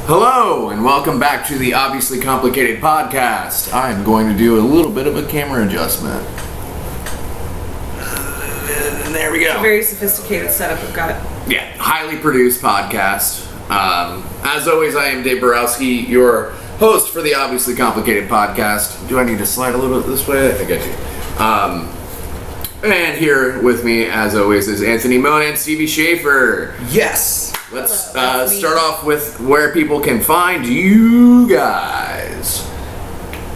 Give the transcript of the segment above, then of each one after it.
Hello, and welcome back to the Obviously Complicated podcast. I'm going to do a little bit of a camera adjustment. And there we It's a go. very sophisticated setup we've got. Yeah, highly produced podcast. As always, I am Dave Borowski, your host for the Obviously Complicated podcast. Do I need to slide a little bit this way? I think I do. And here with me, as always, is Anthony Moan and Stevie Schaefer. Yes. Let's Hello, that's me. start off with where people can find you guys.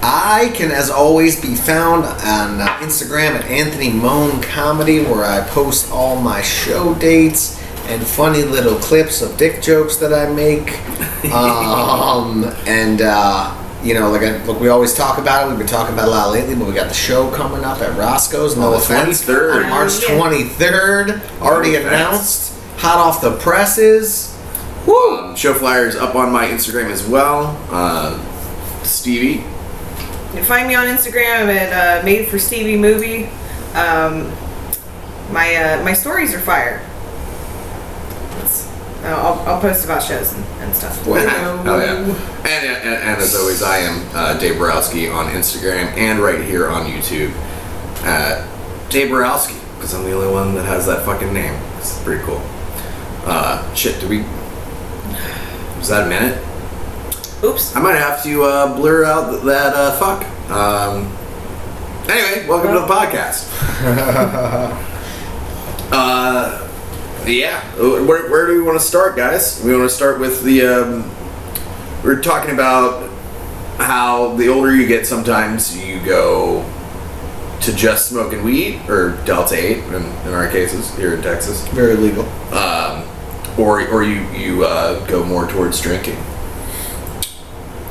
I can, as always, be found on Instagram at Anthony Moan Comedy, where I post all my show dates and funny little clips of dick jokes that I make. Like we always talk about it. We've been talking about it a lot lately, but we got the show coming up at Roscoe's. No the offense. 23rd. On March Yeah. 23rd. Already No offense. announced. Hot off the presses. Woo! Show flyers up on my Instagram as well. Stevie. You can find me on Instagram at Made for Stevie Movie. My stories are fire. I'll post about shows and stuff. Hell yeah. And as always, I am Dave Borowski on Instagram and right here on YouTube at Dave Borowski, because I'm the only one that has that fucking name. It's pretty cool. Was that a minute? Oops. I might have to blur out that fuck. Anyway, welcome to the podcast. Yeah, where do we want to start, guys? We want to start with the, we're talking about how the older you get, sometimes you go to just smoking weed, or Delta 8 in our cases, here in Texas. Very legal. Or you go more towards drinking.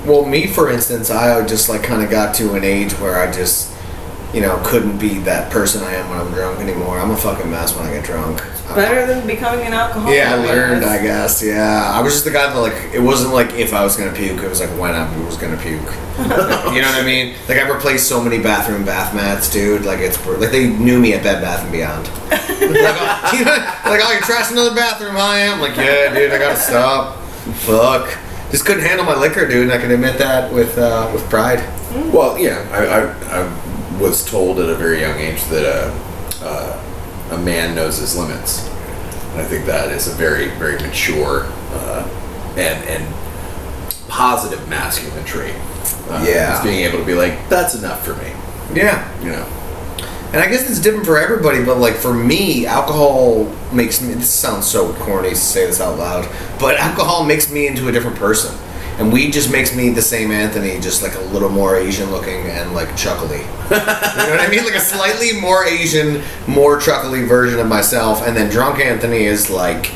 Well, me, for instance, I just kind of got to an age where I just, couldn't be that person I am when I'm drunk anymore. I'm a fucking mess when I get drunk. Better than becoming an alcoholic. Yeah, I learned, I guess. Yeah, I was just the guy that it wasn't like if I was gonna puke, it was like when I was gonna puke. You know what I mean? Like I replaced so many bath mats, dude. Like it's like they knew me at Bed Bath and Beyond. Oh, you're trashing another bathroom, I am. Like, yeah, dude, I gotta stop. Fuck. Just couldn't handle my liquor, dude, and I can admit that with pride. Well, yeah, I was told at a very young age that a man knows his limits. And I think that is a very, very mature and positive masculine trait. Yeah. It's being able to be like, that's enough for me. Yeah. And I guess it's different for everybody, but for me, alcohol makes me, this sounds so corny to say this out loud, but alcohol makes me into a different person. And weed just makes me the same Anthony, just a little more Asian looking and chuckly. You know what I mean? Like a slightly more Asian, more chuckly version of myself. And then drunk Anthony is like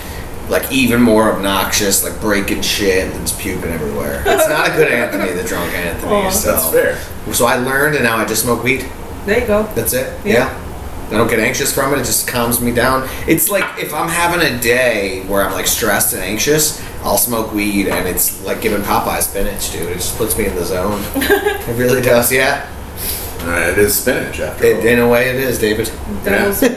even more obnoxious, breaking shit and just puking everywhere. It's not a good Anthony, the drunk Anthony. Aw. So. That's fair. So I learned, and now I just smoke weed. There you go. That's it. Yeah. I don't get anxious from it. It just calms me down. It's like if I'm having a day where I'm stressed and anxious, I'll smoke weed, and it's like giving Popeye spinach, dude. It just puts me in the zone. It really does. Yeah. It is spinach, after all. In a way, it is, David. Devil's- In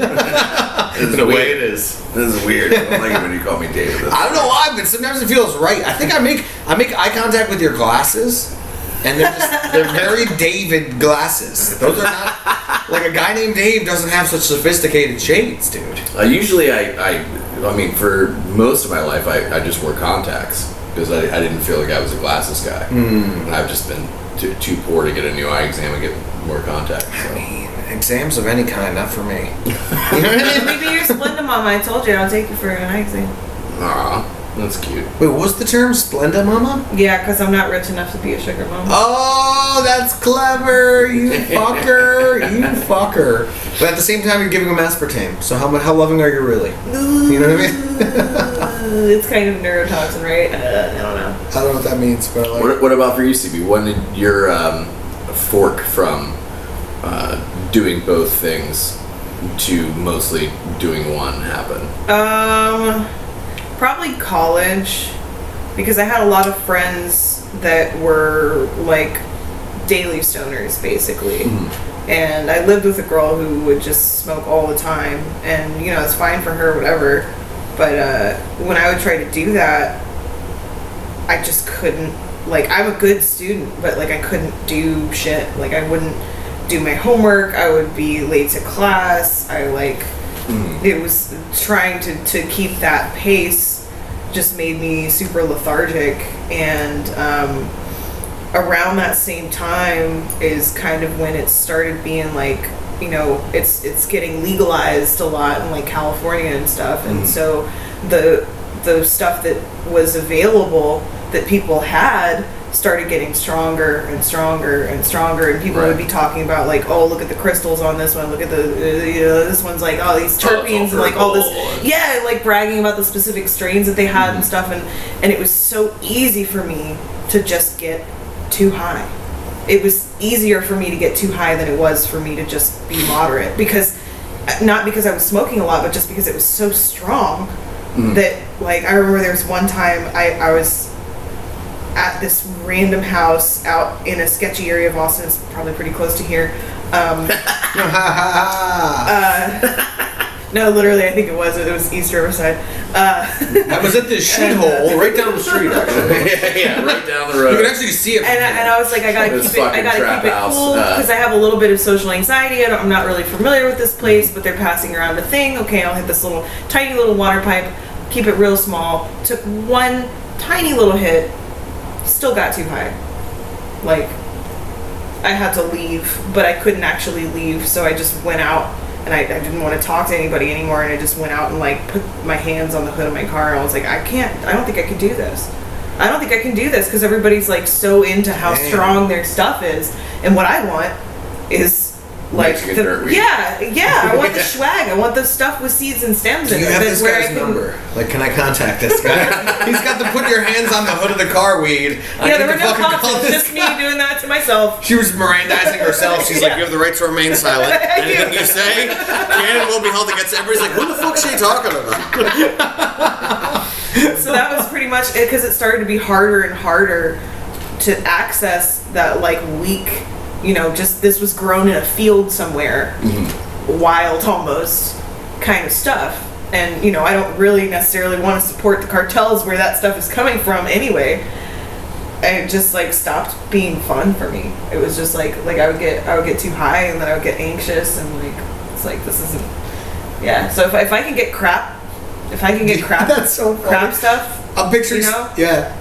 a way, it is. This is weird. I don't like it when you call me David. I don't know why, but sometimes it feels right. I think I make eye contact with your glasses, and they're very David glasses. Those are not a guy named Dave doesn't have such sophisticated shades, dude. Usually, I mean, for most of my life, I just wore contacts because I didn't feel like I was a glasses guy. And I've just been too poor to get a new eye exam and get more contacts. So. I mean, exams of any kind, not for me. You know what I mean? Maybe you're Splenda Mama. I told you I'll take you for an eye exam. Aw, that's cute. Wait, what's the term? Splenda Mama? Yeah, because I'm not rich enough to be a sugar mama. Oh, that's clever, you fucker, you fucker. But at the same time, you're giving them aspartame. So how loving are you really? You know what I mean? It's kind of neurotoxin, right? I don't know. I don't know what that means, but What about for you, CB? When did your fork from doing both things to mostly doing one happen? Probably college, because I had a lot of friends that were daily stoners, basically. And I lived with a girl who would just smoke all the time, and it's fine for her, whatever. But when I would try to do that, I just couldn't, like, I'm a good student, but like I couldn't do shit. Like I wouldn't do my homework, I would be late to class, it was trying to keep that pace just made me super lethargic. And around that same time is kind of when it started being like, you know, it's getting legalized a lot in like California and stuff, and so the stuff that was available that people had started getting stronger and stronger and stronger, and people would be talking about like, oh, look at the crystals on this one, look at the this one's like, oh, these terpenes and like all this, like bragging about the specific strains that they had and stuff, and it was so easy for me to just get too high. It was easier for me to get too high than it was for me to just be moderate, because not because I was smoking a lot, but just because it was so strong that, like, I remember there was one time I was at this random house out in a sketchy area of Austin. It's probably pretty close to here. No, literally, I think it was East Riverside. I was at this shithole right down the street, actually. yeah, right down the road. You can actually see it. And I was like, I gotta keep it cool, because I have a little bit of social anxiety. I'm not really familiar with this place, but they're passing around a thing. Okay, I'll hit this tiny little water pipe, keep it real small. Took one tiny little hit, still got too high. Like, I had to leave, but I couldn't actually leave, so I just went out. And I didn't want to talk to anybody anymore, and I just went out and like put my hands on the hood of my car, and I was like, I don't think I can do this. I don't think I can do this, because everybody's like so into how strong their stuff is, and what I want is like I want the swag. I want the stuff with seeds and stems in it. Do you have this guy's number? Like, can I contact this guy? He's got the put your hands on the hood of the car weed. There were no cops. It's just me doing that to myself. She was Mirandizing herself. She's like, you have the right to remain silent. Anything you say can and will be held against. Everybody's like, what the fuck's she talking about? So that was pretty much it, because it started to be harder and harder to access that like weak, you know, just this was grown in a field somewhere, wild almost kind of stuff. And, you know, I don't really necessarily want to support the cartels where that stuff is coming from anyway. And it just like stopped being fun for me. It was just like I would get too high, and then I would get anxious, and like it's like this isn't. Yeah. So if I can get crap, that's so funny. Crap stuff. I'm picturing,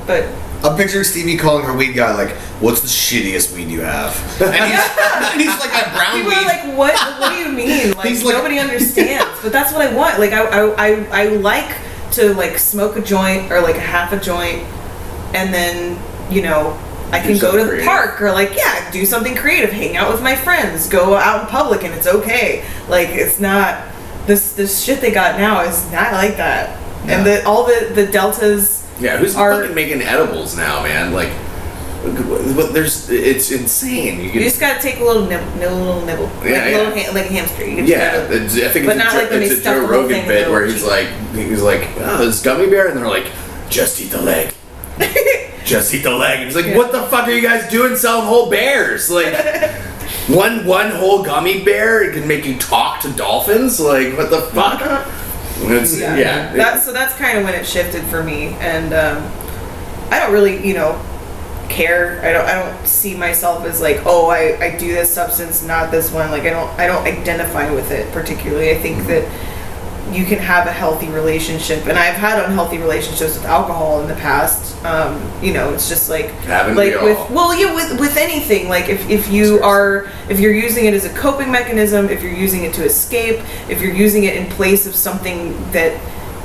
but I'm picturing Stevie calling her weed guy like, "What's the shittiest weed you have?" And he's like, "A brown people weed." Are like, what do you mean? Like, nobody understands. But that's what I want. Like I like to like smoke a joint or like a half a joint, and then, you know, I can go to the park or like do something creative, hang out with my friends, go out in public, and it's okay. Like, it's not this shit they got now is not like that. Yeah. And all the deltas. Yeah, who's fucking making edibles now, man? Like, it's insane. You just gotta take a little nibble, like a hamster. I think it's a Joe Rogan bit where he's like, oh, this gummy bear, and they're like, just eat the leg. Just eat the leg. And he's like, what the fuck are you guys doing selling whole bears? Like, one whole gummy bear can make you talk to dolphins? Like, what the fuck? So that's kind of when it shifted for me, and I don't really, you know, care. I don't see myself as like, oh, I do this substance, not this one. Like, I don't identify with it particularly. I think that you can have a healthy relationship, and I've had unhealthy relationships with alcohol in the past. You know, it's just like with anything. Like if you're using it as a coping mechanism, if you're using it to escape, if you're using it in place of something that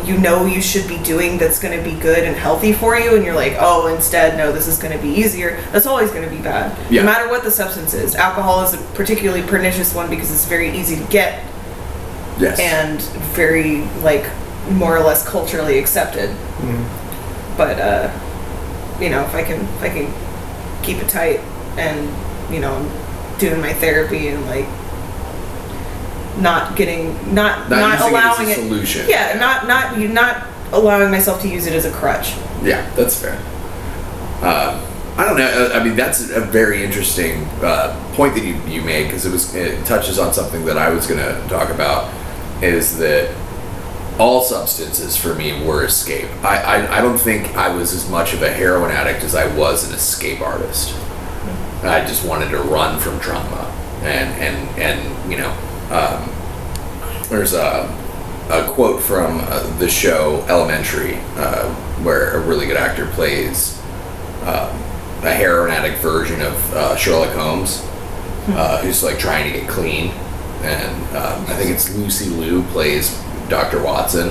you know you should be doing that's going to be good and healthy for you, and you're like, oh, instead, no, this is going to be easier, that's always going to be bad. No matter what the substance is. Alcohol is a particularly pernicious one because it's very easy to get. Yes. And very, like, more or less culturally accepted. But you know, if I can keep it tight, and, you know, doing my therapy and like not allowing it. Solution. Yeah, not allowing myself to use it as a crutch. Yeah, that's fair. I don't know. I mean, that's a very interesting point that you made, because it touches on something that I was going to talk about. Is that all substances for me were escape. I don't think I was as much of a heroin addict as I was an escape artist. I just wanted to run from trauma, and you know, there's a quote from the show Elementary, where a really good actor plays a heroin addict version of Sherlock Holmes, who's like trying to get clean, and I think it's Lucy Liu plays Dr. Watson.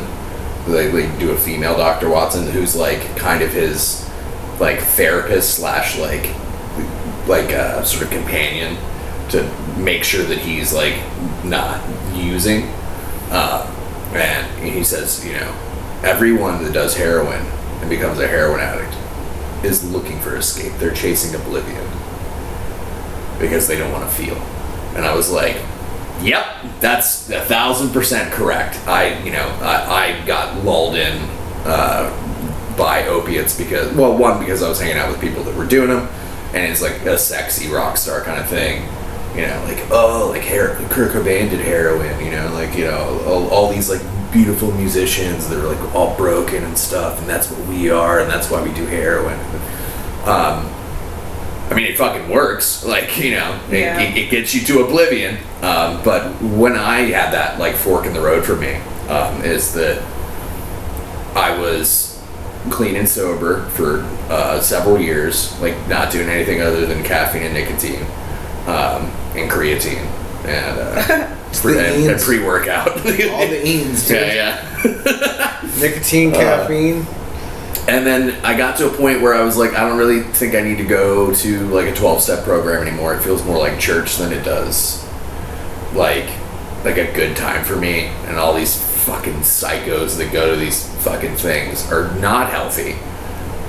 They do a female Dr. Watson who's like kind of his like therapist slash like a sort of companion to make sure that he's like not using. And he says, you know, everyone that does heroin and becomes a heroin addict is looking for escape. They're chasing oblivion because they don't want to feel. And I was like, yep, that's 1,000% correct. I got lulled in by opiates because I was hanging out with people that were doing them, and it's like a sexy rock star kind of thing. You know, like, oh, like Kurt Cobain did heroin, you know, like, you know, all these like beautiful musicians that are like all broken and stuff, and that's what we are, and that's why we do heroin. I mean, it fucking works, like, you know, it gets you to oblivion. But when I had that like fork in the road for me, is that I was clean and sober for several years, like not doing anything other than caffeine and nicotine. And creatine and pre-workout. All the enes, dude. Yeah. Nicotine, caffeine. And then I got to a point where I was like, I don't really think I need to go to like a 12-step program anymore. It feels more like church than it does like a good time for me. And all these fucking psychos that go to these fucking things are not healthy.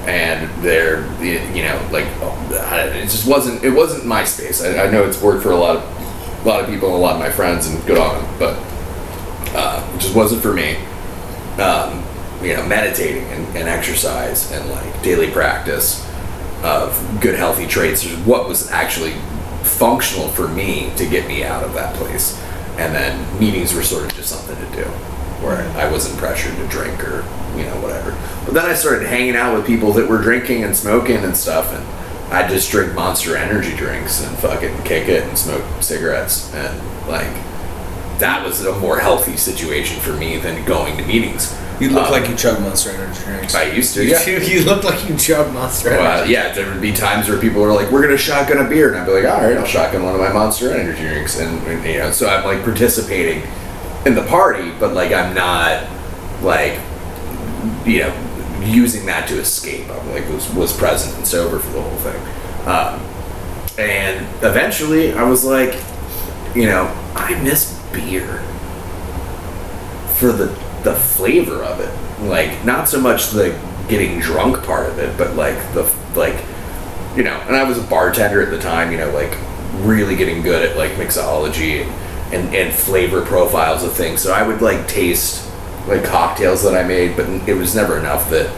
And they're, you know, like, it just wasn't my space. I know it's worked for a lot of people and a lot of my friends, and good on them, but it just wasn't for me. You know, meditating and exercise and like daily practice of good healthy traits is what was actually functional for me to get me out of that place. And then meetings were sort of just something to do, where I wasn't pressured to drink or, you know, whatever. But then I started hanging out with people that were drinking and smoking and stuff, and I'd just drink Monster Energy drinks and fucking kick it and smoke cigarettes, and like that was a more healthy situation for me than going to meetings. You look like you chug Monster Energy drinks. I used to, yeah. You look like you chug Monster Energy. Yeah, there would be times where people were like, we're going to shotgun a beer, and I'd be like, all right, I'll shotgun one of my Monster Energy drinks, and you know, so I'm like participating in the party, but like I'm not like, you know, using that to escape. I'm like was present and sober for the whole thing. And eventually I was like, you know, I miss beer for the flavor of it. Like, not so much the getting drunk part of it, but like you know, and I was a bartender at the time, you know, like really getting good at like mixology and flavor profiles of things. So I would like taste like cocktails that I made, but it was never enough that,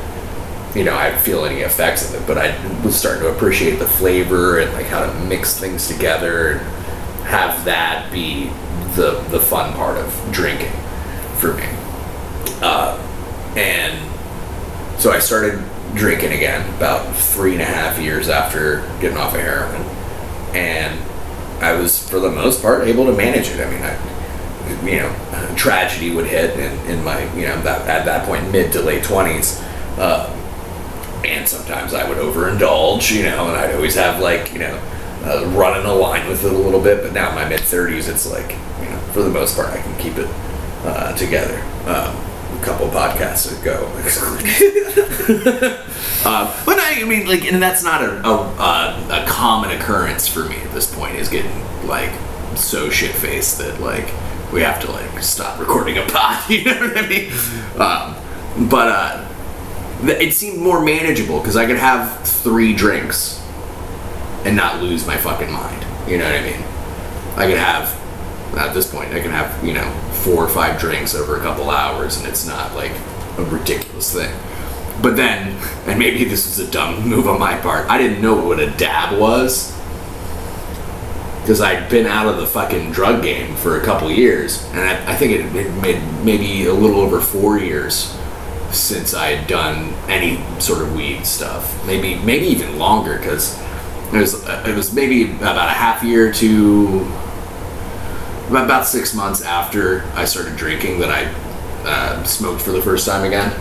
you know, I'd feel any effects of it. But I was starting to appreciate the flavor and like how to mix things together and have that be the fun part of drinking for me. And so I started drinking again about 3.5 years after getting off of heroin, and I was for the most part able to manage it. I mean, you know, tragedy would hit in my, you know, that at that point mid to late 20s, and sometimes I would overindulge, you know, and I'd always have like, you know, running a line with it a little bit. But now in my mid 30s, it's like, you know, for the most part I can keep it together. A couple podcasts ago. But I mean, like, and that's not a common occurrence for me at this point, is getting like so shit-faced that like we have to like stop recording a pod, you know what I mean? But it seemed more manageable because I could have 3 drinks and not lose my fucking mind, you know what I mean? I could have, at this point, I can have, you know, 4 or 5 drinks over a couple hours, and it's not like a ridiculous thing. But then, and maybe this was a dumb move on my part, I didn't know what a dab was because I'd been out of the fucking drug game for a couple years, and I think it had made maybe a little over 4 years since I had done any sort of weed stuff. Maybe even longer, because it was maybe about a half year to about 6 months after I started drinking that I smoked for the first time again.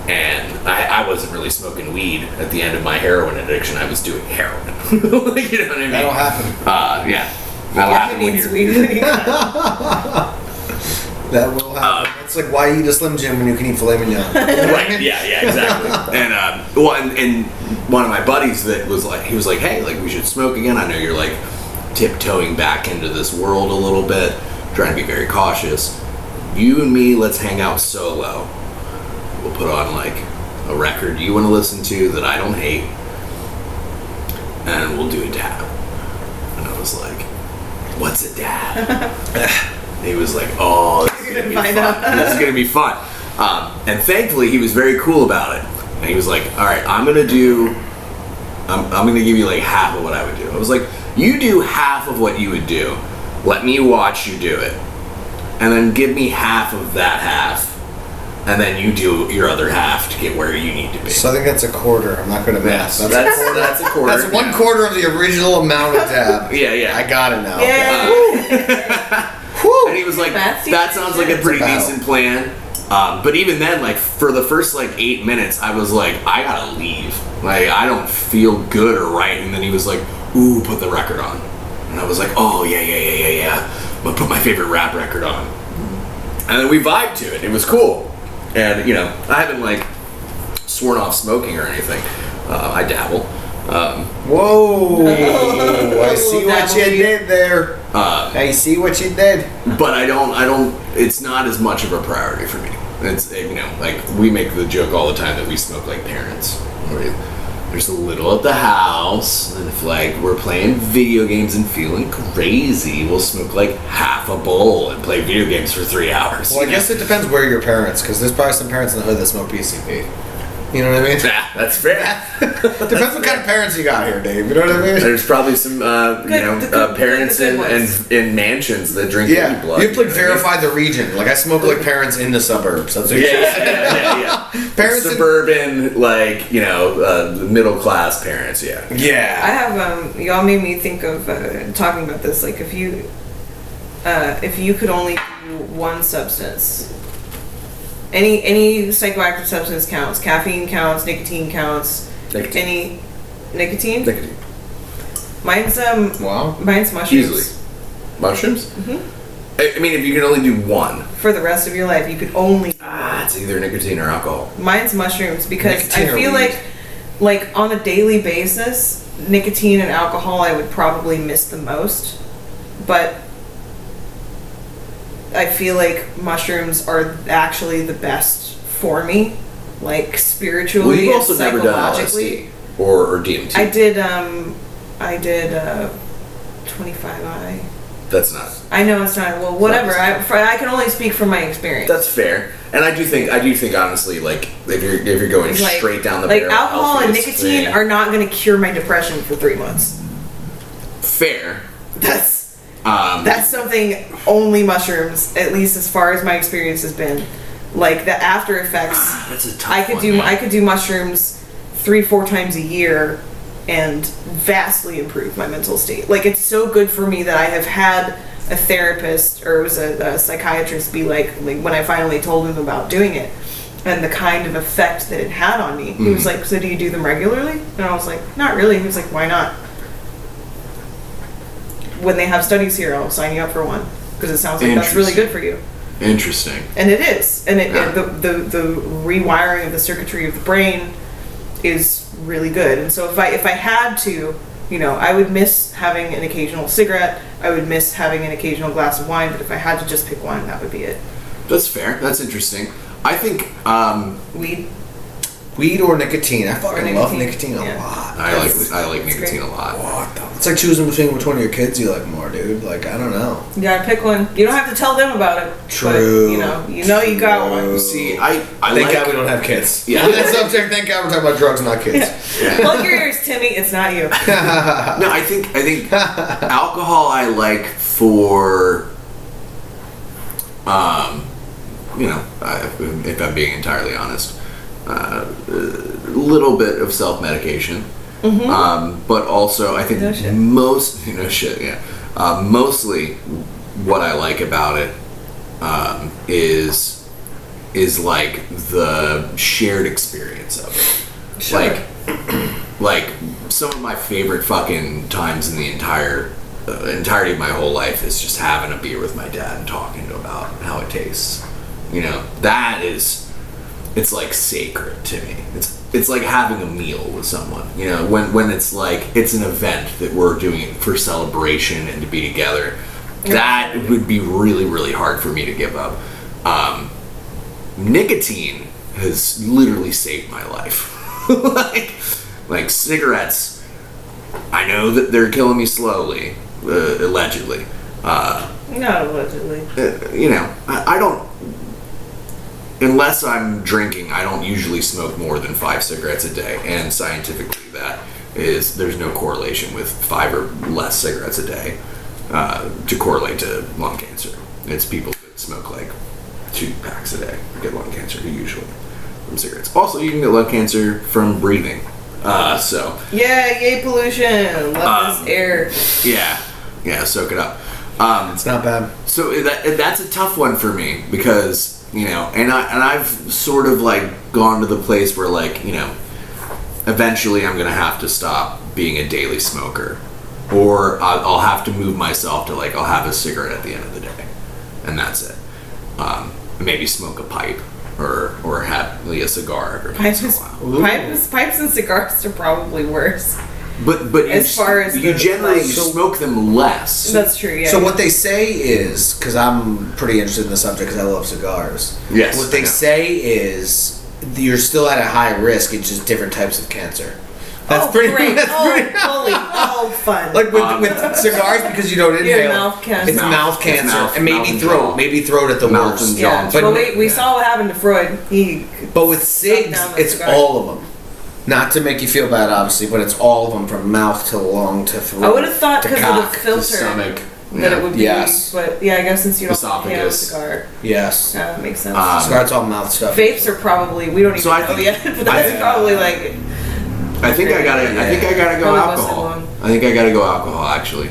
And I wasn't really smoking weed at the end of my heroin addiction. I was doing heroin. You know what I mean? That'll happen. Yeah. That'll happen when Means you're... we- That will happen. That's like why you eat a Slim Jim when you can eat filet mignon. Right, yeah, exactly. And and one of my buddies that was like, he was like, hey, like we should smoke again. I know you're like tiptoeing back into this world a little bit, trying to be very cautious. You and me, let's hang out solo. We'll put on like a record you want to listen to that I don't hate, and we'll do a dab. And I was like, what's a dab? He was like, oh, this is gonna be fun. This is gonna be fun. And thankfully, he was very cool about it. And he was like, all right, I'm gonna give you like half of what I would do. I was like, you do half of what you would do. Let me watch you do it. And then give me half of that half. And then you do your other half to get where you need to be. So I think that's a quarter. I'm not going to mess. That's a quarter. That's 1/4 of the original amount of dab. Yeah. I got it now. Yeah. And he was like, that sounds like a pretty decent plan. But even then, like, for the first, like, 8 minutes, I was like, I gotta leave. Like, I don't feel good or right. And then he was like, ooh, put the record on. And I was like, oh, yeah. I'm gonna put my favorite rap record on. And then we vibed to it. It was cool. And, you know, I haven't, like, sworn off smoking or anything. I dabble. Whoa! I see what you did there. I see what you did. But I don't, it's not as much of a priority for me. It's, you know, like, we make the joke all the time that we smoke like parents. There's a little at the house, and if, like, we're playing video games and feeling crazy, we'll smoke, like, half a bowl and play video games for 3 hours. Well, I guess it depends where your parents, because there's probably some parents in the hood that smoke PCP. You know what I mean? Yeah, that's fair. Depends what kind of parents you got here, Dave. You know what I mean? There's probably some, parents in mansions that drink baby blood. You have to like verify the region. Like I smoke like parents in the suburbs. That's what yeah. Parents suburban, like, you know, middle class parents. Yeah. Yeah. I have y'all made me think of talking about this. Like if you could only do one substance. Any psychoactive substance counts. Caffeine counts. Nicotine counts. Nicotine. Nicotine? Nicotine. Mine's Wow. Mine's mushrooms. Easily. Mushrooms? Mm-hmm. I mean, if you can only do one. For the rest of your life, you could only. It's either nicotine or alcohol. Mine's mushrooms because Nicotine I or feel weed? like on a daily basis, nicotine and alcohol I would probably miss the most, but I feel like mushrooms are actually the best for me, like spiritually Well, you've and also never done psychologically. LSD or DMT. I did 25i. That's not. I know it's not. Well, whatever. I can only speak from my experience. That's fair, and I do think honestly, like if you're going Like- straight down the like barrel, alcohol and healthiest nicotine thing- are not going to cure my depression for 3 months. fair. That's something only mushrooms, at least as far as my experience has been. Like the after effects. That's a tough I could one, do man. I could do mushrooms 3-4 times a year and vastly improve my mental state. Like it's so good for me that I have had a therapist or it was a psychiatrist be like when I finally told him about doing it and the kind of effect that it had on me. He was like, so do you do them regularly? And I was like, not really. He was like, why not? When they have studies here, I'll sign you up for one because it sounds like that's really good for you. Interesting. And it is, and the rewiring of the circuitry of the brain is really good. And so if I had to, you know, I would miss having an occasional cigarette. I would miss having an occasional glass of wine. But if I had to just pick one, that would be it. That's fair. That's interesting. I think Weed. Weed or nicotine? I fucking love nicotine a Yeah. lot. I like It's nicotine great. a lot. What the? It's like choosing between which one of your kids you like more, dude. Like, I don't know. You gotta pick one. You don't have to tell them about it. True. But, you got one. See, I Thank like, God we don't have kids. Yeah. On that subject, thank God we're talking about drugs, not kids. Plug your ears, Timmy. It's not you. No, I think alcohol I like for, if I'm being entirely honest, a little bit of self-medication. But also I think No shit. mostly what I like about it is like the shared experience of it. Sure. Like some of my favorite fucking times in the entirety of my whole life is just having a beer with my dad and talking about how it tastes. It's like sacred to me. It's like having a meal with someone. When it's like it's an event that we're doing it for celebration and to be together. That would be really, really hard for me to give up. Nicotine has literally saved my life. like cigarettes, I know that they're killing me slowly, allegedly. Not allegedly. I don't, unless I'm drinking, I don't usually smoke more than 5 cigarettes a day, and scientifically there's no correlation with 5 or less cigarettes a day to correlate to lung cancer. It's people that smoke like 2 packs a day get lung cancer usually from cigarettes. Also, you can get lung cancer from breathing. So Yeah, yay pollution. Love this air. yeah, soak it up. It's not bad. So that's a tough one for me because and I've sort of like gone to the place where eventually I'm gonna have to stop being a daily smoker, or I'll have to move myself to I'll have a cigarette at the end of the day, and that's it. Maybe smoke a pipe or have a cigar every once in a while. Pipes and cigars are probably worse. But As far as you the, generally smoke them less. That's true. Yeah. So what they say is, because I'm pretty interested in the subject because I love cigars. Yes, What they I know. say is you're still at a high risk. It's just different types of cancer. That's pretty. Great. That's pretty. Fun. Like with cigars, because you don't inhale. mouth cancer. It's mouth cancer, mouth- and mouth maybe and throat. jaw. Maybe throat at the Mouth worst. and jaw. Yeah. But- Well, we saw what happened to Freud. But with Suck cigs, down the it's cigar. all of them. Not to make you feel bad, obviously, but it's all of them from mouth to lung to throat. I would have thought to because of cock. the filter stomach. that it would be. Yes. But yeah, I guess since you don't inhale a Esophagus. cigar, Yes. that makes sense. Cigarettes all mouth stuff. Vapes are probably we don't even So I know think- yet, but that's probably I think I gotta go Probably alcohol. busted I think I gotta go alcohol actually,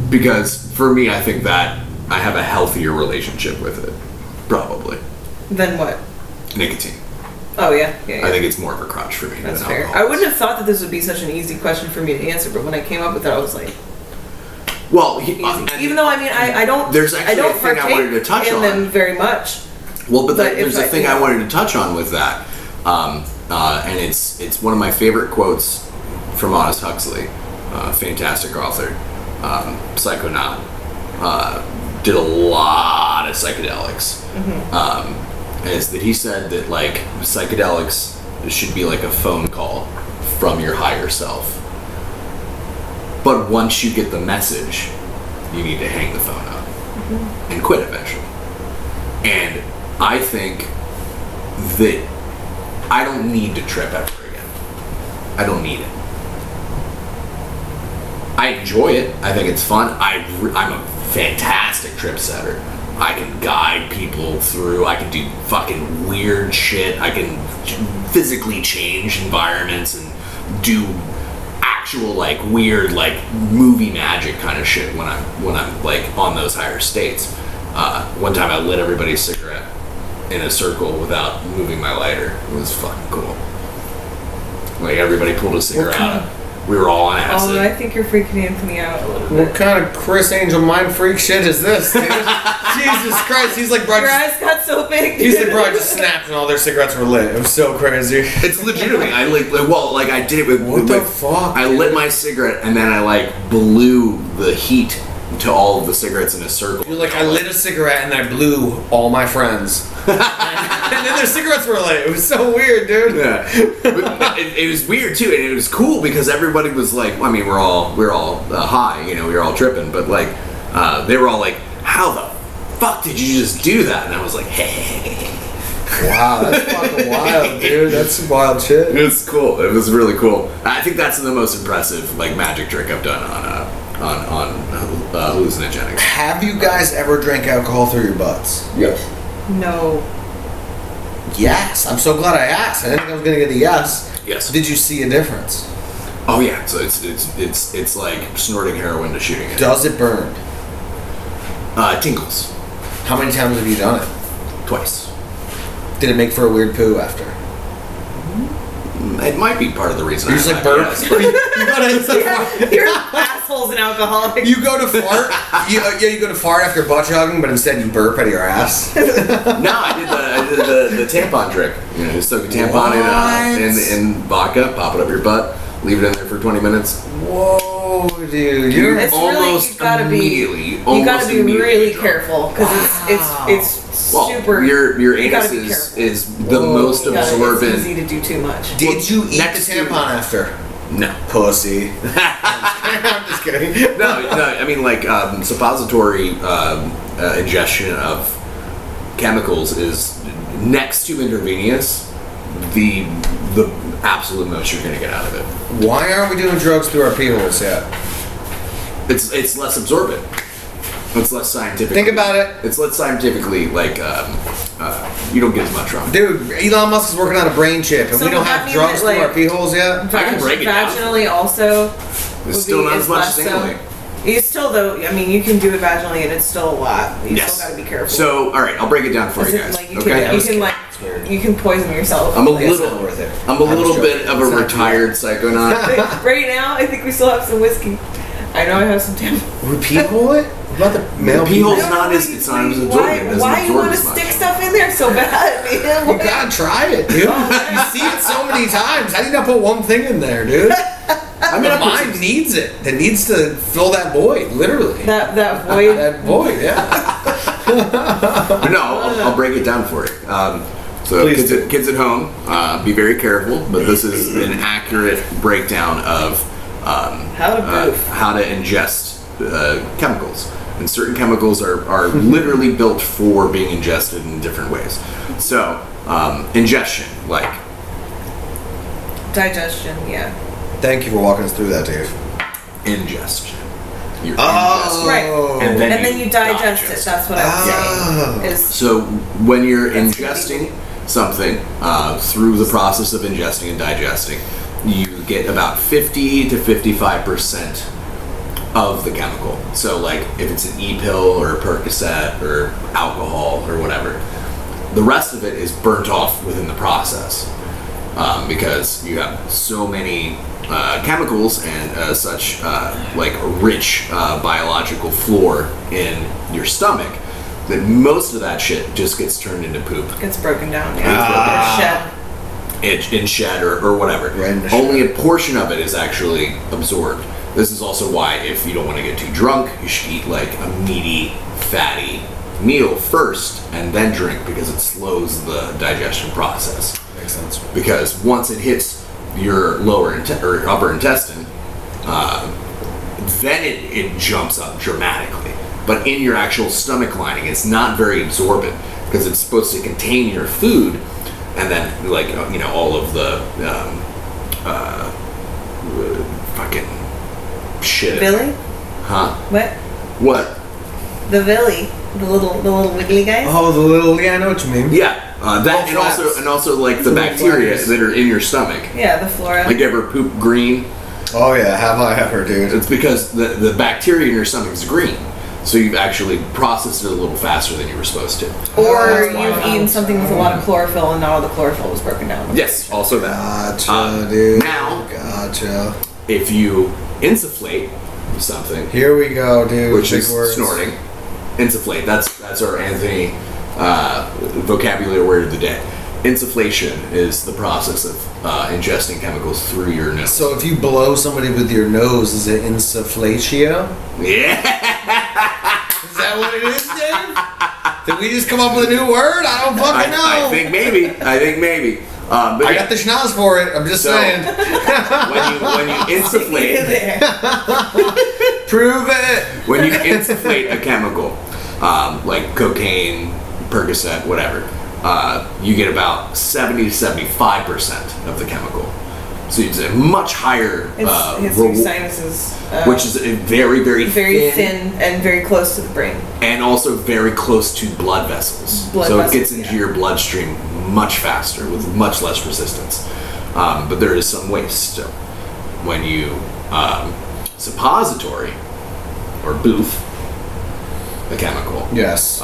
because for me, I think that I have a healthier relationship with it, probably Then what? nicotine. Oh yeah. I think it's more of a crutch for me That's than fair. alcohol. I wouldn't have thought that this would be such an easy question for me to answer, but when I came up with it, I was like, Well, easy. Even though I mean, I don't. There's actually I don't a thing I wanted to touch in on. them very much. Well, but But if there's a I- thing yeah. I wanted to touch on with that, and it's one of my favorite quotes from Aldous Huxley, fantastic author, psychonaut, did a lot of psychedelics. Is that he said that psychedelics should be like a phone call from your higher self, but once you get the message, you need to hang the phone up and quit eventually. And I think that I don't need to trip ever again. I don't need it. I enjoy it. I think it's fun. I'm a fantastic trip setter. I can guide people through. I can do fucking weird shit. I can physically change environments and do actual weird movie magic kind of shit when I'm on those higher states. One time I lit everybody's cigarette in a circle without moving my lighter. It was fucking cool. Everybody pulled a cigarette out. We were all on acid. Oh, I think you're freaking Anthony out a little What bit. kind of Chris Angel mind freak shit is this, dude? Jesus Christ, he's like, bro, Your just, eyes got so big. he's like, bro, I just snapped and all their cigarettes were lit. It was so crazy. It's legitimately. I I did it with. What the with- fuck? I lit my cigarette and then I blew the heat to all of the cigarettes in a circle. You're like, I lit a cigarette and I blew all my friends. And then their cigarettes were lit. It was so weird, dude. Yeah, but it was weird too, and it was cool because everybody was like, I mean, we're all high, you know, we were all tripping, but like, they were all like, how the fuck did you just do that? And I was like, hey. Wow, that's fucking wild, dude. That's some wild shit. It was cool. It was really cool. I think that's the most impressive like magic trick I've done on hallucinogenics. Have you guys ever drank alcohol through your butts? Yes. No. Yes. I'm so glad I asked. I didn't think I was gonna get a yes. Yes. Did you see a difference? Oh yeah. So it's like snorting heroin to shooting it. Does it burn? Tingles. How many times have you done it? Twice. Did it make for a weird poo after? It might be part of the reason. You just like burp. You're assholes and alcoholics. You go to fart. You go to fart after butt chugging, but instead you burp out of your ass. No, I did the tampon trick. You know, you soak a tampon in vodka, pop it up your butt, leave it in there for 20 minutes. Whoa, dude! You're It's almost really, immediately. you gotta be immediately really drunk. careful because it's Well, super. your you gotta anus be careful. is the most It's absorbent. easy to do too much. Did you eat the next to- tampon after? No. Pussy. I'm just kidding. No, I mean like suppository ingestion of chemicals is next to intravenous the absolute most you're gonna get out of it. Why aren't we doing drugs through our pee holes yet? It's less absorbent. It's less scientific. Think about it. It's less scientifically like you don't get as much from it. Dude, Elon Musk is working on a brain chip, and So we don't would that have mean drugs that, through our like, pee holes yet? I can break it down. Vaginally also. It's still not as much as less so. anally. You still though. I mean, you can do it vaginally, and it's still a lot. You Yes. still gotta be careful. So all right, I'll break it down for Is you it, guys. like, you Okay. can, you can like weird. you can poison yourself. I'm a Like, little not worth it. I'm a I'm little joking. bit of a It's not retired psychonaut. Right now, I think we still have some whiskey. I know I have some tampons. We pee hole it? What about the male pee pee hole's hole? not as absorbent. It doesn't Why you absorb want to as much. stick stuff in there so bad, man? You gotta try it, dude. You see it so many times. How do you not put one thing in there, dude? I mean, The mind needs it. It needs to fill that void, literally. That void. That void, yeah. No, I'll break it down for you. So Please kids at home, be very careful. But this is an accurate breakdown of How to proof. how to ingest chemicals. And certain chemicals are literally built for being ingested in different ways. So ingestion, like Digestion, yeah. Thank you for walking us through that, Dave. ingestion. You're Oh. Right. And then And then you digest it. That's what I was Oh. saying. Is So when you're That's ingesting something through the process of ingesting and digesting, you get about 50 to 55% of the chemical. So like if it's an E-pill or a Percocet or alcohol or whatever, the rest of it is burnt off within the process because you have so many chemicals and such like a rich biological floor in your stomach that most of that shit just gets turned into poop. gets broken down. Yeah. Or shed. In shed or whatever. Right in the Only a portion of it is actually absorbed. This is also why if you don't want to get too drunk, you should eat like a meaty, fatty meal first and then drink because it slows the digestion process. Makes sense. Because once it hits your lower or upper intestine, then it jumps up dramatically. But in your actual stomach lining, it's not very absorbent because it's supposed to contain your food, and then like all of the fucking shit. Billy? Huh? What? What? The villi. The little wiggly guys? Oh, the little, yeah, I know what you mean. Yeah, that and Little also like the Little bacteria flaps. that are in your stomach. Yeah, the flora. Like you ever poop green? Oh, yeah, have I ever, dude. It's because the bacteria in your stomach is green. So you've actually processed it a little faster than you were supposed to. or That's you've wild. eaten something with a lot of chlorophyll and not all the chlorophyll was broken down. Yes, also that. Gotcha, dude. Now- Gotcha. If you insufflate something, Here we go, dude. which Big is words. snorting, insufflate. That's our Anthony vocabulary word of the day. Insufflation is the process of ingesting chemicals through your nose. So if you blow somebody with your nose, is it insufflatio? Yeah. that what it is, Dave? Did we just come up with a new word? I don't fucking know. I think maybe. But I got the schnoz for it. I'm just So- saying. when you insufflate, There. Prove it. when you insufflate a chemical, like cocaine, Percocet, whatever, you get about 70 to 75% of the chemical. So it's a much higher, His sinuses. which is a very, very, very thin and very close to the brain. and also very close to blood vessels. Blood so vessels, it gets into yeah. your bloodstream much faster with much less resistance. But there is some waste still. When you suppository or boof a chemical, Yes.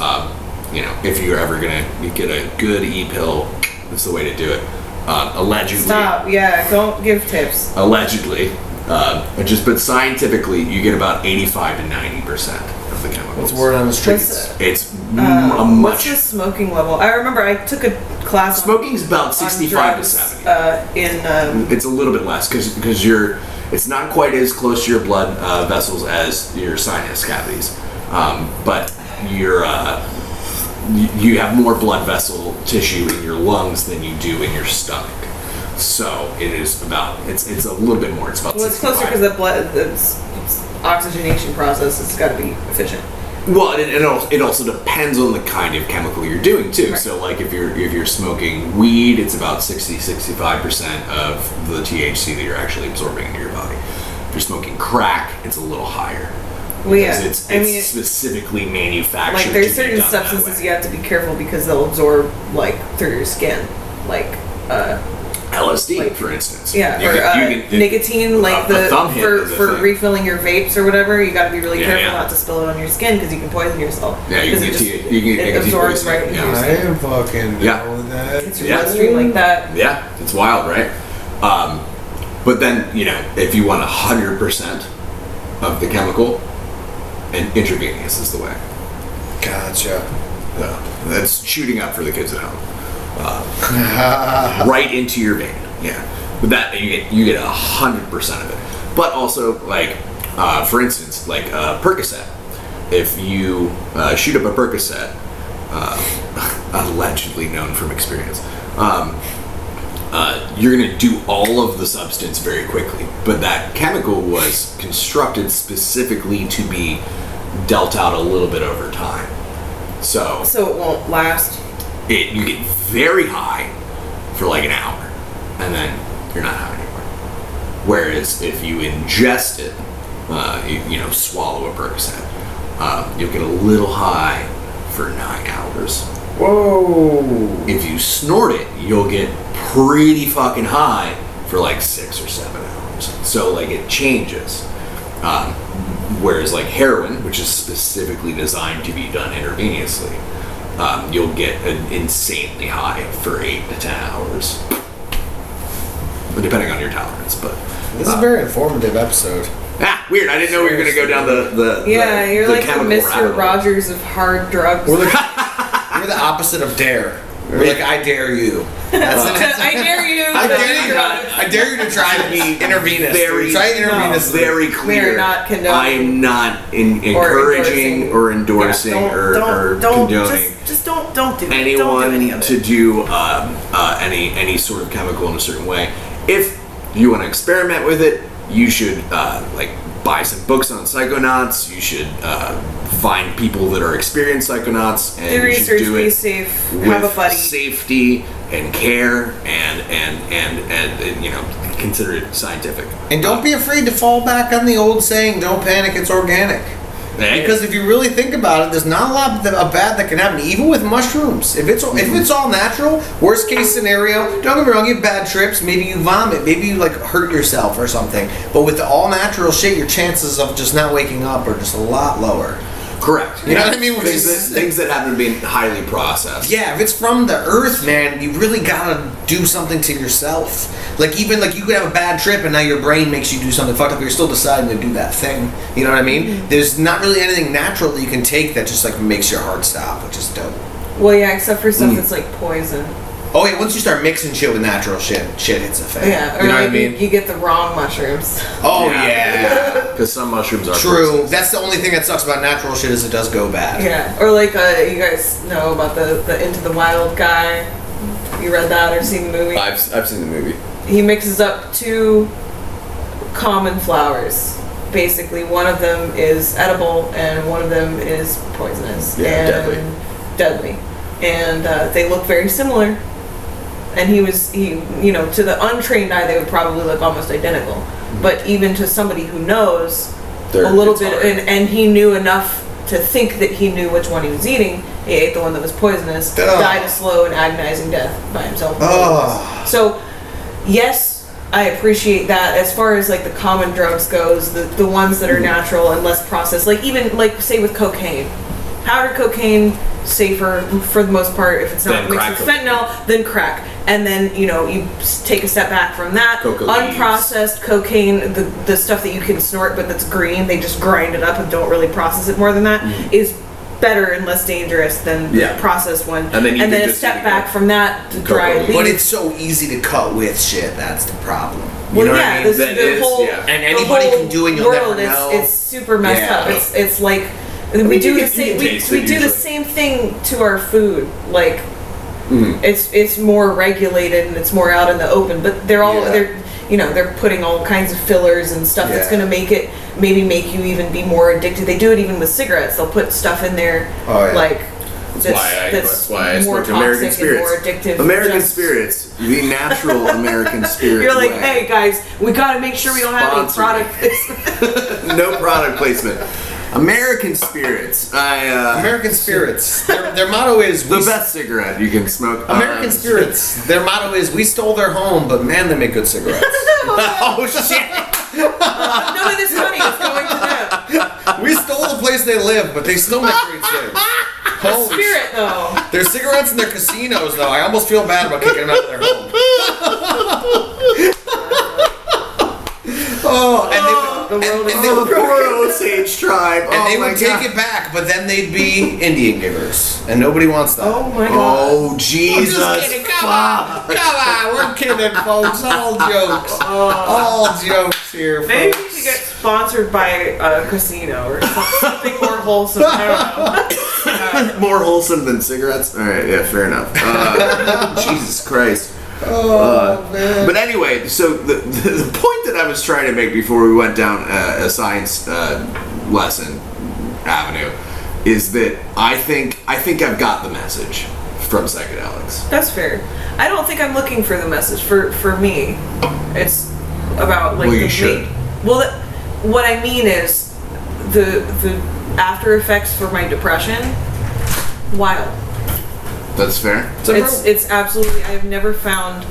if you're ever gonna get a good e-pill, that's the way to do it. Allegedly. Stop. Yeah, don't give tips. Allegedly. But scientifically, you get about 85 to 90% of the chemicals. What's the word on the streets? What's, It's a what's the much. smoking level? I remember I took a class on- Smoking's about on 65 to drugs, 70. in It's a little bit less because it's not quite as close to your blood vessels as your sinus cavities, but you have more blood vessel tissue in your lungs than you do in your stomach. So it is about it's a little bit more. It's about well, it's 65. closer because the blood, the oxygenation process, it's got to be efficient. Well, it also depends on the kind of chemical you're doing too. Right. So like if you're smoking weed, it's about 60-65% of the THC that you're actually absorbing into your body. If you're smoking crack, it's a little higher. Well, yeah. Because it's I mean, specifically manufactured. like to there's be certain done that substances way. you have to be careful because they'll absorb like through your skin, like LSD, like- for instance. yeah, You or can- nicotine, like a thumb hit for is a thing. refilling your vapes or whatever. You got to be really Yeah, careful yeah. not to spill it on your skin because you can poison yourself. Yeah, you can Because get it you can get it nicotine absorbs poisoning, right into yeah. your I skin. am fucking Yeah. down with that. It's your Yeah. bloodstream like that. Yeah, it's wild, right? But then, if you want 100% of the chemical, and intravenous is the way. Gotcha. Yeah, that's shooting up for the kids at home. Right into your vein. Yeah, but that you get 100% of it. But also, like, for instance, like Percocet. If you shoot up a Percocet, allegedly known from experience, you're going to do all of the substance very quickly. But that chemical was constructed specifically to be dealt out a little bit over time. So So it won't last. you get very high for like an hour, and then you're not high anymore. Whereas if you ingest it, swallow a Percocet, you'll get a little high for 9 hours. Whoa. If you snort it, you'll get pretty fucking high for like 6 or 7 hours. So like it changes. Whereas like heroin, which is specifically designed to be done intravenously, you'll get an insanely high for 8 to 10 hours, depending on your tolerance. But This is a very informative episode. weird. I didn't know we were gonna go down the Yeah, you're like the chemical Mr. rabbit hole. Rogers of hard drugs. We're the opposite of dare. We're like, I dare you. That's I dare you. I dare you to try to be intravenous. Try intravenous. Very We clear. are not condoning. I am not encouraging or endorsing or condoning Just don't do it. anyone Don't do any of to it. do any sort of chemical in a certain way. If you want to experiment with it, you should buy some books on psychonauts. You should find people that are experienced psychonauts and Do you should research, do be it safe, with have a buddy. safety and care and consider it scientific. And don't be afraid to fall back on the old saying, don't panic, it's organic. Because if you really think about it, there's not a lot of bad that can happen, even with mushrooms. If it's all natural, worst case scenario, don't get me wrong, you have bad trips, maybe you vomit, maybe you like hurt yourself or something. But with the all natural shit, your chances of just not waking up are just a lot lower. Correct. You know what I mean? Which Things is- that haven't been highly processed. Yeah, if it's from the earth, man, you really gotta do something to yourself. Like even like you could have a bad trip and now your brain makes you do something fucked up, but you're still deciding to do that thing. You know what I mean? There's not really anything natural that you can take that just like makes your heart stop, which is dope. Well, yeah, except for stuff that's like poison. Oh yeah, once you start mixing shit with natural shit hits a fan. Yeah, or you know like what I mean? you get the wrong mushrooms. Oh yeah. Because some mushrooms are True. poisonous. That's the only thing that sucks about natural shit is it does go bad. Yeah, or like you guys know about the Into the Wild guy. You read that or seen the movie? I've seen the movie. He mixes up 2 common flowers. Basically, one of them is edible and one of them is poisonous and deadly. And they look very similar. And he, you know, to the untrained eye, they would probably look almost identical. But even to somebody who knows a little bit, and he knew enough to think that he knew which one he was eating, he ate the one that was poisonous, died a slow and agonizing death by himself. So, yes, I appreciate that. As far as like the common drugs goes, the ones that are natural and less processed, like even like say with cocaine, powdered cocaine, safer for the most part if it's not mixed with fentanyl than crack. And then, you know, you take a step back from that. Unprocessed cocaine, the stuff that you can snort but that's green, they just grind it up and don't really process it more than that, is better and less dangerous than the processed one. And then a step back from that to dry leaf. But it's so easy to cut with shit, that's the problem. You Well, know yeah, what I mean? the whole And anybody can do it, you'll world, never know. It's super messed up. It's like we do the same. We do the same thing to our food. Like it's more regulated and it's more out in the open. But they're putting all kinds of fillers and stuff that's going to make you even be more addicted. They do it even with cigarettes. They'll put stuff in there like. That's why I more smoke American toxic Spirits. and more addictive. American Spirits, the natural American Spirit. You're like, way. hey guys, we gotta make sure we don't have any product placement. No product placement. American Spirits. American Spirits. Their motto is the best cigarette you can smoke. American Spirits. Their motto is we stole their home, but man, they make good cigarettes. Oh shit! None of this money is going to them. We stole the place they live, but they still make great cigs. Holy Spirit, though. Their cigarettes and their casinos, though. I almost feel bad about kicking them out of their home. The poor Osage tribe. And they would take it back, but then they'd be Indian givers, and nobody wants that. Oh my god. Oh Jesus! I'm just kidding. Come on, we're kidding, folks. All jokes. All jokes here, Maybe folks. we should get sponsored by a casino or something more wholesome. I don't know. More wholesome than cigarettes. All right, yeah, fair enough. Jesus Christ. Man. But anyway, so the point that I was trying to make before we went down a science lesson avenue is that I think I've got the message from psychedelics. That's fair. I don't think I'm looking for the message. For me, it's about like Well, you should. Well, what I mean is the after effects for my depression. Wild. That's fair. It's absolutely. I have never found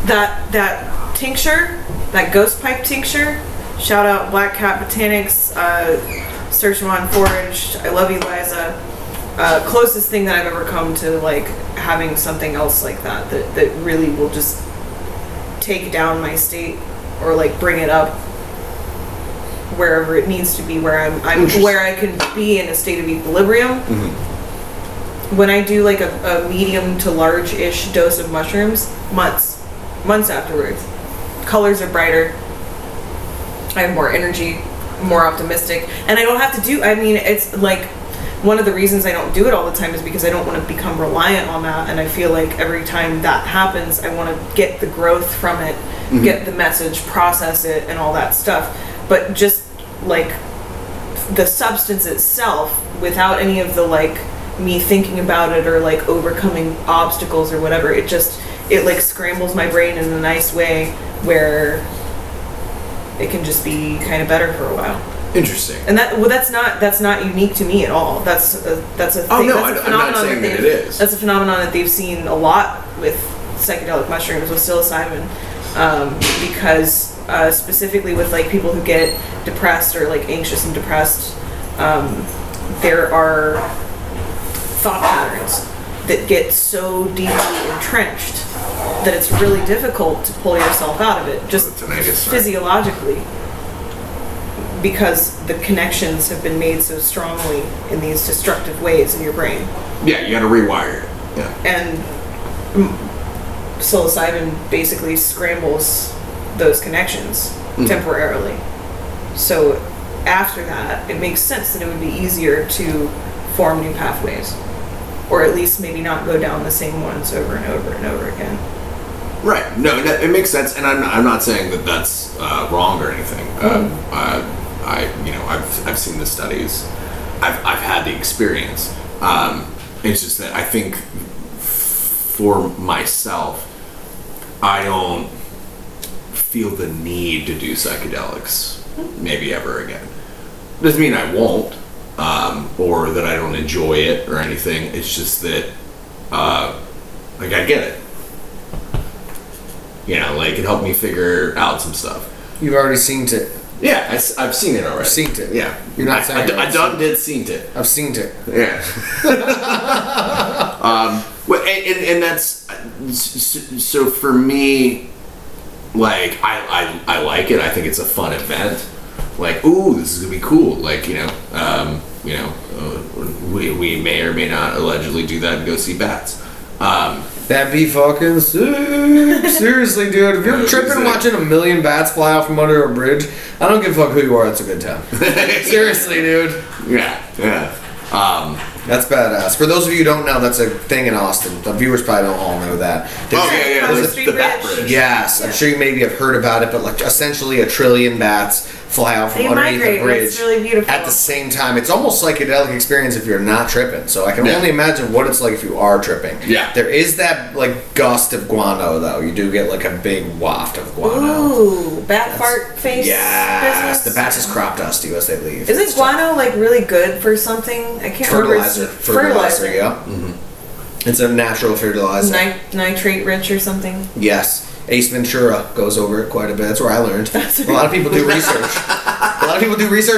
that tincture, that ghost pipe tincture. Shout out Black Cat Botanics, Sturgeon Foraged. I love Eliza. Closest thing that I've ever come to like having something else like that really will just take down my state or like bring it up wherever it needs to be, where I'm where I can be in a state of equilibrium. Mm-hmm. When I do like a medium to large-ish dose of mushrooms, months afterwards, colors are brighter. I have more energy, more optimistic, and I don't have to do. I mean, it's like one of the reasons I don't do it all the time is because I don't want to become reliant on that, and I feel like every time that happens, I want to get the growth from it, get the message, process it, and all that stuff. But just like the substance itself, without any of the like me thinking about it or like overcoming obstacles or whatever, it like scrambles my brain in a nice way where it can just be kind of better for a while. Interesting. And that's not unique to me at all. That's a thing. Oh no, that's a I'm not saying that it is. That's a phenomenon that they've seen a lot with psychedelic mushrooms, with psilocybin, because specifically with like people who get depressed or like anxious and depressed, there are thought patterns that get so deeply entrenched that it's really difficult to pull yourself out of it, just physiologically, because the connections have been made so strongly in these destructive ways in your brain. Yeah, you got to rewire it. Yeah. And psilocybin basically scrambles those connections temporarily. So after that, it makes sense that it would be easier to form new pathways, or at least maybe not go down the same ones over and over and over again. Right. No, it makes sense, and I'm not saying that that's wrong or anything. I've seen the studies. I've had the experience. It's just that I think for myself, I don't feel the need to do psychedelics maybe ever again. Doesn't mean I won't, or that I don't enjoy it or anything. It's just that, like, I get it. You know, like, it helped me figure out some stuff. You've already seen it. Yeah, I've seen it already. Seen it. Yeah. You're not saying I done did seen it. I've seen it. Yeah. Well, and that's so for me. Like I like it. I think it's a fun event. Like, ooh, this is gonna be cool. Like, we may or may not allegedly do that and go see bats. That'd be fucking sick. Seriously, dude. If you're tripping watching a million bats fly out from under a bridge, I don't give a fuck who you are. That's a good time. Seriously, dude. Yeah. That's badass. For those of you who don't know, that's a thing in Austin. The viewers probably don't all know that. Across The bat bridge. Yes, I'm sure you maybe have heard about it, but like essentially 1 trillion bats fly out from They underneath migrate, the bridge it's really beautiful. at the same time. It's almost psychedelic experience if you're not tripping. So I can only imagine what it's like if you are tripping. Yeah. There is that like gust of guano though. You do get like a big waft of guano. Ooh, bat fart face Yes, business? the bats is crop dust to you as they leave. Isn't guano like really good for something? I can't Fertilizer. remember. Fertilizer, yeah. It's a natural fertilizer. Nitrate rich or something. Yes. Ace Ventura goes over it quite a bit. That's where I learned. A lot of people do research.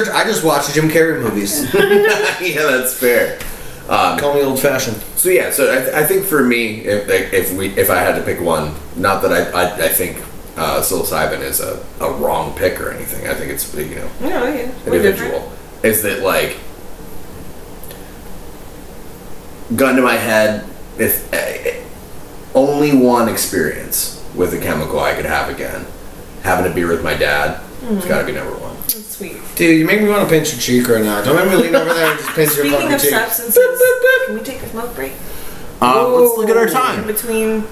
I just watch Jim Carrey movies. Yeah, that's fair. Call me old fashioned. So yeah, so I think for me, if I had to pick one, not that I think psilocybin is a wrong pick or anything. I think it's No, yeah. We're individual. different. Is that like gun to my head? If only one experience with a chemical I could have again, having a beer with my dad, it's got to be number one. That's sweet. Dude, you make me want to pinch your cheek right now. Don't make me lean over there and just pinch your Speaking fucking of cheek. substances, can we take a smoke break? Let's look at our In time. between.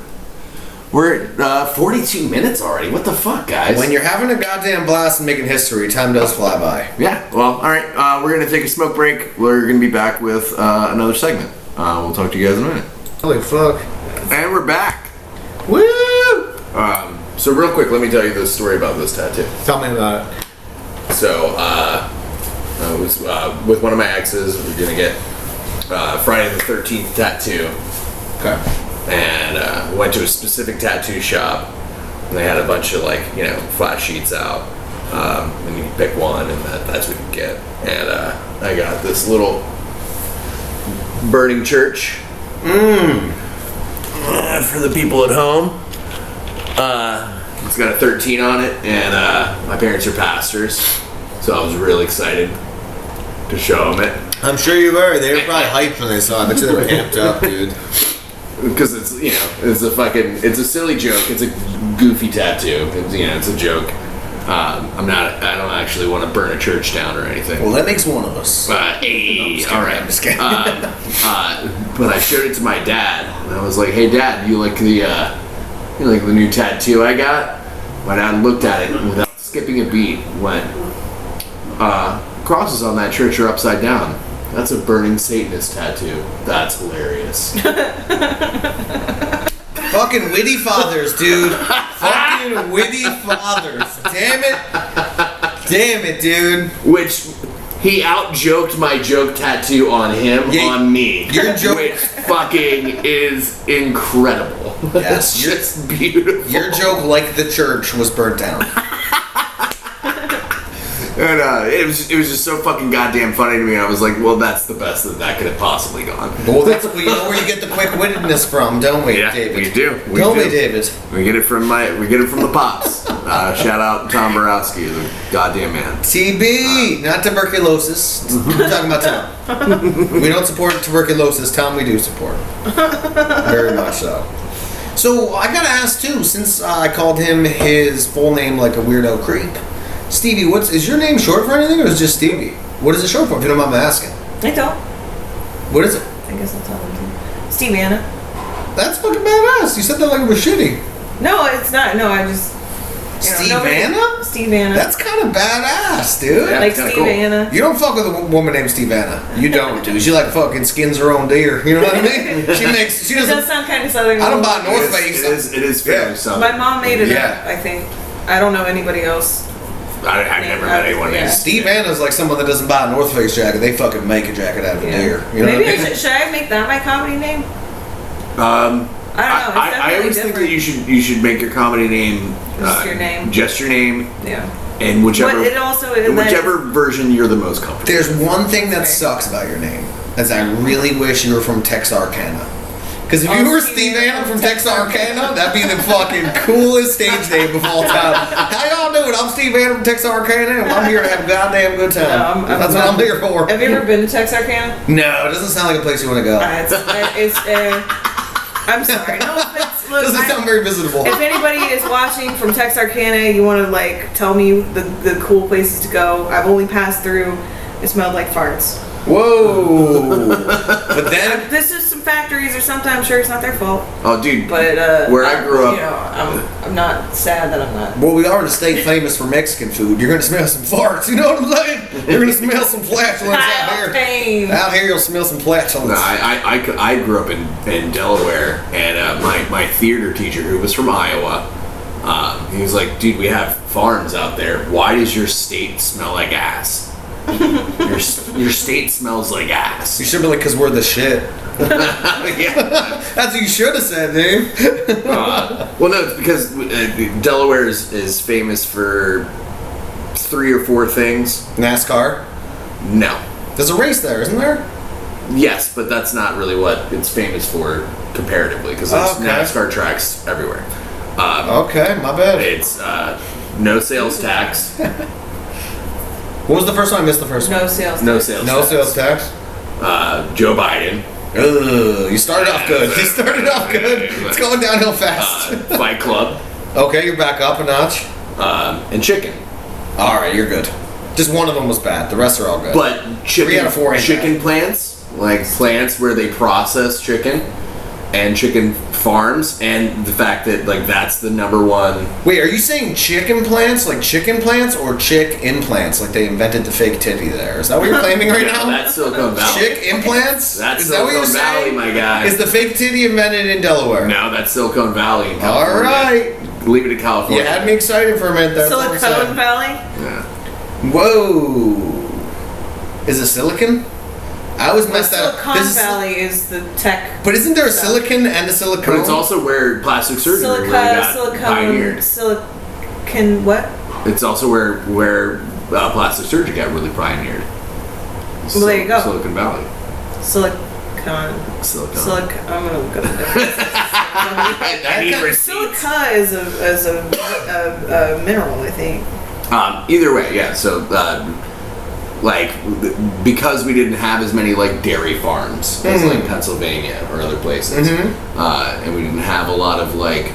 We're at 42 minutes already. What the fuck, guys? When you're having a goddamn blast and making history, time does fly by. Yeah, well, all right. We're going to take a smoke break. We're going to be back with another segment. We'll talk to you guys in a minute. Holy fuck. And we're back. Woo! So real quick, let me tell you the story about this tattoo. Tell me about it. So I was with one of my exes. We were gonna get Friday the 13th tattoo, Okay. and went to a specific tattoo shop. And they had a bunch of flat sheets out, and you can pick one, and that's what you get. And I got this little burning church. For the people at home. It's got a 13 on it, and my parents are pastors, so I was really excited to show them it. I'm sure you were. They were probably hyped when they saw it. I bet you they were amped up, dude. Because it's a silly joke. It's a goofy tattoo. It's a joke. I don't actually want to burn a church down or anything. Well, that makes one of us. Hey, No, all right. I'm just kidding. But I showed it to my dad, and I was like, "Hey, Dad, you like the new tattoo I got?" My dad looked at it and without skipping a beat, went, "Crosses on that church are upside down. That's a burning Satanist tattoo. That's hilarious." Fucking witty fathers, dude. Fucking witty fathers. Damn it, dude. Which he out-joked my joke tattoo on him, Yeah, on me. your joke- Which fucking is incredible. Yes, It's just beautiful. Your joke, like the church, was burnt down. And it was just so fucking goddamn funny to me. I was like, well, that's the best that could have possibly gone. Well, we know where you get the quick-wittedness from, don't we, Yeah, David? we do. We Don't do. we, David? We get it from the pops. Shout out Tom Borowski, the goddamn man. TB, not tuberculosis. We're talking about Tom. We don't support tuberculosis. Tom, we do support. Very much so. So I gotta ask too, since I called him his full name like a weirdo creep. Stevie, is your name short for anything, or is it just Stevie? What is it short for? If you don't mind me asking. I don't. What is it? I guess I'll tell them too. Steve Anna. That's fucking badass. You said that like it was shitty. No, it's not. No, I just. Steve Anna? Steve Anna. That's kind of badass, dude. Yeah. like kinda Steve cool. Anna. You don't fuck with a woman named Steve Anna. You don't, dude. She like fucking skins her own deer. You know what I mean? She It doesn't. does sound kind of southern. I don't buy It North is, Face. it is fairly Yeah. southern. My mom made it Yeah. up, I think. I don't know anybody else. I've never met anyone named Yeah. Steve Anna's like someone that doesn't buy a North Face jacket. They fucking make a jacket out of a Yeah. deer. You know Maybe what I mean? should I make that my comedy name? I don't know. It's I definitely always think that different. you should make your comedy name Just your name. just your name, Yeah. and whichever But it also in whichever version you're the most comfortable. There's one thing that Right. sucks about your name, is I really wish you were from Texarkana. Because if Oh, you were Steve Steve Anna Anna from from Texarkana, that'd be the fucking coolest stage name of all time. How y'all doing? I'm Steve Anna from Texarkana, and I'm here to have a goddamn good time. No, That's what I'm here for. Have you ever been to Texarkana? No, it doesn't sound like a place you want to go. I'm sorry. No offense. Look, Doesn't sound very visitable. if anybody is watching from Texarkana, you want to like tell me the cool places to go. I've only passed through. It smelled like farts. Whoa. But then, This is some factories or something. I'm sure it's not their fault. Oh, dude, But Where I grew up- you know, I'm not sad that I'm not. well, we are in a state famous for Mexican food. You're going to smell some farts. You know what I'm saying? You're going to smell some flatulence out here. Pain. Out here, you'll smell some flatulence. no, I grew up in Delaware, and my theater teacher, who was from Iowa, he was like, dude, we have farms out there. Why does your state smell like ass? your state smells like ass. You should be like, because we're the shit. Yeah. That's what you should have said, dude. Well, no, it's because Delaware is famous for 3 or 4 things. NASCAR. No. There's a race there, isn't there? Yes, but that's not really what it's famous for comparatively, because there's Okay. NASCAR tracks everywhere. Okay, my bad. It's no sales tax. What was the first one? I missed the first one. No sales. No sales No tax. sales tax. Joe Biden. Ugh, you started off good. You started off good. It's going downhill fast. Fight Club. Okay, you're back up a notch. And chicken. All right, you're good. Just one of them was bad. The rest are all good. But chicken, 3 out of 4 ain't chicken bad. plants, like plants where they process chicken, and chicken farms, and the fact that like that's the number one. Wait, are you saying chicken plants, like chicken plants, or chick implants, like they invented the fake titty there? Is that what you're claiming right now? That's Silicon Valley. Chick implants? That's Is that what you're Silicon Valley, saying? my guy. Is the fake titty invented in Delaware? No, that's Silicon Valley in All California. right. Leave it to California. You had me excited for a minute there. That's all I'm Silicon saying. Valley. Yeah. Whoa. Is it silicon? I always messed that up. Silicon This is- Valley is the tech. But isn't there a stuff. silicon and a silicone? But it's also where plastic surgery really got pioneered. Silicon what? It's also where plastic surgery got really pioneered. Well, there you go. Silicon Valley. Silicon. Silicon. I'm gonna look up the I need receipts. Silica is a mineral, I think. Either way, yeah. So, like, because we didn't have as many like dairy farms as like Pennsylvania or other places, and we didn't have a lot of like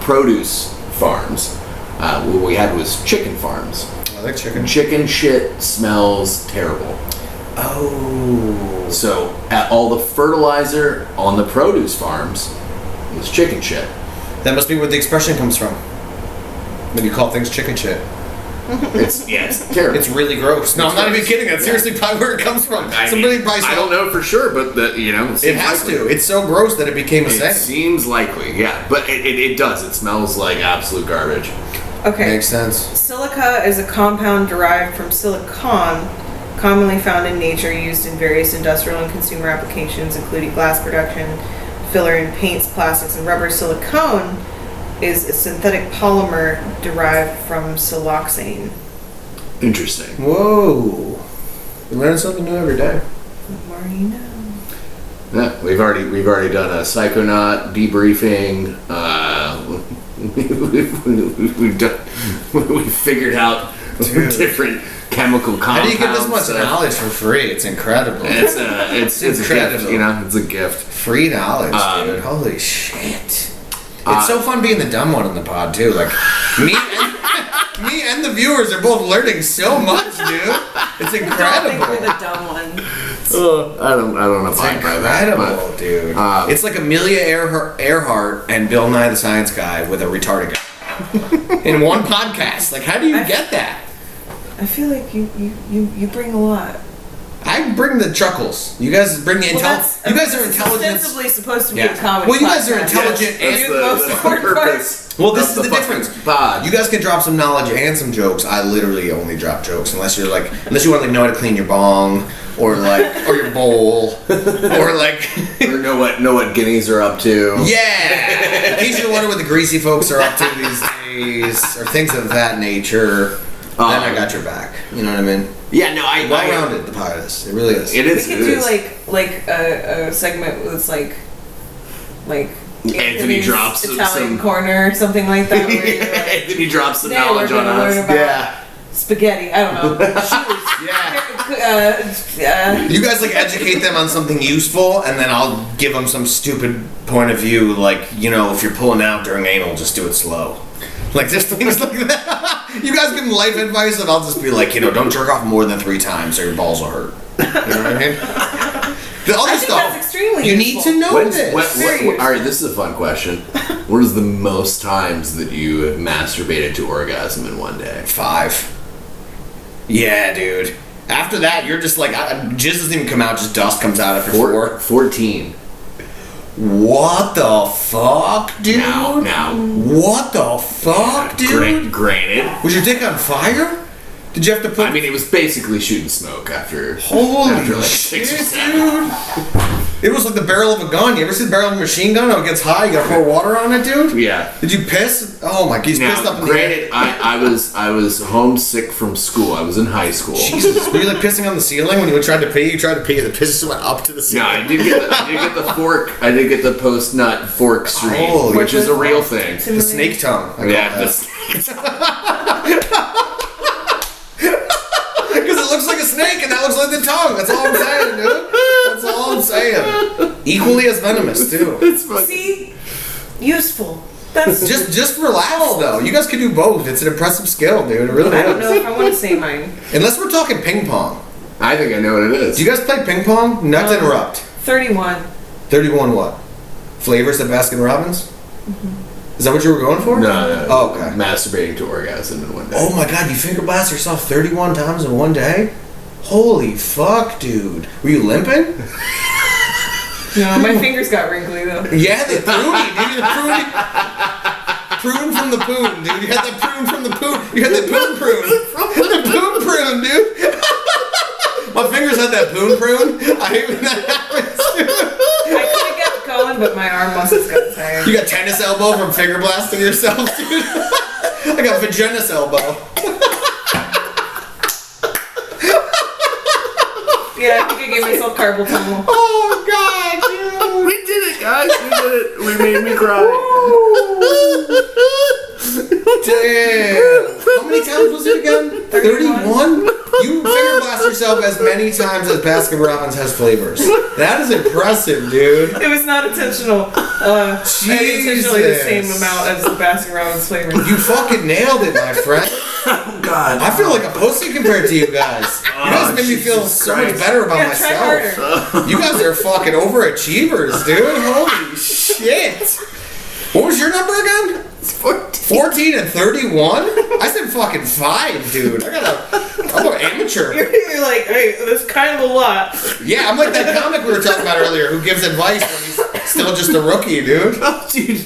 produce farms. What we had was chicken farms. I like chicken. Chicken shit smells terrible. Oh. So, all the fertilizer on the produce farms was chicken shit. That must be where the expression comes from. When you call things chicken shit. It's terrible. It's really gross. No, I'm not even kidding. That's seriously probably where it comes from. Somebody probably I don't know for sure, but It seems has likely. to. It's so gross that it became a It saying. seems likely, yeah. But it does. It smells like absolute garbage. Okay. Makes sense. Silica is a compound derived from silicon, commonly found in nature, used in various industrial and consumer applications, including glass production, filler in paints, plastics, and rubber. Silicone is a synthetic polymer derived from siloxane. Interesting. Whoa. We learn something new every day. The more you know. Yeah, we've already done a Psychonaut debriefing. We've figured out Dude. different chemical compounds. How do you get this much that- knowledge for free? It's incredible. It's a gift, incredible. It's a gift. Free knowledge, Um, dude. Holy shit. It's so fun being the dumb one in the pod too. Like me and the viewers are both learning so much, dude. It's I think incredible. we're the dumb one. I don't know It's if I buy that. incredible, dude. It's like Amelia Earhart and Bill Nye the Science Guy with a retarded guy in one podcast. Like, how do you get that? I feel like you bring a lot. I bring the chuckles. You guys bring the intelligence. You guys are intelligent. Ostensibly supposed to be Yeah. a comedy. Well, you guys are podcast. intelligent Yes. and- You're the most That's important the part. purpose. Well, this That's is the fucking difference. pod. You guys can drop some knowledge and some jokes. I literally only drop jokes unless you want to like know how to clean your bong or your bowl or like or know what guineas are up to. yeah. In case you're wondering what the greasy folks are up to these days or things of that nature, then I got your back. You know what I mean? Yeah, no, I Well-rounded, the pod is. It really is. It We is. could it do is. like a segment with like Anthony Anthony's drops Italian some corner or something like that. Where you're like, Anthony drops some today knowledge we're on gonna learn us. about Yeah. spaghetti. I don't know. Yeah. You guys like educate them on something useful, and then I'll give them some stupid point of view, like if you're pulling out during anal, just do it slow. Like just things like that. You guys give them life advice, and I'll just be like, don't jerk off more than 3 times, or your balls will hurt. You know what I mean? The other I think stuff that's extremely you useful. need to know this. Very useful. All right, this is a fun question. What is the most times that you have masturbated to orgasm in one day? 5. Yeah, dude. After that, you're just like, jizz doesn't even come out, just dust comes out after 4. 14. What the fuck, dude? Now. What the fuck, dude? Granted. Was your dick on fire? Did you have to put? I mean, it was basically shooting smoke after. Holy after like shit, 6 or 7. dude! It was like the barrel of a gun. You ever see the barrel of a machine gun? How it gets high, you gotta pour water on it, dude. Yeah. Did you piss? Oh my, he's pissed up Now, in the air. granted, I was homesick from school. I was in high school. Jesus, were you like pissing on the ceiling when you tried to pee? You tried to pee, and the piss just went up to the No, ceiling. I did get the fork. I did get the post nut fork stream, Holy which is a real thing. The snake tongue. I call Yeah, that. Because it looks like a snake and that looks like the tongue. That's all I'm saying, dude. That's all I'm saying. Equally as venomous, too. it's fucking. See, useful. That's Just relax, though. You guys can do both. It's an impressive skill, dude. It really I don't is. know if I want to say mine. Unless we're talking ping pong. I think I know what it is. Do you guys play ping pong? Not to interrupt. 31. 31 what? Flavors at Baskin Robbins? Is that what you were going for? No. Oh, okay. Masturbating to orgasm in one day. Oh my god, you finger blast yourself 31 times in one day? Holy fuck, dude. Were you limping? No, my fingers got wrinkly though. Yeah, the pruning, dude. The pruning. Prune from the poon, dude. You had the prune from the poon. You had the poon prune. The poon prune, dude. My fingers had that poon prune. I hate when that happens, dude. I could have kept going, but my arm muscles got tired. You got tennis elbow from finger blasting yourself, dude. I got vaginas elbow. Yeah, I think I gave myself carpal tunnel. Oh god, dude. We did it, guys. We did it. We made me cry. Damn. How many times was it again? 31? You finger blast yourself as many times as Baskin Robbins has flavors. That is impressive, dude. It was not intentional. I ate intentionally the same Jesus. amount as the Baskin Robbins flavor. You fucking nailed it, my friend. Oh God. I feel like a pussy compared to you guys. You guys made me feel Jesus so much Christ. better about Yeah, try myself. harder. You guys are fucking overachievers, dude. Holy shit. What was your number again? 14 and 31? I said fucking 5, dude. I'm an amateur. You're like, hey, that's kind of a lot. Yeah, I'm like that comic we were talking about earlier who gives advice when he's still just a rookie, dude. Oh, dude,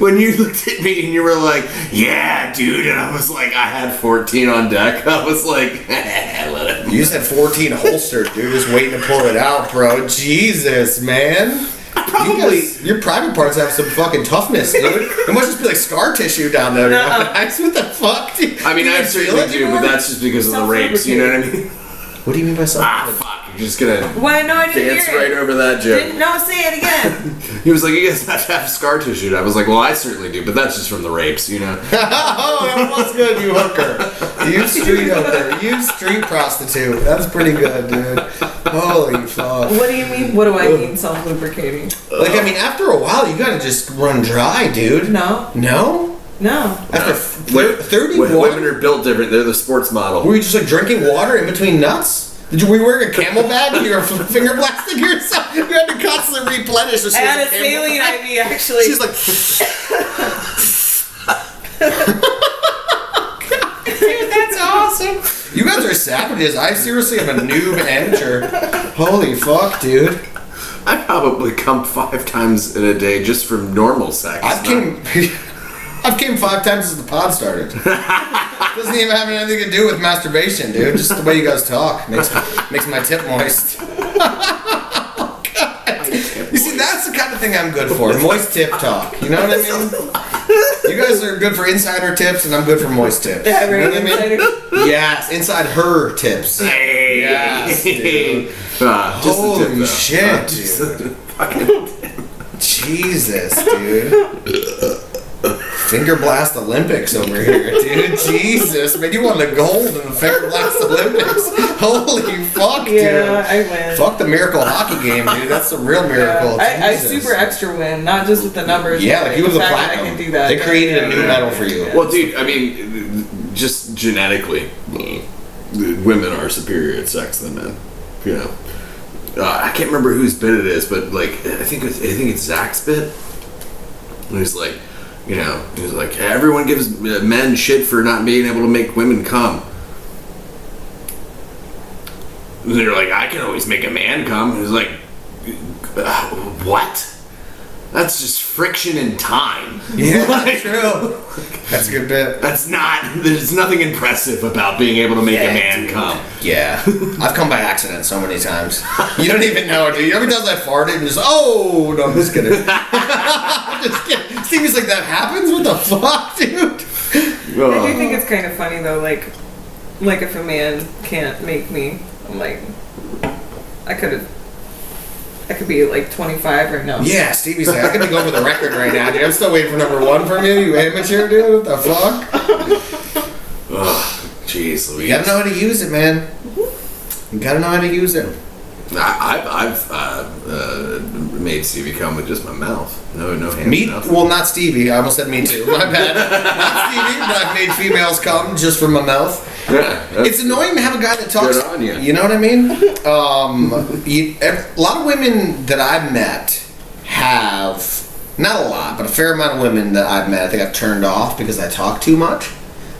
when you looked at me and you were like, "Yeah, dude," and I was like, "I had 14 on deck." I was like, "Let it." You just had 14 holstered, dude, just waiting to pull it out, bro. Jesus, man. Probably. Your private parts have some fucking toughness, dude. It must just be like scar tissue down there. Nuh-uh. What the fuck, dude? I mean, Do you I feel certainly it do, but anymore? that's just because of the rapes. You know what I mean? What do you mean by something? Ah, fuck! You're just gonna Why? No, I didn't dance hear right it. over that joke. No, say it again. He was like, "You guys have to have scar tissue." And I was like, "Well, I certainly do, but that's just from the rapes, you know." Oh, that was good, you hooker. You street out there. You street prostitute. That's pretty good, dude. Holy fuck. What do you mean? What do I mean self-lubricating? Like, I mean, after a while, you gotta just run dry, dude. No. No? No. After 31? Women are built different. They're the sports model. Were you just like drinking water in between nuts? Were you wearing a camel bag and you were finger blasting yourself? You had to constantly replenish. So I had a saline IV, actually. She's like, dude, that's awesome. You guys are savages. I seriously am a noob amateur. Holy fuck, dude. I probably come 5 times in a day just from normal sex. I've came 5 times since the pod started. Doesn't even have anything to do with masturbation, dude. Just the way you guys talk makes my tip moist. You see, that's the kind of thing I'm good for. Moist tip talk. You know what I mean? You guys are good for insider tips, and I'm good for moist tips. Yeah, You right. know what I mean? Insider. Yes, inside her tips. Hey. Yes, dude. Just a tip, Holy though. shit, Just dude. a fucking Jesus, dude. Finger Blast Olympics over here, dude. Jesus, man, you won the gold in the Finger Blast Olympics. Holy fuck, dude. Yeah, I win. Fuck the miracle hockey game, dude. That's a real miracle. I Jesus. super extra win, not just with the numbers. Yeah, but like you was the a fact that platinum. I can do that. They created a new Yeah. medal for you. Well, dude, I mean, just genetically, women are superior at sex than men. You know, I can't remember whose bit it is, but like, I think it's Zach's bit. And he's like, you know, he's like, everyone gives men shit for not being able to make women come. And they're like, I can always make a man come. And he's like, what? That's just friction and time. Yeah, Like, true. That's a good bit. there's nothing impressive about being able to make a man come. Yeah. I've come by accident so many times. You don't even know, dude. Every time I farted and just, oh, no, I'm just kidding. I'm just kidding. Seems like that happens? What the fuck, dude? I do think it's kind of funny though, like if a man can't make me, I'm like, I could be like 25 right now. Yeah, Stevie's like, I could be going for the record right now, dude. I'm still waiting for number 1 from you, you amateur, dude. What the fuck? Oh, jeez, Louise. You gotta know how to use it, man. You gotta know how to use it. I've made Stevie come with just my mouth. No hands. Me? nothing. Well, not Stevie. I almost said me too. My bad. Not Stevie, but I've made females come just from my mouth. Yeah, It's annoying to have a guy that talks. Good on you. You know what I mean? A lot of women that I've met have, not a lot, but a fair amount of women that I've met, I think I've turned off because I talk too much.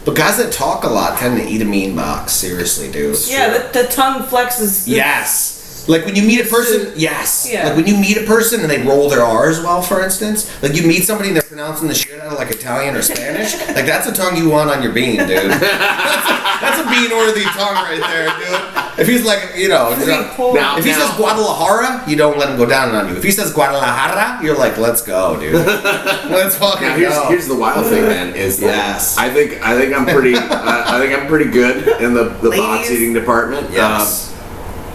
But guys that talk a lot tend to eat a mean box. Seriously, dude. Yeah, the tongue flexes. Yes. Like when you meet a person, yes. Yeah. Like when you meet a person and they roll their R's well, for instance. Like you meet somebody and they're pronouncing the shit out of like Italian or Spanish. Like that's a tongue you want on your bean, dude. That's a bean-worthy tongue right there, dude. If he's like, you know, if he says Guadalajara, you don't let him go down on you. If he says Guadalajara, you're like, let's go, dude. Let's fucking Now, go. here's the wild thing, man. Is that Yes. I think I'm pretty. I think I'm pretty good in the box Ladies. eating department. Yes.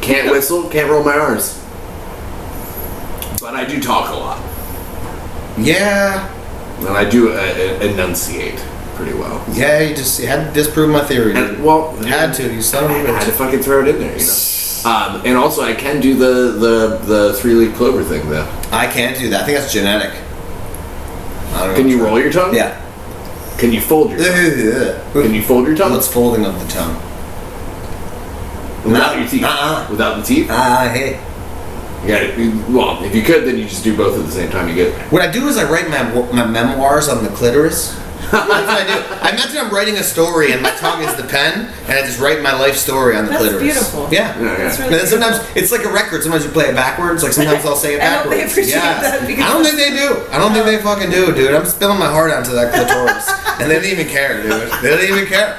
Can't whistle, can't roll my R's. But I do talk a lot, Yeah. and I do enunciate pretty well. Yeah, you had to disprove my theory, dude. And well, You had to, you son of a I had to bitch. fucking throw it in there, you know. And also, I can do the 3-leaf clover thing, though. I can't do that. I think that's genetic. I don't know. Can you roll your tongue? Yeah. Can you fold your tongue? Can you fold your tongue? What's folding of the tongue? Without your teeth. Without the teeth? Hey. You gotta, well, if you could, then you just do both at the same time. You get. What I do is I write my memoirs on the clitoris. That's what I do. I imagine I'm writing a story and my tongue is the pen, and I just write my life story on the That's clitoris. beautiful. Yeah. That's And really then sometimes beautiful. it's like a record. Sometimes you play it backwards. Like sometimes I'll say it I don't backwards. think appreciate that because- I don't think they do. I don't think they fucking do, dude. I'm spilling my heart out to that clitoris, and they don't even care, dude. They don't even care.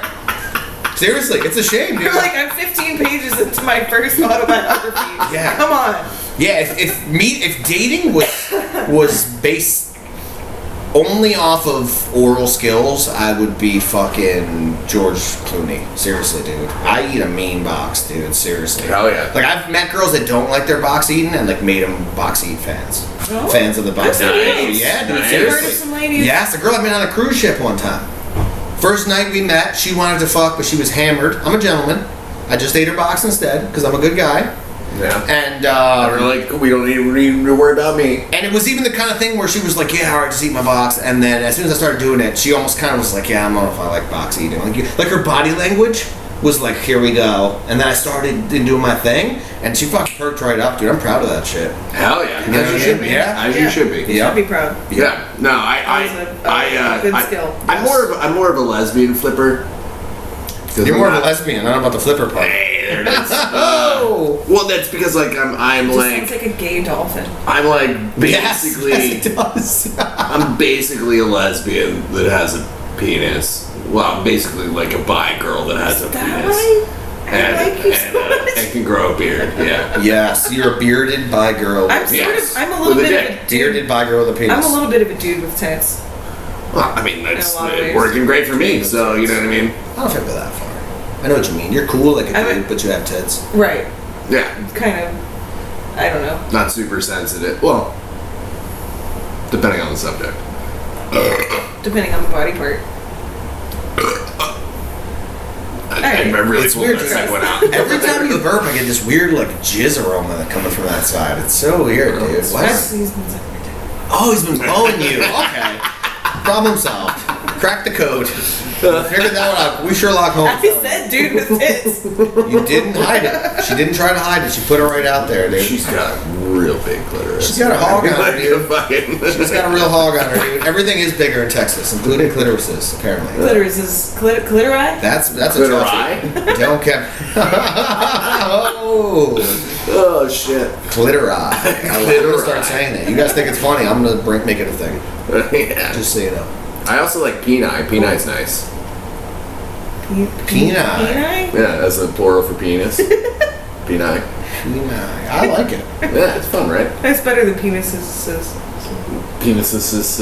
Seriously, it's a shame, dude. You're like, I'm 15 pages into my first autobiography. Yeah. Come on. Yeah, if dating was based only off of oral skills, I would be fucking George Clooney. Seriously, dude. I eat a mean box, dude. Seriously. Hell yeah. Like I've met girls that don't like their box eaten and like made them box eat fans. Oh. Fans of the box Good for eating. you. Yeah, dude. Nice. Seriously. Heard of some ladies? Yes, a girl I met on a cruise ship one time. First night we met, she wanted to fuck, but she was hammered. I'm a gentleman. I just ate her box instead because I'm a good guy. Yeah. And We're like, we don't need to worry about me. and it was even the kind of thing where she was like, yeah, all right, just eat my box. And then as soon as I started doing it, she almost kind of was like, yeah, I don't know if I like box eating. Like her body language was like, here we go. And then I started doing my thing, and she fucking perked right up, dude. I'm proud of that shit. Hell yeah. You know As you what I should mean? be. Yeah. As you should be. You should be proud. Yeah. No, That was a good skill. I'm more of a lesbian flipper. You're more of a lesbian. I don't know about the flipper part. Hey, there it is. Oh! Well, that's because like I'm Just like sounds like a gay dolphin. I'm like basically Yes, it does. I'm basically a lesbian that has a penis. Well, I'm basically like a bi girl that has a That penis. right? I like you so much. And can grow a beard. Yeah. Yes, you're a bearded bi girl. I'm Yes. I'm a little With a bit dick. of a Bearded dude. bi girl with a penis. I'm a little bit of a dude with tits. Well, I mean that's In a lot of ways. working great for me. So you know what I mean? I don't think go that far. I know what you mean. You're cool like a I'm a- dude, but you have tits. Right. Yeah. Kind of. I don't know. Not super sensitive. Well, depending on the subject. Depending on the body part. I really It's pulled weird, that dude. second one out. Every time you burp, I get this weird like jizz aroma that coming from that side. It's so weird, dude. What? Especially these ones that Oh, he's been blowing you. Okay. Problem solved. Crack the code. Figured that one out. We Sherlock Holmes. I said dude with tits. You didn't hide it. She didn't try to hide it. She put it right out there, dude. She's got a real big clitoris. She's got a hog on her, Like dude. a fucking- She's got a real hog on her, dude. Everything is bigger in Texas, including clitorises, apparently. Clitoris is clitori? That's a Clitori? toughie. Don't care. Oh, Oh shit. clitori. I'm gonna start saying that. You guys think it's funny? I'm gonna make it a thing. Yeah. Just so you know. I also like peni. Peni's nice. Peni. Yeah, that's a plural for penis. Peni. Peni. I like it. Yeah, it's fun, right? That's better than penises. Penises.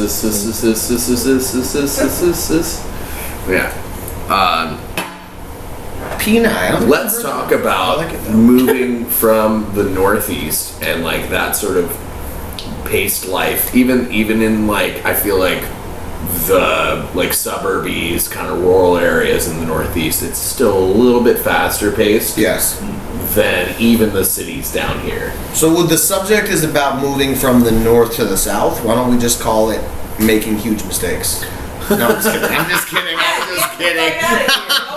Yeah. Peni. I don't think Let's I've heard talk that. about I like it though. moving from the Northeast and like that sort of paced life. Even in like I feel like the like suburbies, kind of rural areas in the Northeast, it's still a little bit faster paced Yes. than even the cities down here. So the subject is about moving from the north to the south. Why don't we just call it making huge mistakes? No, I'm just kidding. I'm just kidding. I'm just kidding.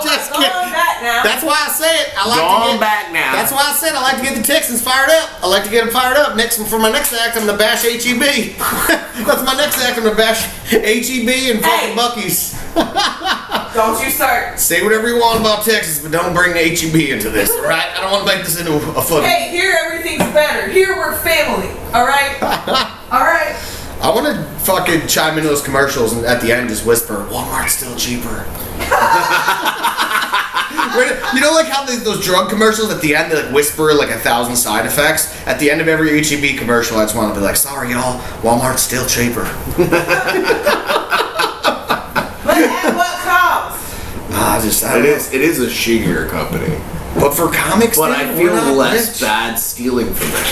Just kidding. That's why I say it. I like to Going get back now. That's why I said I like to get the Texans fired up. I like to get them fired up. Next for my next act, I'm gonna bash HEB. That's my next act. I'm gonna bash HEB and fucking Hey. Buc-ee's. Don't you start. Say whatever you want about Texas, but don't bring HEB into this. All right? I don't want to make this into a fucking. Hey, here everything's better. Here we're family. All right. All right. I want to fucking chime into those commercials and at the end just whisper, Walmart's still cheaper. You know, like how those drug commercials at the end they like whisper like 1,000 side effects. At the end of every HEB commercial, I just want to be like, "Sorry, y'all, Walmart's still cheaper." But at what cost? It is a shittier company, But for comics, but dude, I we're feel not less rich. bad stealing from them.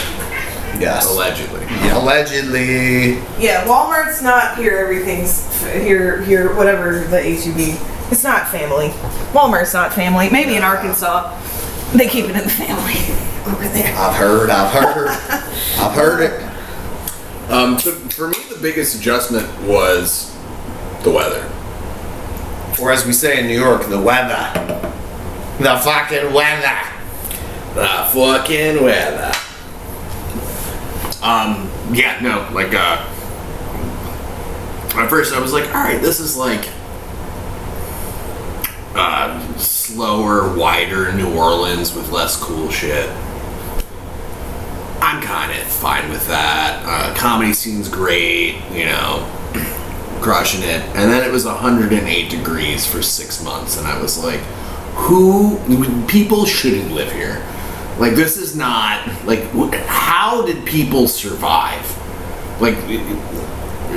Yes, Allegedly. Yeah, allegedly. Yeah, Walmart's not here. Everything's here. Whatever the HEB. It's not family. Walmart's not family. Maybe in Arkansas, they keep it in the family over there. I've heard it. So for me, the biggest adjustment was the weather. Or as we say in New York, the weather. The fucking weather. The fucking weather. Yeah, no, like, at first I was like, alright, this is like, slower, wider New Orleans with less cool shit. I'm kind of fine with that. Comedy scene's great, you know, crushing it. And then it was 108 degrees for 6 months, and I was like, people shouldn't live here. Like, this is not, like, how did people survive? Like,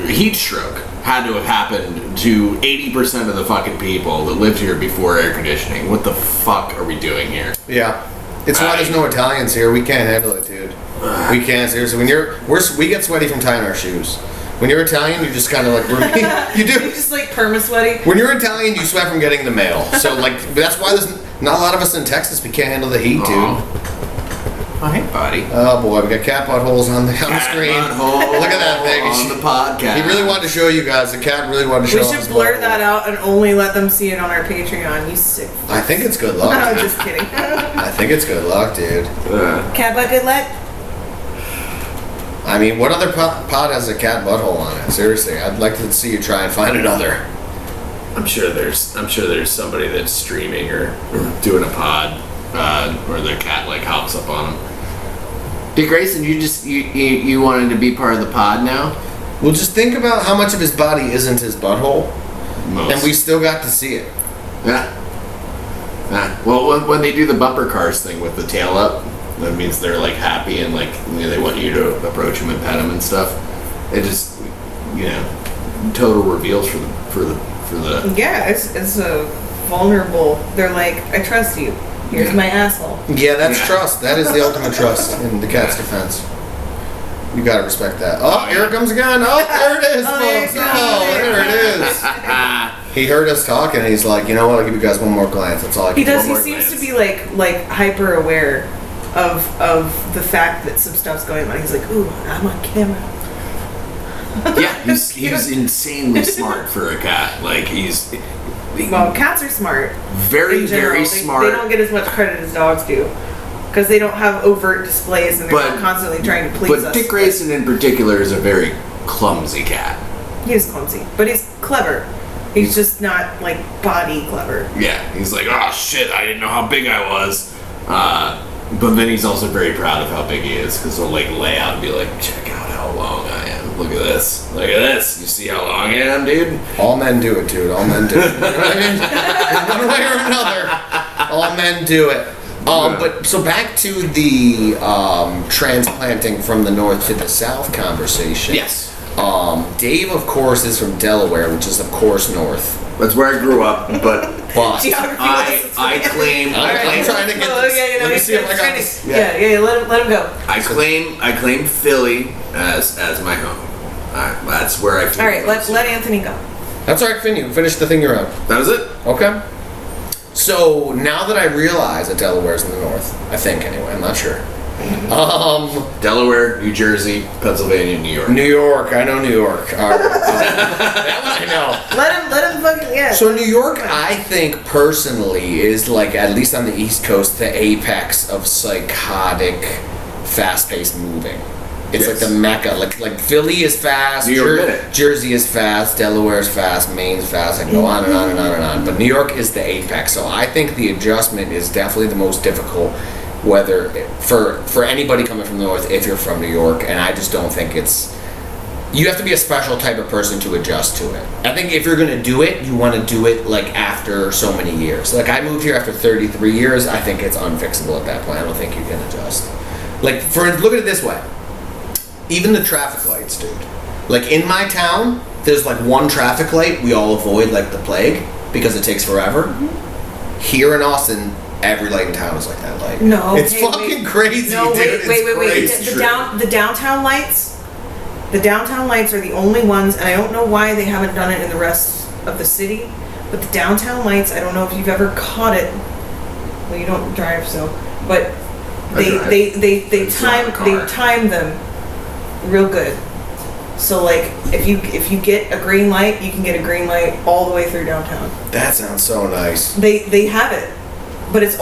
heat stroke had to have happened to 80% of the fucking people that lived here before air conditioning. What the fuck are we doing here? Yeah. It's why there's no Italians here. We can't handle it, dude. We can't, seriously. We get sweaty from tying our shoes. When you're Italian, you just kind of like you do. You're just like perma sweaty. When you're Italian, you sweat from getting the mail. So like that's why there's not a lot of us in Texas. We can't handle the heat, dude. Oh, hey, buddy. Oh boy, we got cat buttholes on the screen. Butthole Look at that thing. on the podcast. He really wanted to show you guys. The cat really wanted to show We us should his blur butthole. that out and only let them see it on our Patreon. You sick. I think it's good luck. I'm dude. just kidding. I think it's good luck, dude. Cat butt good luck. I mean, what other pod has a cat butthole on it? Seriously, I'd like to see you try and find another. I'm sure there's somebody that's streaming or doing a pod where their cat like hops up on them. Dick Grayson, you wanted to be part of the pod now? Well, just think about how much of his body isn't his butthole, Most. and we still got to see it. Yeah. Well, when they do the bumper cars thing with the tail up, that means they're like happy and like they want you to approach them and pet them and stuff. It just total reveals for the. Yeah, it's a vulnerable. They're like, I trust you. Here's my asshole. Yeah, that's Yeah. trust. That is the ultimate trust in the cat's defense. You gotta respect that. Oh, here it comes again. Oh, there it is, Oh, there folks. it goes. Oh, there it is. He heard us talking, and he's like, you know what? I'll give you guys one more glance. That's all I can He do. does. One He more seems to glance. be like hyper aware of the fact that some stuff's going on. He's like, ooh, I'm on camera. Yeah, he's insanely smart for a cat. Like Well, cats are smart. very in general. very They smart. don't get as much credit as dogs do because they don't have overt displays and they're But- not constantly trying to please But us. Dick Grayson in particular is a very clumsy cat. He is clumsy, but he's clever. He's just not like body clever. Yeah, he's like, oh shit, I didn't know how big I was. But then he's also very proud of how big he is because he'll like lay out and be like, check out how long I am. Look at this. Look at this. You see how long I am, dude? All men do it, dude. All men do it. You know what I mean? One way or another, all men do it. But so back to the transplanting from the north to the south conversation. Yes. Dave, of course, is from Delaware, which is, of course, north. That's where I grew up, but But Geography I claim I'm trying to get Oh, this. yeah, Let me see if I got this. Yeah, let him go. I claim Philly as my home. That's where I feel. All right, let Anthony go. That's all right, Finn. You can finish the thing you're on. That was it. Okay. So now that I realize that Delaware's in the north, I think anyway, I'm not sure. Delaware, New Jersey, Pennsylvania, New York. New York, I know New York. All right. That one I know. Let him fucking yeah. So New York, I think personally, is like, at least on the East Coast, the apex of psychotic, fast-paced moving. It's Yes. like the mecca. Like Philly is fast, New York did it. Jersey is fast, Delaware is fast, Maine's fast. I can go on and on and on and on. But New York is the apex. So I think the adjustment is definitely the most difficult, whether for anybody coming from the north, if you're from New York. And I just don't think it's. You have to be a special type of person to adjust to it. I think if you're gonna do it, you want to do it like after so many years. Like I moved here after 33 years. I think it's unfixable at that point. I don't think you can adjust. Like look at it this way. Even the traffic lights, dude. Like in my town, there's like one traffic light we all avoid like the plague because it takes forever. Mm-hmm. Here in Austin, every light in town is like that light. No, it's hey, fucking crazy, No, dude. wait. It's crazy. The downtown lights. The downtown lights are the only ones, and I don't know why they haven't done it in the rest of the city. But the downtown lights, I don't know if you've ever caught it. Well, you don't drive, so, but they drive. they It's not a car. time them real good. So like if you get a green light, you can get a green light all the way through downtown. That sounds so nice. They have it, but it's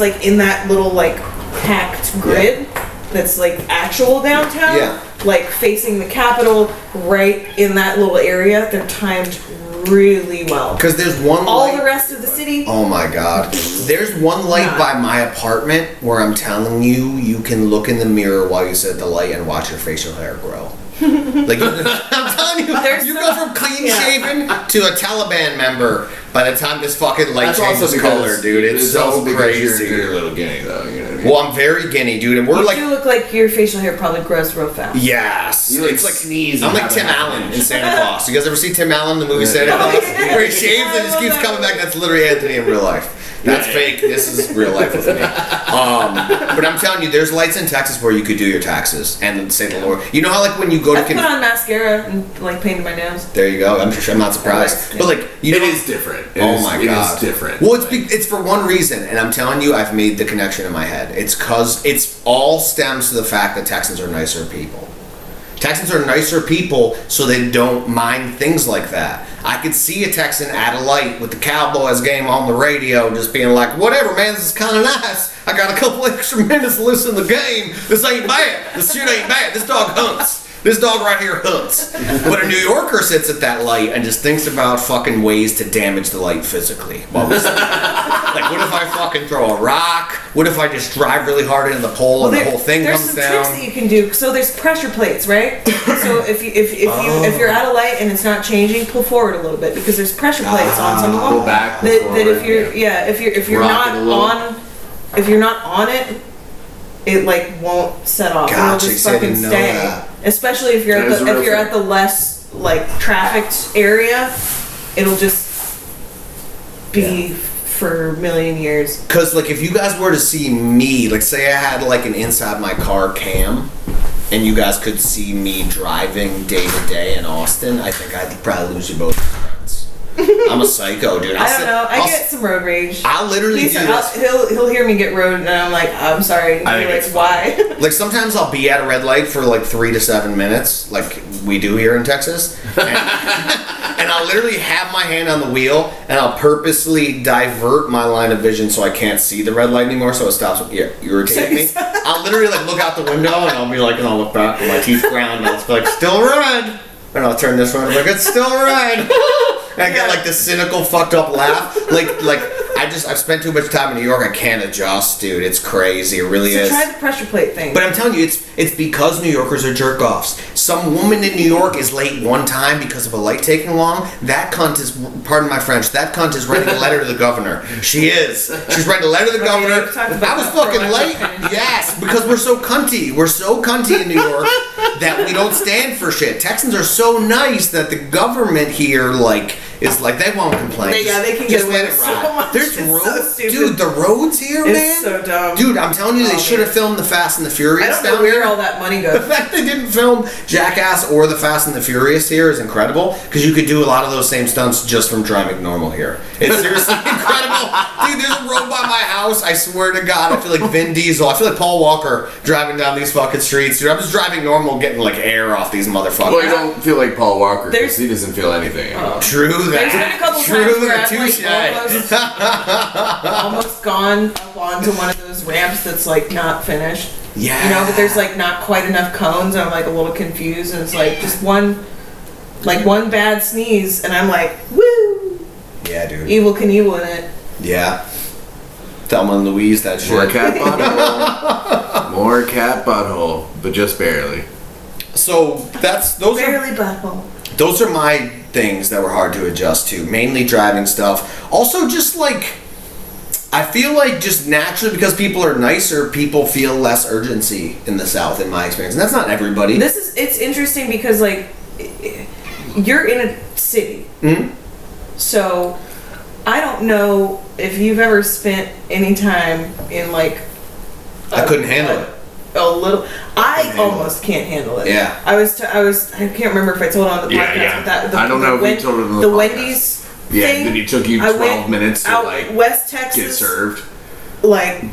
like in that little like packed grid that's like actual downtown. Yeah. Like facing the Capitol, right in that little area. They're timed really well. Because there's one All light. the rest of the city. Oh my god. There's one light Nah. by my apartment where I'm telling you, you can look in the mirror while you sit at the light and watch your facial hair grow. Like I'm telling you, There's you so- go from clean shaven to a Taliban member by the time this fucking light That's also changes because color, dude. It's so also because crazy. You're a little guinea, though. You know what I mean? Well, I'm very guinea, dude, and we're You like, do look like your facial hair probably grows real fast. yes, You, like, it's like sneeze I'm and like have Tim it happen. Allen in Santa Claus. You guys ever see Tim Allen in the movie Santa Yeah. Claus, Oh, yeah. where he shaves and just I keeps love coming that back? That's literally Anthony in real life. That's fake. This is real life with me. But I'm telling you, there's lights in Texas where you could do your taxes and say the Lord. You know how like when you go to I put on mascara and like painted my nails. there you go. I'm not surprised. Yeah. But like you know, It is different. my god, It is different. Well, it's for one reason, and I'm telling you, I've made the connection in my head. It's because it's all stems to the fact that Texans are nicer people. Texans are nicer people, so they don't mind things like that. I could see a Texan at a light with the Cowboys game on the radio, just being like, "Whatever, man, this is kind of nice. I got a couple extra minutes to listen to the game. This ain't bad. This shit ain't bad. This dog hunts." This dog right here hunts. But a New Yorker sits at that light and just thinks about fucking ways to damage the light physically. Like, what if I fucking throw a rock? What if I just drive really hard into the pole and the whole thing comes There's some down? tricks that you can do. So there's pressure plates, right? So if you're at a light and it's not changing, pull forward a little bit because there's pressure plates on some of them. Pull back, pull that forward, if you're Rock it a little. if you're not on it, it like won't set off. Gotcha, It'll just see, I fucking didn't know stay. that. Especially if you're That is a real if you're thing. at the less like trafficked area, it'll just be for a million years. Because, like, if you guys were to see me, like, say I had, like, an inside my car cam, and you guys could see me driving day to day in Austin, I think I'd probably lose you both as friends. I'm a psycho, dude. I don't know. I get some road rage. I'll literally do this. He'll hear me get road, and I'm like, I'm sorry. And I he'll think be it's like, why? Like, sometimes I'll be at a red light for, like, 3 to 7 minutes, like we do here in Texas. And I'll literally have my hand on the wheel, and I'll purposely divert my line of vision so I can't see the red light anymore, so it stops irritating me. I'll literally, like, look out the window, and I'll be like, and I'll look back with my teeth ground, and I'll just be like, still red. And I'll turn this one, and I'm like, it's still red. And I get like this cynical, fucked up laugh. Like I've spent too much time in New York. I can't adjust, dude. It's crazy. It really So is. try the pressure plate thing. But I'm telling you, it's because New Yorkers are jerk offs. Some woman in New York is late one time because of a light taking long. That cunt is, pardon my French, that cunt is writing a letter to the governor. She is. She's writing a letter to the governor. you've talked about I was that fucking for a late. while. Yes, because we're so cunty. We're so cunty in New York that we don't stand for shit. Texans are so nice that the government here, like, is like, they won't complain. They can Just get let away it with ride. so much. There's It's so roads, stupid. dude. The roads here, It's man. so dumb. Dude, I'm telling you, they Oh, should have man. filmed the Fast and the Furious I don't down know where here. all that money The goes. fact they didn't film Jackass or the Fast and the Furious here is incredible because you could do a lot of those same stunts just from driving normal here. It's seriously incredible. Dude, there's a road by my house. I swear to God, I feel like Vin Diesel. I feel like Paul Walker driving down these fucking streets. Dude, I'm just driving normal, getting like air off these motherfuckers. Well, you don't feel like Paul Walker because There's- he doesn't feel anything. True There's been a that. couple True times where that. I've like Touche. almost gone up onto one of those ramps that's like not finished. Yeah. You know, but there's like not quite enough cones, and I'm like a little confused, and it's like just one bad sneeze, and I'm like, woo! Yeah, dude. Evil Knievel in it. Yeah. Thelma and Louise, that shit. More cat butthole. More cat butthole, but just barely. So those are Barely butthole. those are my things that were hard to adjust to. Mainly driving stuff. Also, just like I feel like just naturally because people are nicer, people feel less urgency in the South, in my experience, and that's not everybody. It's interesting because like you're in a city, so I don't know if you've ever spent any time in like I couldn't handle it. a little. I handle almost can't handle it. Yeah. I can't remember if I told it on the podcast. Yeah, yeah. But that, I don't know if you told it on the podcast. Wendy's Yeah, thing. then it took you I 12 went minutes to out like West get Texas, served. like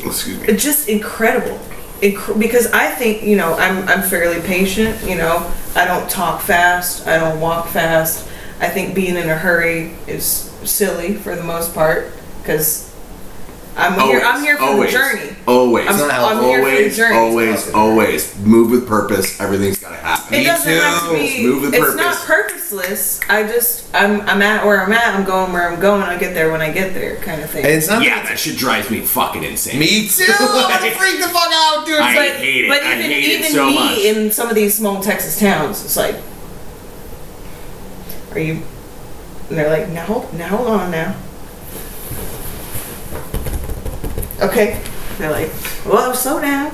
Excuse me. it's just incredible. Because I think, you know, I'm fairly patient, you know. I don't talk fast. I don't walk fast. I think being in a hurry is silly for the most part because I'm here for always, the journey. Always. I'm here for the always, journey. always. Move with purpose. Everything's gotta happen. It doesn't have to be. Move with It's not purpose. purposeless. I'm at where I'm at. I'm going where I'm going. I get there when I get there, kind of thing. And it's not Yeah, that shit drives me fucking insane. me too. I'm freak the fuck out, dude. I But, hate it. but I even, hate it even so me much. in some of these small Texas towns, it's like, are you? And they're like, now hold on now. Okay. They're like, well, slow down.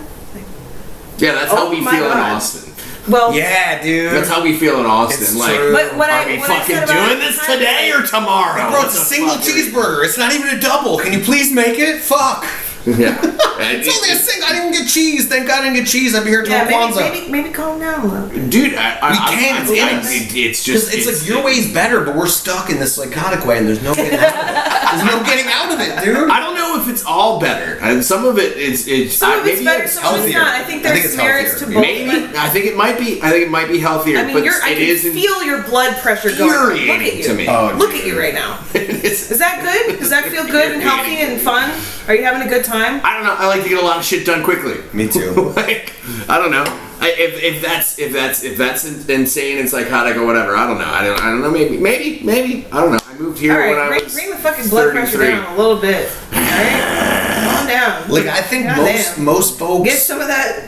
Yeah, that's how Oh we my feel in God. Austin. Well, Yeah, dude. That's how we feel in Austin. It's like, true. But what are we fucking doing this today or tomorrow? Bro, What it's a the single fuck are we- cheeseburger. It's not even a double. Can you please make it? Fuck. Yeah. It's only a single. I didn't get cheese. Thank God I didn't get cheese. I'd be here till yeah, Kwanzaa. maybe calm down a little bit. Dude, We can't. It's in us. it's just. It's like your way's better, but we're stuck in this psychotic way, and there's no getting out of it. There's no getting out of it, dude. I don't know if it's all better. And some of it is. Some of it's maybe better, some of it's healthier. not. I think there's it's merits to healthier. both. Maybe I think it might be. I think it might be healthier. I mean, but I it can isn't feel your blood pressure going. Look at infuriating you. to me. Oh, Look dude. at you right now. It's- Is that good? Does that feel good and healthy and fun? Are you having a good time? I don't know. I like to get a lot of shit done quickly. Me too. Like, I don't know. If that's insane and psychotic or whatever, I don't know. I don't know. Maybe. I don't know. I moved here All when right, I was bring the fucking blood pressure 33. down a little bit. All right, calm down. Like I think Goddamn. most folks. Get some of that.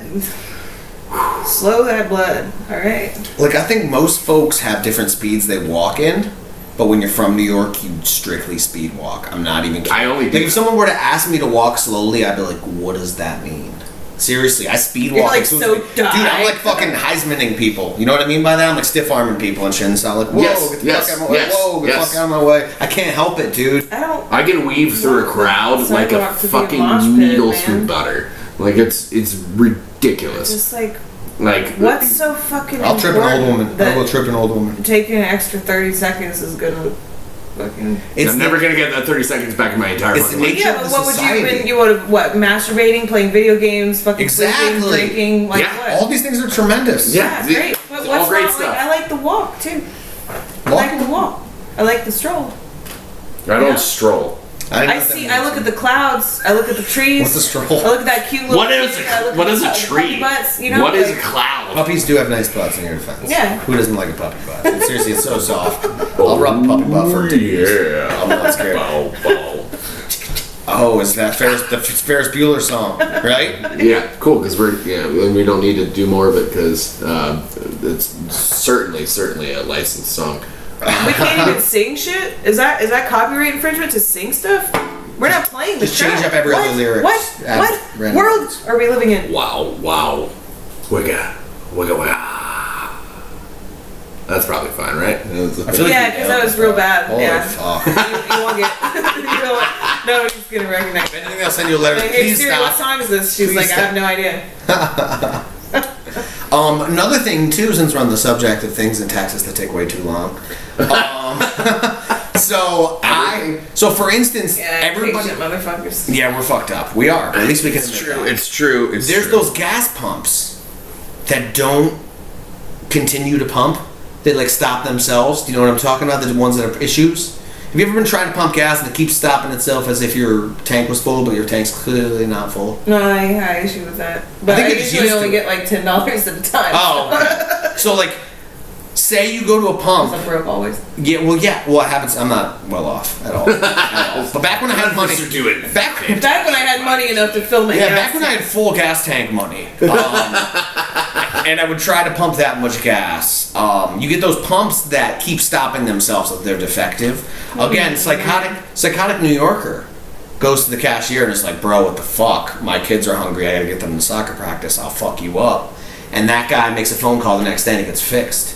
Slow that blood. All right. Like I think most folks have different speeds they walk in, but when you're from New York, you strictly speed walk. I'm not even kidding. I only like do- if someone were to ask me to walk slowly, I'd be like, "What does that mean?" Seriously, I speed You're walk. like as soon so as dude, I'm die. like fucking Heismaning people. You know what I mean by that? I'm like stiff arming people and shit. And so I'm like, whoa, Yes, get the yes, fuck out of my way. yes, Whoa, get yes. the fuck out of my way. I can't help it, dude. I don't. I can weave through a crowd like a Sidewalk to be a mosh fucking pit, needle man. through butter. Like it's ridiculous. Just like, Like what's so fucking I'll trip an old important woman. that I will trip an old woman. taking an extra 30 seconds is gonna fucking. It's I'm never gonna get that 30 seconds back in my entire It's the fucking life. nature Yeah, of but the what would you society. when you would have what masturbating, playing video games, fucking Exactly. sleeping, drinking, like Yeah, what? All these things are tremendous. Yeah. Yeah, great. But It's what's all great not, stuff. Like, I like the walk too. I like the walk. I like the stroll. I don't Yeah. stroll. I look at the clouds. I look at the trees. What's a stroll? I look at that cute little. What is kid, I look what at is the a puppy tree? Butts, you know, What is a like- cloud? Puppies do have nice butts in your defense. Yeah. Who doesn't like a puppy butt? Seriously, it's so soft. I'll rub a puppy butt for 2 years. Yeah. I'm not scared. Bow, bow. Oh, is that the Ferris Bueller song, right? Yeah, cool. Because we don't need to do more of it because it's certainly a licensed song. We can't even sing shit. Is that copyright infringement to sing stuff? We're not playing the Just change track. up every What? other lyric. What? Add What random world words. are we living in? Wow, wigga, wigga. That's probably fine, right? I feel like Yeah, you 'cause that nailed was it, real bro. bad. Holy Yeah. fuck. You won't get. You know what? Nobody's gonna recognize it. Anything I'll send you a letter. Like, hey Please Siri, what stop. song is this? She's Please like, stop. I have no idea. Another thing too, since we're on the subject of things in Texas that take way too long. So for instance, Yeah, everybody. patient motherfuckers. Yeah, we're fucked up. We are. But at least we can. It's admit true. that. It's true. It's There's true. those gas pumps that don't continue to pump. They like stop themselves. Do you know what I'm talking about? The ones that are issues. Have you ever been trying to pump gas and it keeps stopping itself as if your tank was full, but your tank's clearly not full? No, I had issue with that. But think I it just usually used only to. get like $10 at a time. Oh, so like, say you go to a Because I'm pump. broke always. Yeah, well, what happens? I'm not well off at all. But back when I had money, You're doing back Back when I had money enough to fill my yeah, gas back when I had full gas tank money, and I would try to pump that much gas. You get those pumps that keep stopping themselves if they're defective. Again, psychotic New Yorker goes to the cashier and is like, "Bro, what the fuck? My kids are hungry. I gotta get them to soccer practice. I'll fuck you up." And that guy makes a phone call the next day and it gets fixed.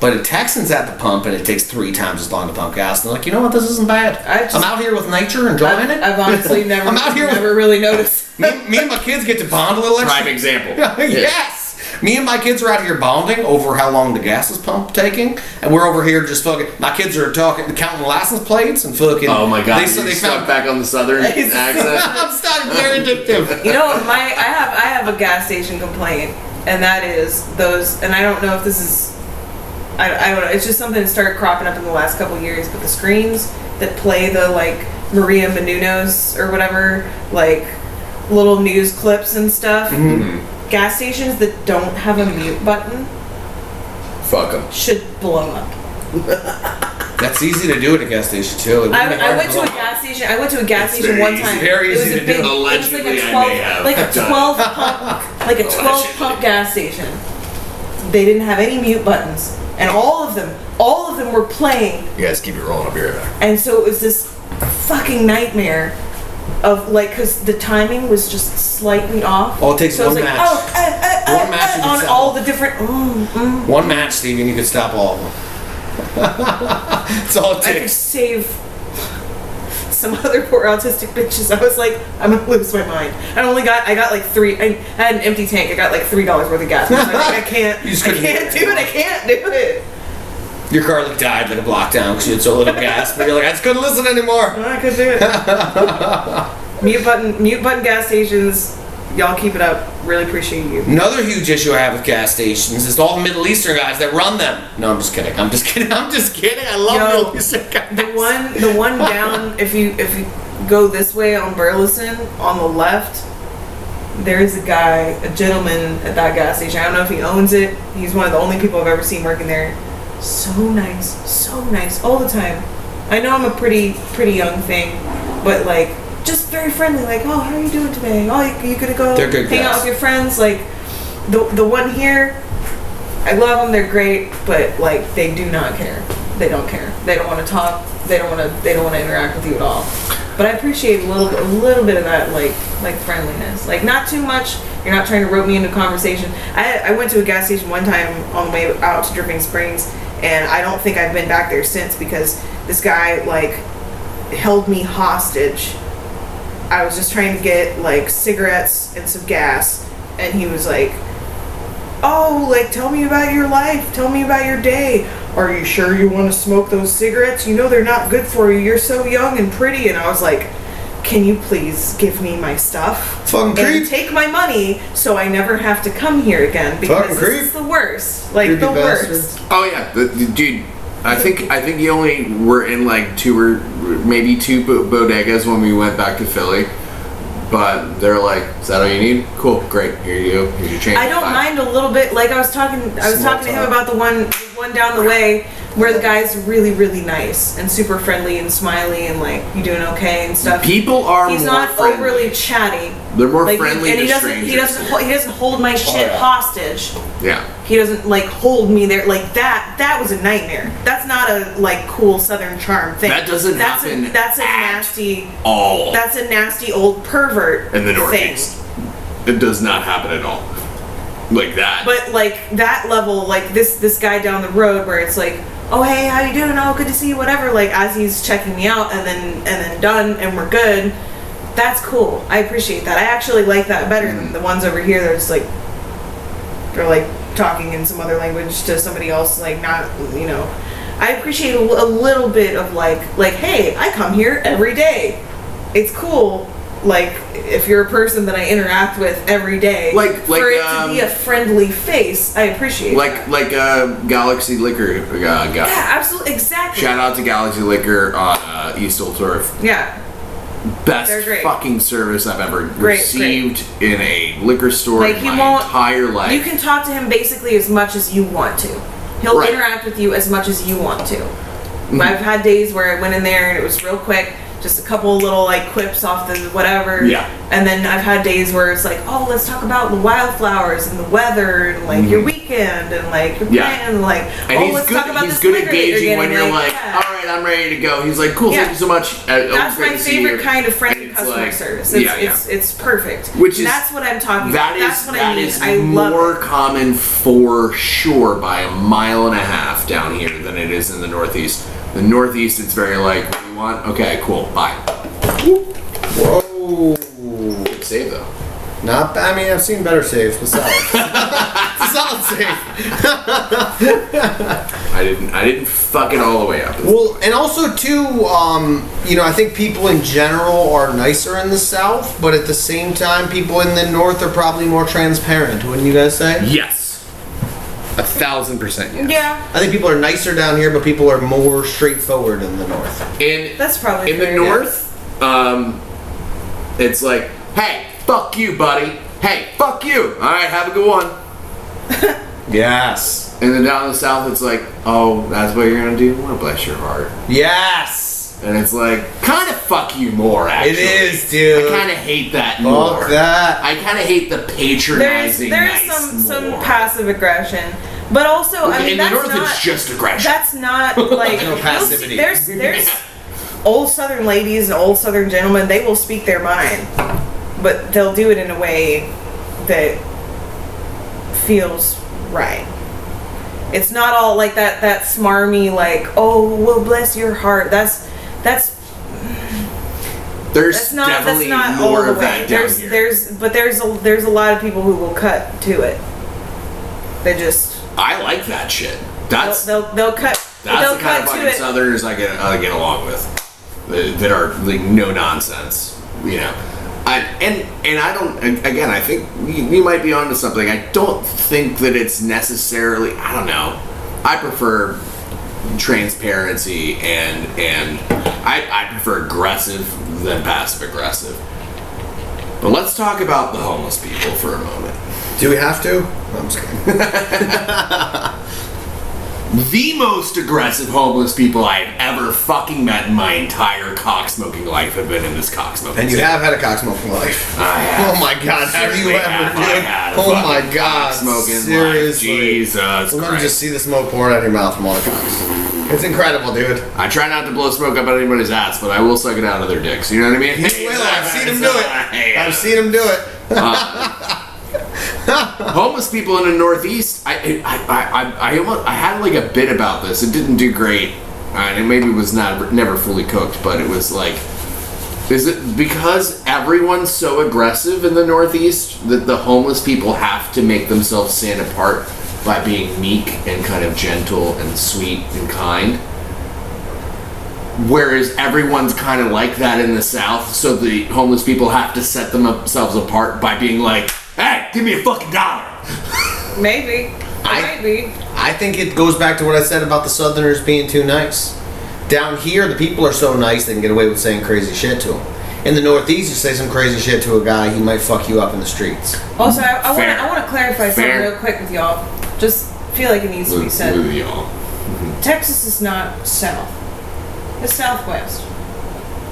But a Texan's at the pump and it takes 3 times as long to pump gas. And they're like, you know what? This isn't bad. I'm out here with nature, enjoying it. I've honestly never, I'm out here with- never really noticed. Me and my kids get to bond a little extra. prime example. Yes. Me and my kids are out here bonding over how long the gas is pump taking, and we're over here just fucking. My kids are counting license plates and fucking. Oh my god! They They found. stuck back on the southern accent. I'm stuck. Very addictive. You know, I have a gas station complaint, and that is those. And I don't know if this is. I don't know. It's just something that started cropping up in the last couple years. But the screens that play the like Maria Menounos or whatever, like little news clips and stuff. Mm-hmm. Gas stations that don't have a mute button Fuck them. should blow up. That's easy to do at a gas station too. I went to a gas station. I went to a gas It's station very one easy. time. Very it was easy a to big, do. Allegedly, it was I like may a have 12, like a done 12 pump, like a 12 pump gas station. They didn't have any mute buttons, and all of them were playing. You guys keep it rolling. I'll be right back. And so it was this fucking nightmare of like, because the timing was just slightly off. All it takes so I was one like, match. oh, One match you could on stop all the different. One match, Stevie, and you could stop all of them. That's all it I could takes. save some other poor autistic bitches. I was like, I'm gonna lose my mind. I got like three. I had an empty tank. I got like $3 worth of gas. I was like, I can't. You just I couldn't can't do do it it. I can't do it. Your car like died like a block down because you had so little gas, but you're like, I just couldn't listen anymore. No, I couldn't do it. Mute button gas stations. Y'all keep it up. Really appreciate you. Another huge issue I have with gas stations is all the Middle Eastern guys that run them. No, I'm just kidding. I love Middle Eastern guys. The one down. If you go this way on Burleson, on the left, there's a gentleman at that gas station. I don't know if he owns it. He's one of the only people I've ever seen working there. So nice all the time. I know I'm a pretty young thing, but like just very friendly. Like, oh, how are you doing today? Oh, you gonna go They're good hang guys. out with your friends? Like the one here, I love them. They're great, but like they do not care. They don't care. They don't want to talk. They don't want to interact with you at all. But I appreciate a little bit of that like friendliness. Like not too much. You're not trying to rope me into conversation. I went to a gas station one time on the way out to Dripping Springs, and I don't think I've been back there since because this guy like held me hostage. I was just trying to get like cigarettes and some gas, and he was like, oh, like tell me about your life, tell me about your day. Are you sure you want to smoke those cigarettes? You know they're not good for you. You're so young and pretty. And I was like, can you please give me my stuff Fucking and creep. take my money so I never have to come here again because Fucking creep. this is the worst. Like Creepy the bastard. worst. Oh yeah, dude. I think you only were in like two bodegas when we went back to Philly. But they're like, is that all you need? Cool, great. Here you go. Here's your change. I don't Bye. mind a little bit. Like I was talking to him talk. about the one down the way where the guy's really, really nice and super friendly and smiley and like, you doing okay and stuff. People are He's more not friendly. overly chatty. They're more Like, friendly and to he strangers. doesn't hold my shit yeah. hostage. Yeah. He doesn't like hold me there like that. That was a nightmare. That's not a like cool Southern charm thing. That doesn't happen That's a at nasty. all That's a nasty old pervert in the thing. Northeast. It does not happen at all. Like that. But like that level, like this guy down the road where it's like, oh hey, how you doing? Oh, good to see you. Whatever. Like as he's checking me out and then done and we're good. That's cool. I appreciate that. I actually like that better than the ones over here. They're just like they're like talking in some other language to somebody else. Like not I appreciate a little bit of like hey, I come here every day. It's cool. Like if you're a person that I interact with every day, for it to be a friendly face, I appreciate that. like Galaxy Liquor guy. Yeah, absolutely, exactly. Shout out to Galaxy Liquor on East Old Turf. Yeah, Best They're great. fucking service I've ever Great, received in a liquor store like in he my won't. entire life. You can talk to him basically as much as you want to. He'll Right. interact with you as much as you want to. I've had days where I went in there and it was real quick. Just a couple little like quips off the whatever. Yeah. And then I've had days where it's like, oh, let's talk about the wildflowers and the weather and like your weekend and like your Yeah. plan and like, And oh, he's let's good. talk about He's this good liquor at that gauging when getting, you're like, yeah. all right, I'm ready to go. He's like, cool, Yeah. thank you so much. That's great my to see favorite you. kind of friendly And it's customer like- service. yeah, It's perfect. Which is that's what I'm talking that about. is That's what that I mean. is I love more it. common for sure by a mile and a half down here than it is in the Northeast. The Northeast, it's very like, what do you want? Okay, cool, bye. Whoa. Good save though. Not bad. I mean, I've seen better saves, but solid. It's a solid save. I didn't fuck it all the way up. Well, and also too, I think people in general are nicer in the South, but at the same time, people in the North are probably more transparent. Wouldn't you guys say? Yes. 1,000% yes. Yeah, I think people are nicer down here, but people are more straightforward in the North. that's probably In the fair, North, it's like, hey, fuck you, buddy. Hey, fuck you. All right, have a good one. Yes. And then down in the South, it's like, oh, that's what you're gonna do? Well, bless your heart. Yes. And it's like, kind of fuck you more, actually. It is, dude. I kind of hate that more. Fuck that. I kind of hate the patronizing There's nice some more. passive aggression, but also I mean in the that's North, not, it's just aggression. That's not like No you'll see- passivity. there's old Southern ladies and old Southern gentlemen. They will speak their mind, but they'll do it in a way that feels right. It's not all like that smarmy, like, oh, well, bless your heart. That's There's definitely not more all the of that way. down here. There's a lot of people who will cut to it. They just I like that shit. That's they'll cut. That's they'll the kind of cut fucking to it. Southerners I get along with, that are like no nonsense, you know. And I don't. Again, I think we might be onto something. I don't think that it's necessarily. I don't know. I prefer transparency and I prefer aggressive than passive aggressive. But let's talk about the homeless people for a moment. Do we have to? No, I'm just kidding. The most aggressive homeless people I've ever fucking met in my entire cock-smoking life have been in this cock-smoking And you city. have had a cock-smoking life. I have. Oh my god, have you Certainly ever, have I had a dude? Oh my fucking god, cock-smoking life. seriously. Jesus Let me Christ. just see the smoke pouring out of your mouth from all the cocks. It's incredible, dude. I try not to blow smoke up anybody's ass, but I will suck it out of their dicks. You know what I mean? He will. I've seen him do it. I've seen him do it. Homeless people in the Northeast. I had like a bit about this. It didn't do great, and it maybe was never fully cooked. But it was like, is it because everyone's so aggressive in the Northeast that the homeless people have to make themselves stand apart by being meek and kind of gentle and sweet and kind? Whereas everyone's kind of like that in the South, so the homeless people have to set themselves apart by being like, hey, give me a fucking $1. Maybe. Maybe. I think it goes back to what I said about the Southerners being too nice. Down here, the people are so nice they can get away with saying crazy shit to them. In the Northeast, you say some crazy shit to a guy, he might fuck you up in the streets. Also, I Fair. want to clarify something Fair. real quick with y'all. Just feel like it needs to be said. With y'all. Texas is not south. It's southwest.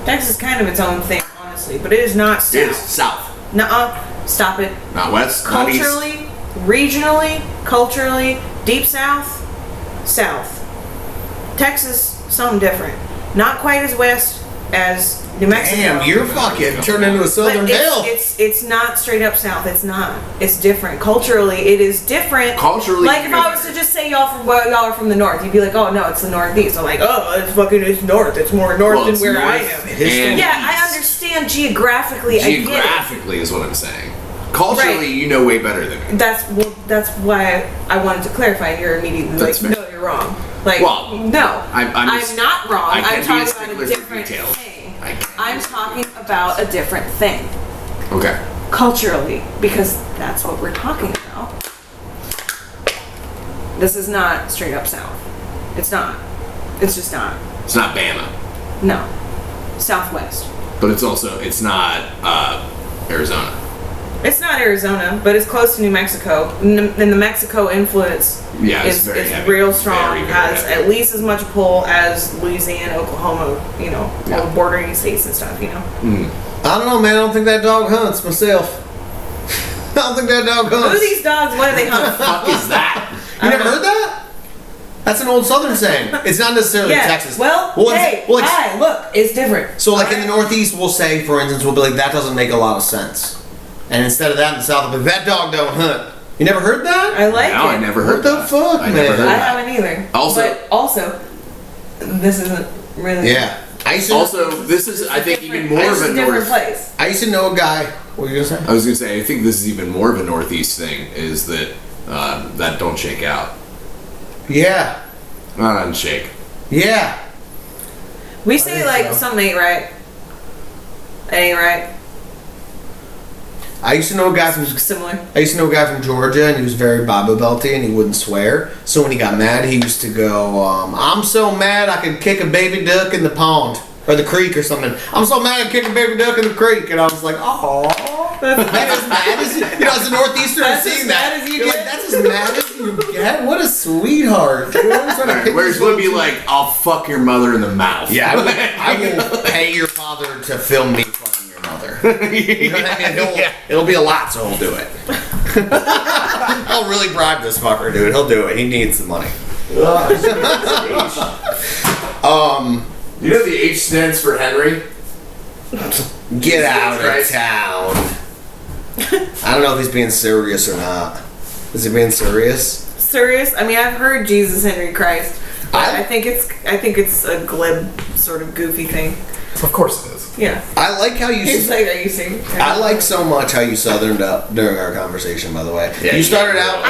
Texas is kind of its own thing, honestly, but it is not south. It is South, Nuh-uh. Stop it. not West, not East. Culturally, regionally, deep south, south. Texas, something different. Not quite as west as New Mexico. Damn, you're fucking turned into a But Southern Belle. it's not straight up south. It's not. It's different. Culturally, it is different. Culturally, like if I was to just say y'all are from the north, you'd be like, oh no, it's the northeast. I'm like, oh, it's north. It's more north Well, than it's where I north am. and Yeah, I east. understand geographically. I get it. Geographically is what I'm saying. Culturally, Right. you know way better than me. That's why I wanted to clarify. And you're immediately That's like, fair. no, you're wrong. Like, Well, no, I'm just- not wrong. I can I'm be talking a about stickler a for different details. thing. I can. I'm talking about a different thing Okay. culturally because that's what we're talking about. This is not straight up south. It's not. It's just not. It's not Bama, No. Southwest. but it's not Arizona. It's not Arizona, but it's close to New Mexico. And the Mexico influence Yeah, it's is very heavy. real strong. Very, very has heavy. at least as much pull as Louisiana, Oklahoma, Yeah. all the bordering states and stuff, I don't know, man. I don't think that dog hunts myself. I don't think that dog Who are hunts. these dogs? What do they hunt? Fuck is that? You never heard that? That's an old Southern saying. It's not necessarily Yeah. Texas. Well, it's- hey, well, it's- hi, look, it's different. So, like in the Northeast, we'll say, for instance, we'll be like, that doesn't make a lot of sense. And instead of that in the South, we'll be like, that dog don't hunt. You never heard that? I like No, it. I never heard What the that. fuck, I never man? heard I that. haven't either. Also- but also, this isn't really. Yeah. I used to, Also, this is, I think, even more It's of a a different North. place. I used to know a guy. What were you gonna say? I was gonna say, I think this is even more of a Northeast thing. Is that that don't shake out? Yeah. Not unshake. Yeah. We say think like so. something ain't right. It ain't right. I used to know a guy from Georgia, and he was very Bible belty, and he wouldn't swear. So when he got mad, he used to go, "I'm so mad I could kick a baby duck in the pond or the creek or something. I'm so mad I could kick a baby duck in the creek." And I was like, "Oh, that's as mad as as a Northeastern That's seeing as that. mad as you You're like, get? that's as mad as you get. What a sweetheart." You know, I'm trying to pick Whereas this would up be to- like, I'll fuck your mother in the mouth. Yeah, I will pay your father to film me fucking your mother. You know what I mean? It'll be a lot, so he'll do it. I'll really bribe this fucker, dude. He'll do it. He needs the money. You know the H stands for Henry? Get out of Right. town. I don't know if he's being serious or not. Is he being serious? Serious? I mean, I've heard Jesus Henry Christ. But I- I think it's a glib, sort of goofy thing. Of course it is. Yeah. I like how you. He's like, are you serious? I like so much how you southerned up during our conversation. By the way, Yeah, you started out.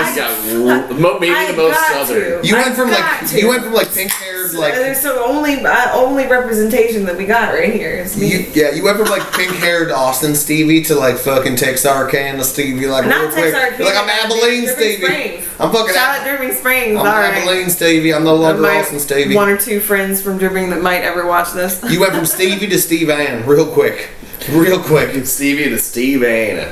maybe the most southern. You went I've from got to. pink haired like. There's the only representation that we got right here is me. You went from like pink haired Austin Stevie to like fucking Texarkana Stevie, like Not real quick. Texarkana. You're like I'm Abilene Dripping Stevie. Springs. I'm fucking. Shout out Dripping Springs. I'm All right. Abilene Stevie. I'm no longer My Austin Stevie. One or two friends from Dripping that might ever watch this. You went from Stevie to Steve Ann, real quick. Real quick. Stevie to Steve Anna.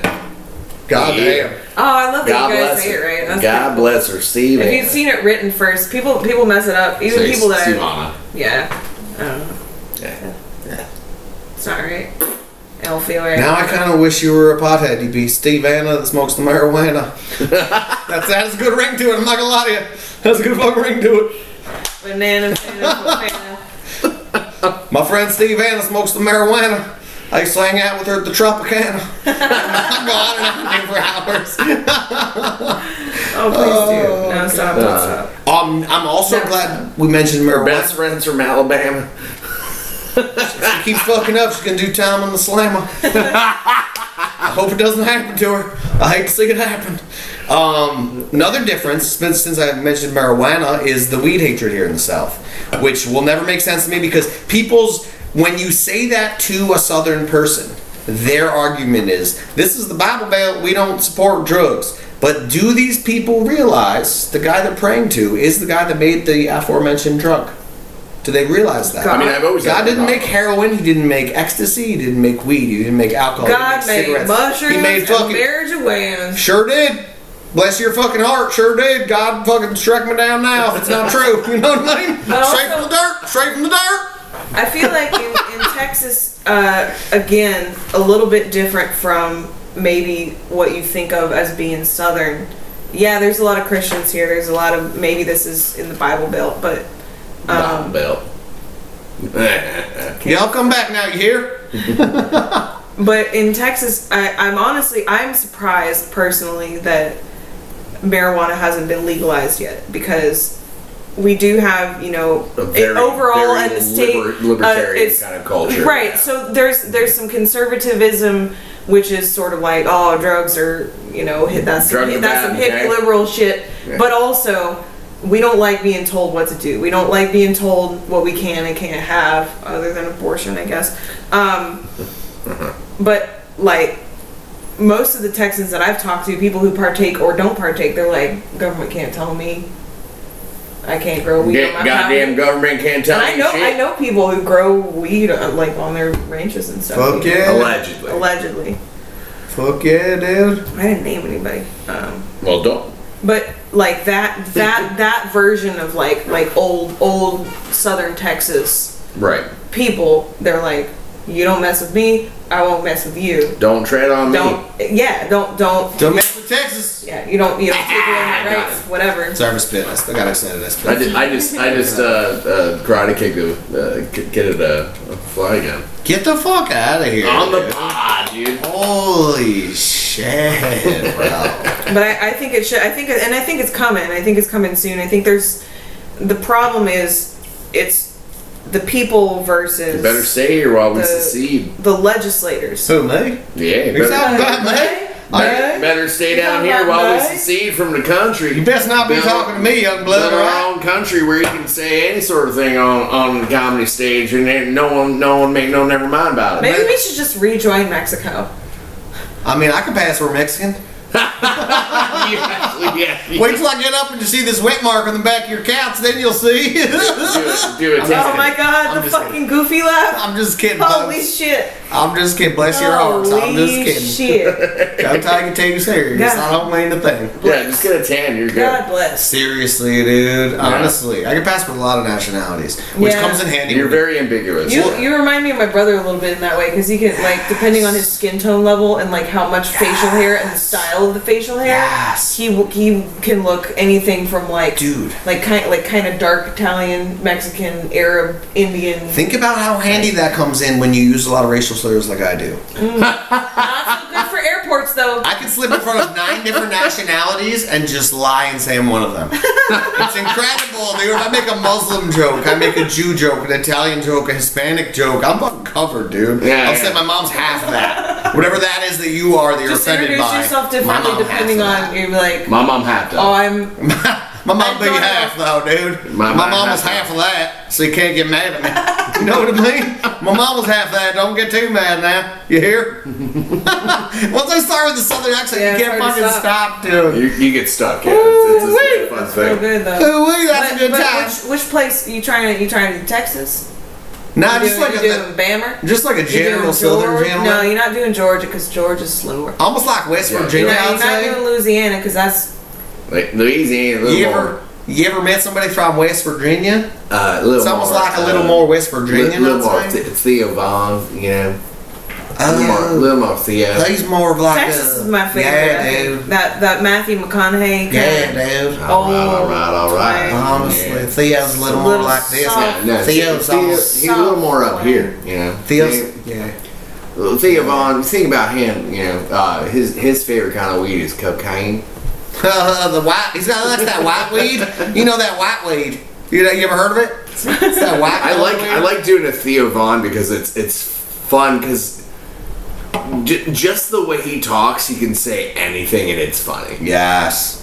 God damn. Oh, I love that God you guys bless say it her. right. That's God cool. bless her, Steve If Anna. you've seen it written first, people mess it up. Even Say people that Stevana. yeah, I don't know. Yeah. It's not right. I don't feel right. Now I kind of wish you were a pothead. You'd be Steve Anna that smokes the marijuana. That's a good ring to it. I'm not gonna lie to you. That's a good fucking ring to it. Banana. banana. My friend Steve Anna smokes the marijuana. I used to hang out with her at the Tropicana. I'm going on and on for hours. Oh, please do. No, stop. Don't stop. I'm also Never glad we mentioned Her marijuana. best friends from Alabama. If she keeps fucking up, she's gonna do time on the slammer. I hope it doesn't happen to her. I hate to see it happen. Another difference, since I mentioned marijuana, is the weed hatred here in the South, which will never make sense to me because when you say that to a Southern person, their argument is, this is the Bible Belt, we don't support drugs. But do these people realize the guy they're praying to is the guy that made the aforementioned drug? Do they realize that? God. I mean, I've always God had didn't that make heroin, he didn't make ecstasy, he didn't make weed, he didn't make alcohol, God he made didn't make cigarettes. mushrooms He made and fucking marijuana. sure did. Bless your fucking heart, sure did. God fucking struck me down now if it's not true. You know what I mean? But Straight also- from the dirt, straight from the dirt. I feel like in Texas, again, a little bit different from maybe what you think of as being Southern. Yeah, there's a lot of Christians here. There's a lot of, maybe this is in the Bible Belt, but Bible Belt. Y'all come back now, you hear? but in Texas, I'm surprised personally that marijuana hasn't been legalized yet because we do have, A very, overall very in the state libertarian it's kind of culture. right. So there's some conservatism, which is sort of like, oh, drugs are, that's Drugs are that's some bad, hip okay? liberal shit. Yeah. But also, we don't like being told what to do. We don't like being told what we can and can't have, other than abortion, I guess. But like most of the Texans that I've talked to, people who partake or don't partake, they're like, government can't tell me. I can't grow weed on my Goddamn property. government can't tell And me I shit. know people who grow weed like on their ranches and stuff. Fuck yeah. Allegedly. Allegedly. Fuck yeah, dude. I didn't name anybody. Well, don't. But like that version of like old Southern Texas Right. people, they're like, you don't mess with me, I won't mess with you. Don't tread on me. Don't mess with Texas. Yeah, you don't take away my Got rights, whatever. Sorry for spitting. I got excited. I spit. I just karate kicked a fly again. Get the fuck out of here. On the dude. pod, dude. Holy shit, bro. But I think it should. I think it's coming. I think it's coming soon. I think the problem is it's the people versus You better stay here while we the- secede. the legislators. Who, me? Yeah, you Who's better, talking about me? better stay You down talking here about while we me? secede from the country. You best not be Build- talking to me, young blood, build our right? own country where you can say any sort of thing on the comedy stage and ain't no one make no never mind about it. Maybe we should just rejoin Mexico. I mean, I can pass for Mexican. yeah. Wait till I get up and you see this wet mark on the back of your couch, then you'll see. Do it. Oh my god, I'm the just fucking goofy laugh. I'm just kidding, Holy folks. shit. I'm just kidding. Bless your hearts. I'm just Holy kidding. shit. Don't take it too serious. God. I don't mean a thing. Yeah, just get a tan. You're good. God bless. Seriously, dude. Honestly, I can pass with a lot of nationalities, which Yeah. comes in handy. You're very ambiguous. You remind me of my brother a little bit in that way because he can, like, depending on his skin tone level and like how much facial hair and the style of the facial hair, Yes. he can look anything from like Dude. kind of dark Italian, Mexican, Arab, Indian. Think about how handy that comes in when you use a lot of racial slurs like I do. Not so good for airport airports, though. I can slip in front of 9 different nationalities and just lie and say I'm one of them. It's incredible, dude. I make a Muslim joke, I make a Jew joke, an Italian joke, a Hispanic joke. I'm fucking covered, dude. Yeah, I'll yeah. say my mom's half of that. Whatever that is that you are, that you're Just offended introduce by. yourself my differently mom depending half of on, you're like, My mom had to. oh, I'm... My mom I big thought half though, dude. My My mom mom was half half of that, so you can't get mad at me. You know what I mean? My mom was half that. Don't get too mad now. You hear? Once I start with the southern accent, Yeah, you it's can't hard to fucking stop, dude. You get stuck. Yeah, it's a fun That's so thing. good, though. Ooh-wee, that's a good time. Which place you trying to do? Texas? Nah, You just doing, like you a doing Bammer? just like a You general doing southern Georgia? gentleman. No, you're not doing Georgia because Georgia's slower. Almost like West Yeah. Virginia, No, I'd you're not say. doing Louisiana because that's Like Louisiana, a little You more. you ever met somebody from West Virginia? A little It's almost more, like a little more West Virginia, A little I'd more say. Theo Vaughn, you know. A little more Theo. He's more of like Texas a, is my favorite. Yeah, I think. dude. That Matthew McConaughey. Yeah, dude. All right. Honestly, Yeah. Theo's a little A more little like this. soft. No, Theo's he's a little more up here, you know. Theo's, yeah. Theo Vaughn, think about him, you know, his favorite kind of weed is cocaine. The white, he's got that's that white weed. You know that white weed. You ever heard of it? It's that white. I like doing a Theo Vaughn because it's fun because just the way he talks, he can say anything and it's funny. Yes.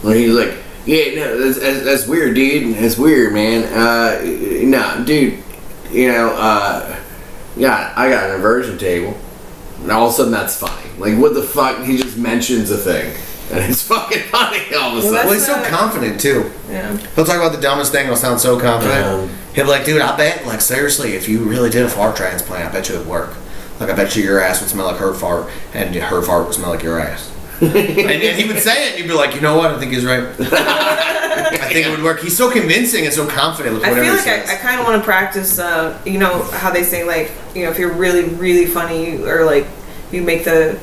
When he's like, yeah, no, that's weird, dude. That's weird, man. No, dude, you know, yeah, I got an inversion table. And all of a sudden that's funny. Like, what the fuck? He just mentions a thing. And it's fucking funny all of a Well, sudden. Well, he's so confident too. Yeah. He'll talk about the dumbest thing. He'll sound so confident. He'll be like, dude, I bet, like, seriously, if you really did a fart transplant, I bet you it'd work. Like, I bet you your ass would smell like her fart, and her fart would smell like your ass. and he would say it, and you'd be like, you know what? I think he's right. I think it would work. He's so convincing and so confident with I whatever feel he like says. I kind of want to practice, you know, how they say, like, you know, if you're really, really funny, or, like, you make the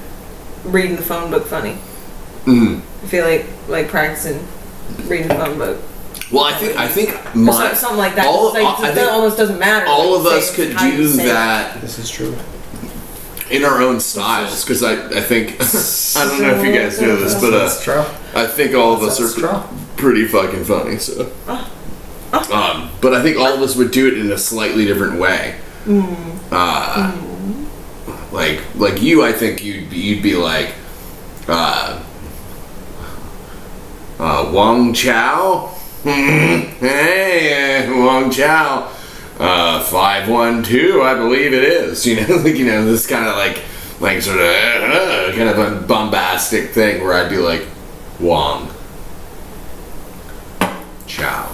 reading the phone book funny. Mhm. I feel like practicing reading the phone book. Well, I think Or something like that. all- It's like, I it think almost doesn't matter. all what of you us say, could it's how you do say it. that This is true. in our own styles because I think I don't know if you guys know this, but That's true. I think all of us That's are true. pretty fucking funny. So, but I think all of us would do it in a slightly different way. Like you, I think you'd be like, Wong Chow. Hey, Wong Chow. 512, I believe it is. You know, like, you know, this kind of like sort of kind of a bombastic thing where I'd be like, Wong Chow.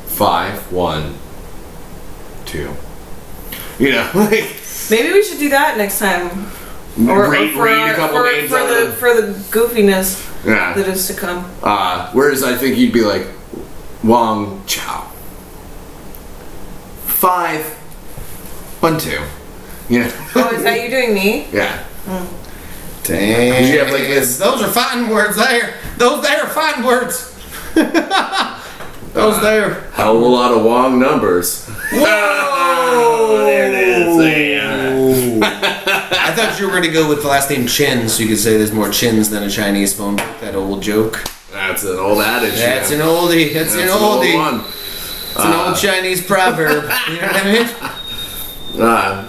512. You know, like Maybe we should do that next time. read a couple names out of for the goofiness yeah. that is to come. Whereas I think you'd be like, Wong Chow. 512. You know? Oh, is that you doing me? Yeah. Damn. You have like this. Those are fighting words there. Those there are fighting words. Those there. Hell of a lot of Wong numbers. Whoa! There it is. I thought you were going to go with the last name Chin, so you could say there's more chins than a Chinese phone book. That old joke. That's an old adage. That's you an know. oldie. That's an old oldie. one. It's an old Chinese proverb. You know what I mean?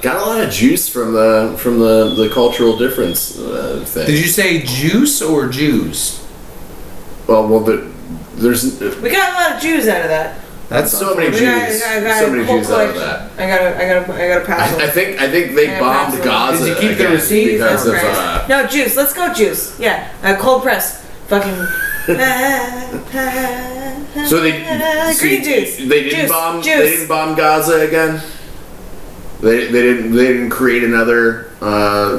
Got a lot of juice from the cultural difference thing. Did you say juice or Jews? There's We got a lot of Jews out of that. That's so many We Jews. got So a many whole Jews out of collection. that. I gotta pass. I think they Yeah, bombed absolutely. Gaza. Did you keep the again receipt? because of No, juice. Let's go juice. Yeah, cold press. Fucking. so they green juice. They didn't Juice, bomb. juice. They didn't bomb Gaza again. They didn't create another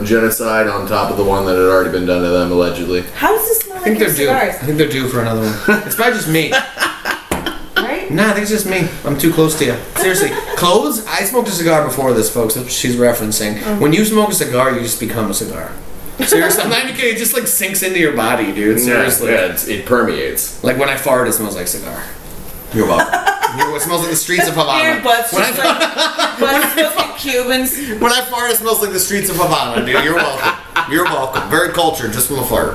genocide on top of the one that had already been done to them allegedly. How does this smell I like think your they're due. cigars? I think they're due for another one. It's probably just me. Right? Nah, I think it's just me. I'm too close to you. Seriously. Clothes? I smoked a cigar before this, folks. That's what she's referencing. When you smoke a cigar, you just become a cigar. Seriously. I'm not even kidding. It just like sinks into your body, dude. Seriously. Yeah, it permeates. Like when I fart, it smells like cigar. You're welcome. It smells like the streets of Havana. Your butt's When just I- like butt smoking Cubans. When I fart, it smells like the streets of Havana, dude. You're welcome. You're welcome. Very cultured, just from afar.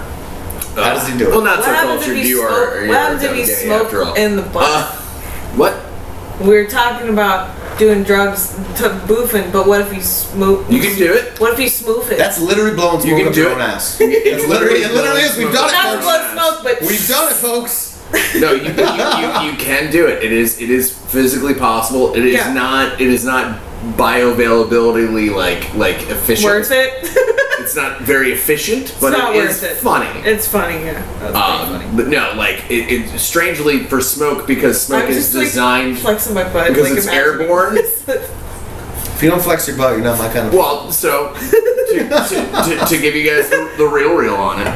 How does he do it? Well, not What so happens cultured. if you You smoke? are. What happens if you smoke in the butt? What? We're talking about doing drugs to boofing, but what if you smoke? You can do it. What if you smoof it? That's literally blowing You smoke can up do your it. own ass. It literally is. We've done not it, folks. blood smoke, but We've done it, folks. No, you can do it. It is physically possible. It is Yeah. not. It is not bioavailability like efficient. worth it. It's not very efficient, but not it worth is it. funny. It's funny, yeah. That's pretty funny. But no, like it strangely for smoke because smoke I'm is just like designed. flexing my butt because like it's imagine- airborne? If you don't flex your butt, you're not my kind of. Well, so to give you guys the real on it,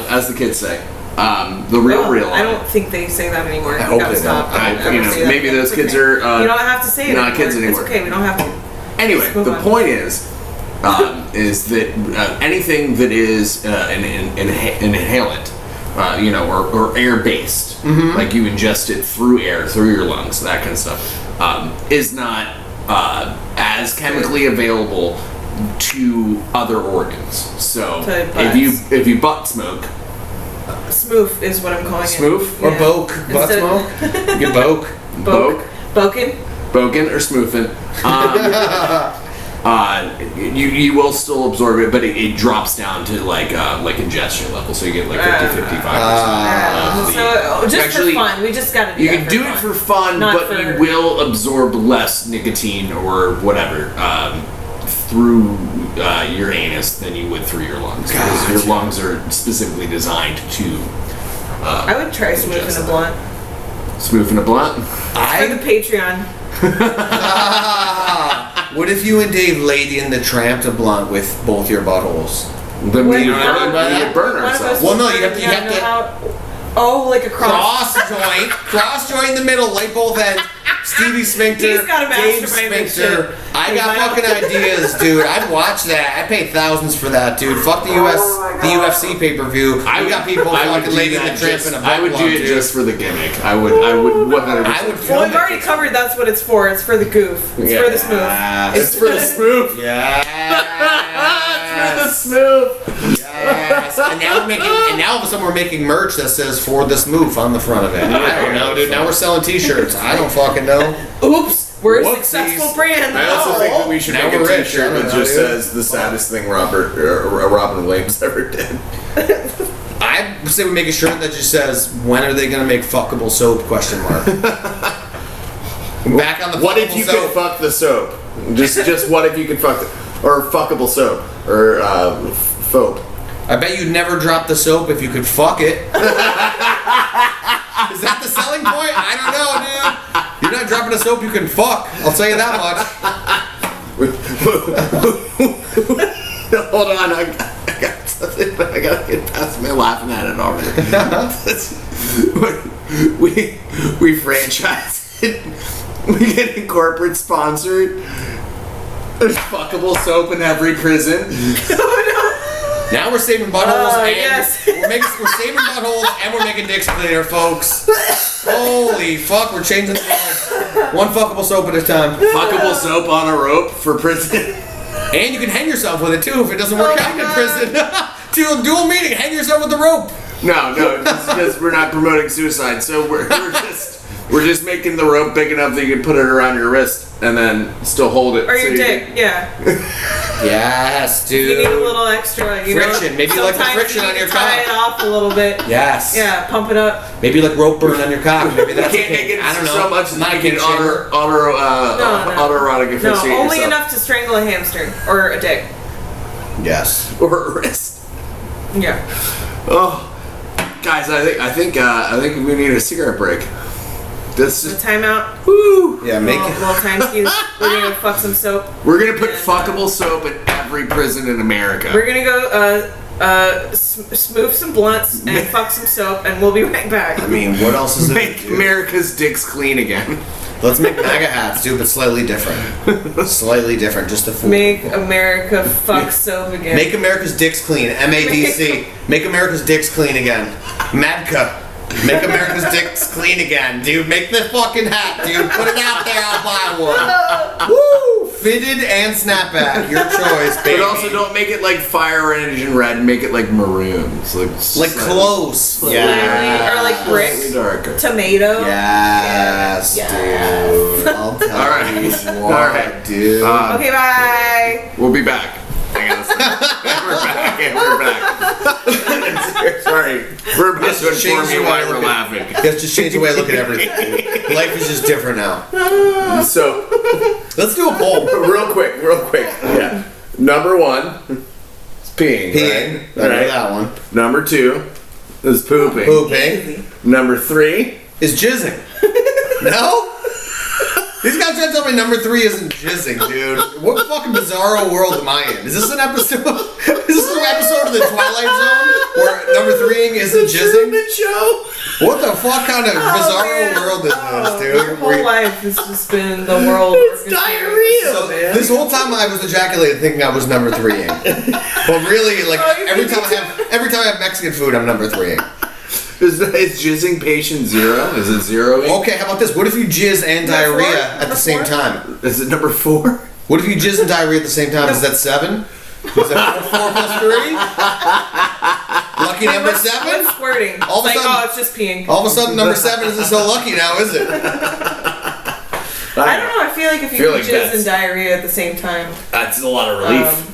as the kids say, the real on I it. don't think they say that anymore. I You hope gotta they stop. don't. I- Don't you ever know, say that maybe again. those It's kids okay. are, you don't have to say it. not kids anymore. It's okay. We don't have to. Anyway, Let's move the on. point is that anything that is an inhalant, or air based, like you ingest it through air, through your lungs, that kind of stuff, is not as chemically available to other organs. So To if you butt smoke, Smoof is what I'm calling Smoof? it. Or Yeah. boke. Butt Instead- smoke. You get boke. boke, Boken. boken or smoofing, you will still absorb it, but it drops down to like ingestion level, so you get like 50-55%. So just Actually, for fun, we just gotta do You that can for do fun. it for fun, Not but for- you will absorb less nicotine or whatever through your anus than you would through your lungs. Because your lungs are specifically designed to I would try smoofing a blunt. smoothing a blunt. For the Patreon. What if you and Dave laid in the tramp to blunt with both your buttholes? Then we You know what I mean by that? would burn One of us ourselves. Well, no, would you have to- you burn, have to- how- Oh, like a cross. Cross joint in the middle, light both ends. Stevie Sphincter, He's gotta Dave masturbate and Sphincter. shit. I got Like, I fucking don't- ideas, dude. I'd watch that. I pay thousands for that, dude. Fuck the UFC pay-per-view. We got people fucking lady in the tramp in a butt I would do blunt, it dude. just for the gimmick. I would 100%. I would Well, film we've already covered that's what it's for. It's for the goof. It's for the smooth. It's for the smooth. Yes. For the smooth. Yes. And now all of a sudden we're making merch that says "For the Smooth" on the front of it. I don't know, dude. Now we're selling T-shirts. I don't fucking know. Oops, we're a Whoopsies. successful brand. I also think that we should Now make a we're rich. T-shirt I don't that know, just dude. says the saddest thing Robin Williams ever did. I say we make a shirt that just says, "When are they gonna make fuckable soap?" Question mark. Back on the What if fuckable you soap. could fuck the soap? Just what if you could fuck the or fuckable soap or soap? I bet you'd never drop the soap if you could fuck it. Is that the selling point? I don't know, dude. You're not dropping a soap you can fuck. I'll tell you that much. Hold on, I got something, but I gotta get past me laughing at it already. we franchise it. We get a corporate sponsored. There's fuckable soap in every prison. Now we're saving buttholes and yes. we're saving buttholes and we're making dicks cleaner, folks. Holy fuck, we're changing the world. One fuckable soap at a time. Fuckable soap on a rope for prison. And you can hang yourself with it too if it doesn't work Oh out in my prison. Dual meaning, hang yourself with the rope. No, because we're not promoting suicide. So we're just making the rope big enough that you can put it around your wrist and then still hold it. Or so your you dick, can- yeah. Yes, You dude. need a little extra, you Friction. know. Maybe you like the Sometimes friction you on need your to tie cock. it off a little bit. Yes. Yeah, pump it up. Maybe like rope burn on your cock. Maybe that's Can't make it I don't know. so much Not that you kink can shamer. autoerotic No, asphyxiate only yourself. enough to strangle a hamster or a dick. Yes. Or a wrist. Yeah. Oh, guys, I think we need a cigarette break. This The is timeout. woo. Yeah, make it. Little time skis. We're gonna fuck some soap. We're gonna put fuckable soap in every prison in America. We're gonna go smooth some blunts and fuck some soap, and we'll be right back. I mean, what else is there? to Make do? America's dicks clean again. Let's make MAGA hats, dude, but slightly different. Slightly different, just to fool Make people. America fuck soap again. Make America's dicks clean. MADC. Make America's dicks clean again. MADCA. Make America's dicks clean again, dude. Make the fucking hat, dude. Put it out there. I'll buy one. Woo! Fitted and snapback. Your choice, baby. But also don't make it like fire engine red. Make it like maroon. So like slightly- close. Yeah. Or like slightly brick. darker. Tomato. Yes, Yes. dude. I'll tell All right. you what, All right. dude. Okay, bye. We'll be back. Hang on a second. We're back. And we're back. Sorry. We're about to Just inform change you the why way I we're look at- laughing. Let's just change the way I look at everything. Life is just different now. So, Let's do a poll. real quick. Yeah. Number 1 is peeing. Peeing. Right? I know Right. that one. Number 2 is pooping. Pooping. Easy. Number 3 Is jizzing. No? These guys trying to tell me number 3 isn't jizzing, dude. What fucking bizarro world am I in? Is this an episode? Is this an episode of the Twilight Zone where number 3ing isn't jizzing? show. What the fuck kind of bizarro man. world is this, dude? Your whole life has just been the world. It's diarrhea, So, man. this whole time I was ejaculating thinking I was number 3ing. But really, like, Oh, you every think time I have Mexican food, I'm number 3ing. Is jizzing patient 0? Is it 0? Okay, how about this? What if you jizz and Number diarrhea four? at the Number same four? time? Is it number 4? What if you jizz and diarrhea at the same time? Is that 7? Is that 4 plus 3? Lucky number What's 7? squirting? All of a It's like, sudden- oh, it's just peeing. All of a sudden, number 7 isn't so lucky now, is it? I don't know. I feel like if you Feel can like jizz that's- and diarrhea at the same time, That's a lot of relief.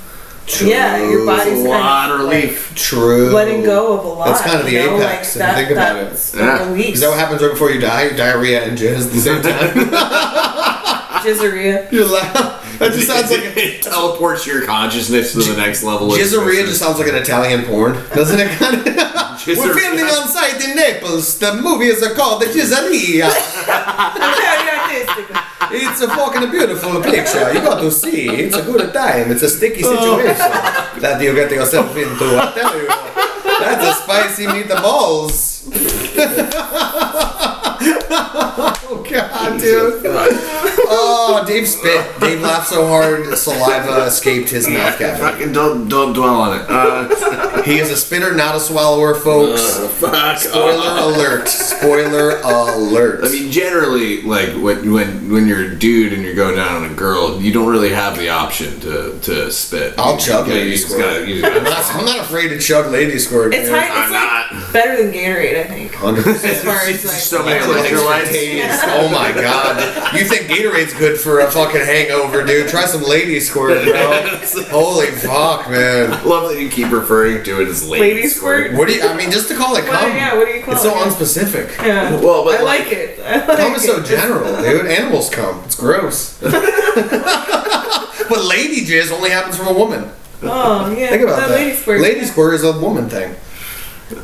yeah, your body's a lot kind of of relief. True. like, letting go of a lot. That's kind of the you know? apex, Like if you think about it. that's Yeah. the release. Is that what happens right before you die? Diarrhea and jizz at the same time? Jizzeria. You laugh. That just sounds like it teleports your consciousness to the next level. of Jizzeria existence. just sounds like an Italian porn, doesn't it? Kind of. We're Jizzeria. filming on site in Naples. The movies are called The Jizzeria. It's a fucking beautiful picture. You got to see. It's a good time. It's a sticky situation that you get yourself into. I tell you, that's a spicy meatballs. Oh god, dude. Oh, Dave spit. Dave laughed so hard, saliva escaped his mouth cavity. Fucking don't dwell on it. He is a spitter, not a swallower, folks. Fuck. Spoiler alert. Spoiler alert. I mean, generally, like when you're a dude and you're going down on a girl, you don't really have the option to spit. I'll chug You lady just squirt. gotta- you just gotta- I'm not afraid to chug lady squirt. It's man. high, it's I'm like not. better than Gatorade, I think. 100%. As far as like So many electrolytes. Oh my god. You think Gatorade's good for a fucking hangover, dude? Try some lady squirt, bro. Holy fuck, man. I love that you keep referring to it as Lady squirt? What do you, I mean, just to call it cum. Yeah, what do you call It's it? so unspecific. Yeah. Well, but I like it. I like Cum is so it. general, dude. Animals cum. It's gross. But lady jizz only happens from a woman. Oh, yeah. Think about the that. Lady squirt. Lady squirt is a woman thing.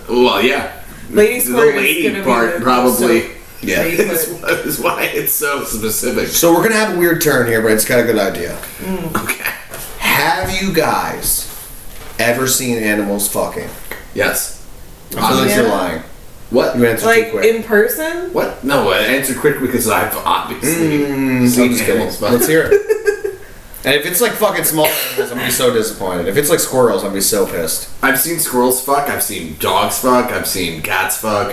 Well, yeah. Lady The squirt lady is gonna part be the probably. soap. Yeah. Lady squirt. Is why it's so specific. So we're gonna have a weird turn here, but it's got a good idea. Okay. Have you guys ever seen animals fucking? Yes. I feel like Yeah. you're lying. What? You answered too Like quick. in person? What? No, I answered quick because I've obviously I'm seen just kidding. animals fuck. Let's hear it. And if it's like fucking small animals, I'm gonna be so disappointed. If it's like squirrels, I'm gonna be so pissed. I've seen squirrels fuck. I've seen dogs fuck. I've seen cats fuck.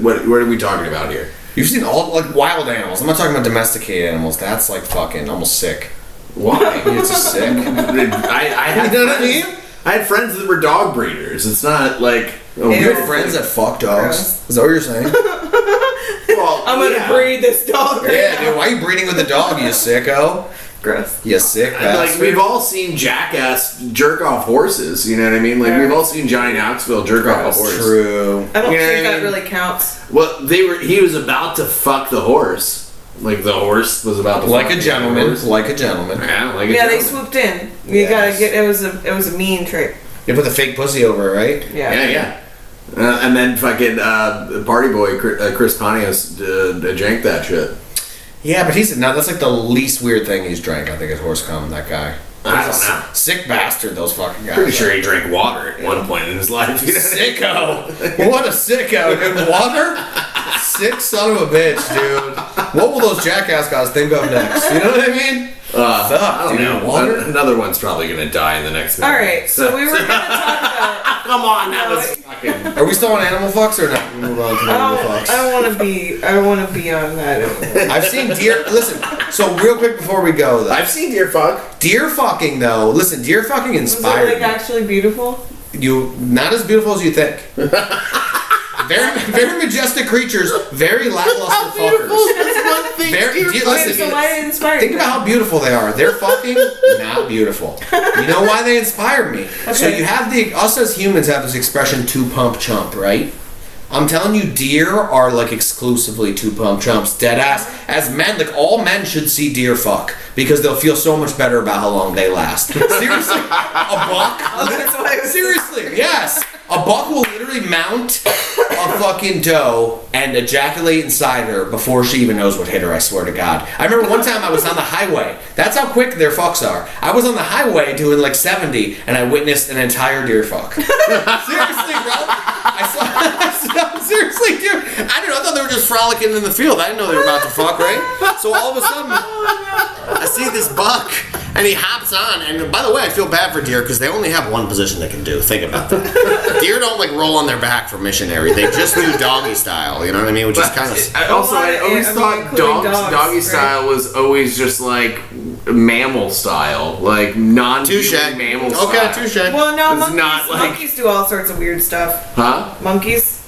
What are we talking about here? You've seen all like wild animals. I'm not talking about domesticated animals. That's like fucking almost sick. Why? It's just sick. I had You know what I friends- mean? I had friends that were dog breeders. It's not like You Ew. had friends that fuck dogs. Gross. Is that what you're saying? Well, I'm gonna yeah. breed this dog right Yeah, now. dude. Why are you breeding with a dog, you sicko? Gross. You sick Like bastard. we've all seen Jackass jerk off horses. You know what I mean? Like Yeah. we've all seen Johnny Knoxville jerk off a That's horse. true. I don't You know think what I that mean? really counts. Well, he was about to fuck the horse. Like the horse was about to Like fuck a the gentleman. horse. Like a gentleman. Yeah, like a Yeah, they gentleman. swooped in. You Yes. gotta get. It was a mean trick. You put the fake pussy over it, right? Yeah. Yeah. And then fucking party boy Chris Pontius drank that shit. Yeah, but that's like the least weird thing he's drank. I think is horse cum. That guy. I don't know. Sick bastard. Those fucking guys. Pretty sure he drank water at one point in his life. You know what I mean? Sicko. What a sicko, dude. Water? Sick son of a bitch, dude. What will those jackass guys think of next? You know what I mean? I don't dude. know. Water? Another one's probably gonna die in the next minute. All right. So we were gonna talk about. Come on, that No, was it- fucking fucking. Are we still on animal fucks or not? We move on to animal fucks. I don't want to be on that anymore. I've seen deer. Listen, so real quick before we go, though. I've seen deer fuck. Deer fucking, though. Listen, deer fucking Was it inspired like me. actually beautiful? You not as beautiful as you think. Very, very majestic creatures. Very lackluster fuckers. Very, listen, So why did it inspire think you? about how beautiful they are. They're fucking not beautiful. You know why they inspire me? So Okay. you have us as humans have this expression "two pump chump," right? I'm telling you, deer are like exclusively two pump chumps, dead ass. As men, like all men should see deer fuck because they'll feel so much better about how long they last. Seriously, a buck. That's why I was- Seriously, yes. A buck will literally mount a fucking doe and ejaculate inside her before she even knows what hit her, I swear to God. I remember one time I was on the highway. That's how quick their fucks are. I was on the highway doing like 70 and I witnessed an entire deer fuck. Seriously, bro. Seriously, dude. I don't know. I thought they were just frolicking in the field. I didn't know they were about to fuck, right? So all of a sudden, I see this buck, and he hops on. And by the way, I feel bad for deer because they only have one position they can do. Think about that. Deer don't like roll on their back for missionary. They just do doggy style. You know what I mean? Which is kind of. I always thought including dogs, doggy right? style was always just like mammal style, like Touche. mammal style. Okay, touche. Well, no, It's monkeys, not like- monkeys do all sorts of weird stuff. Huh? Monkeys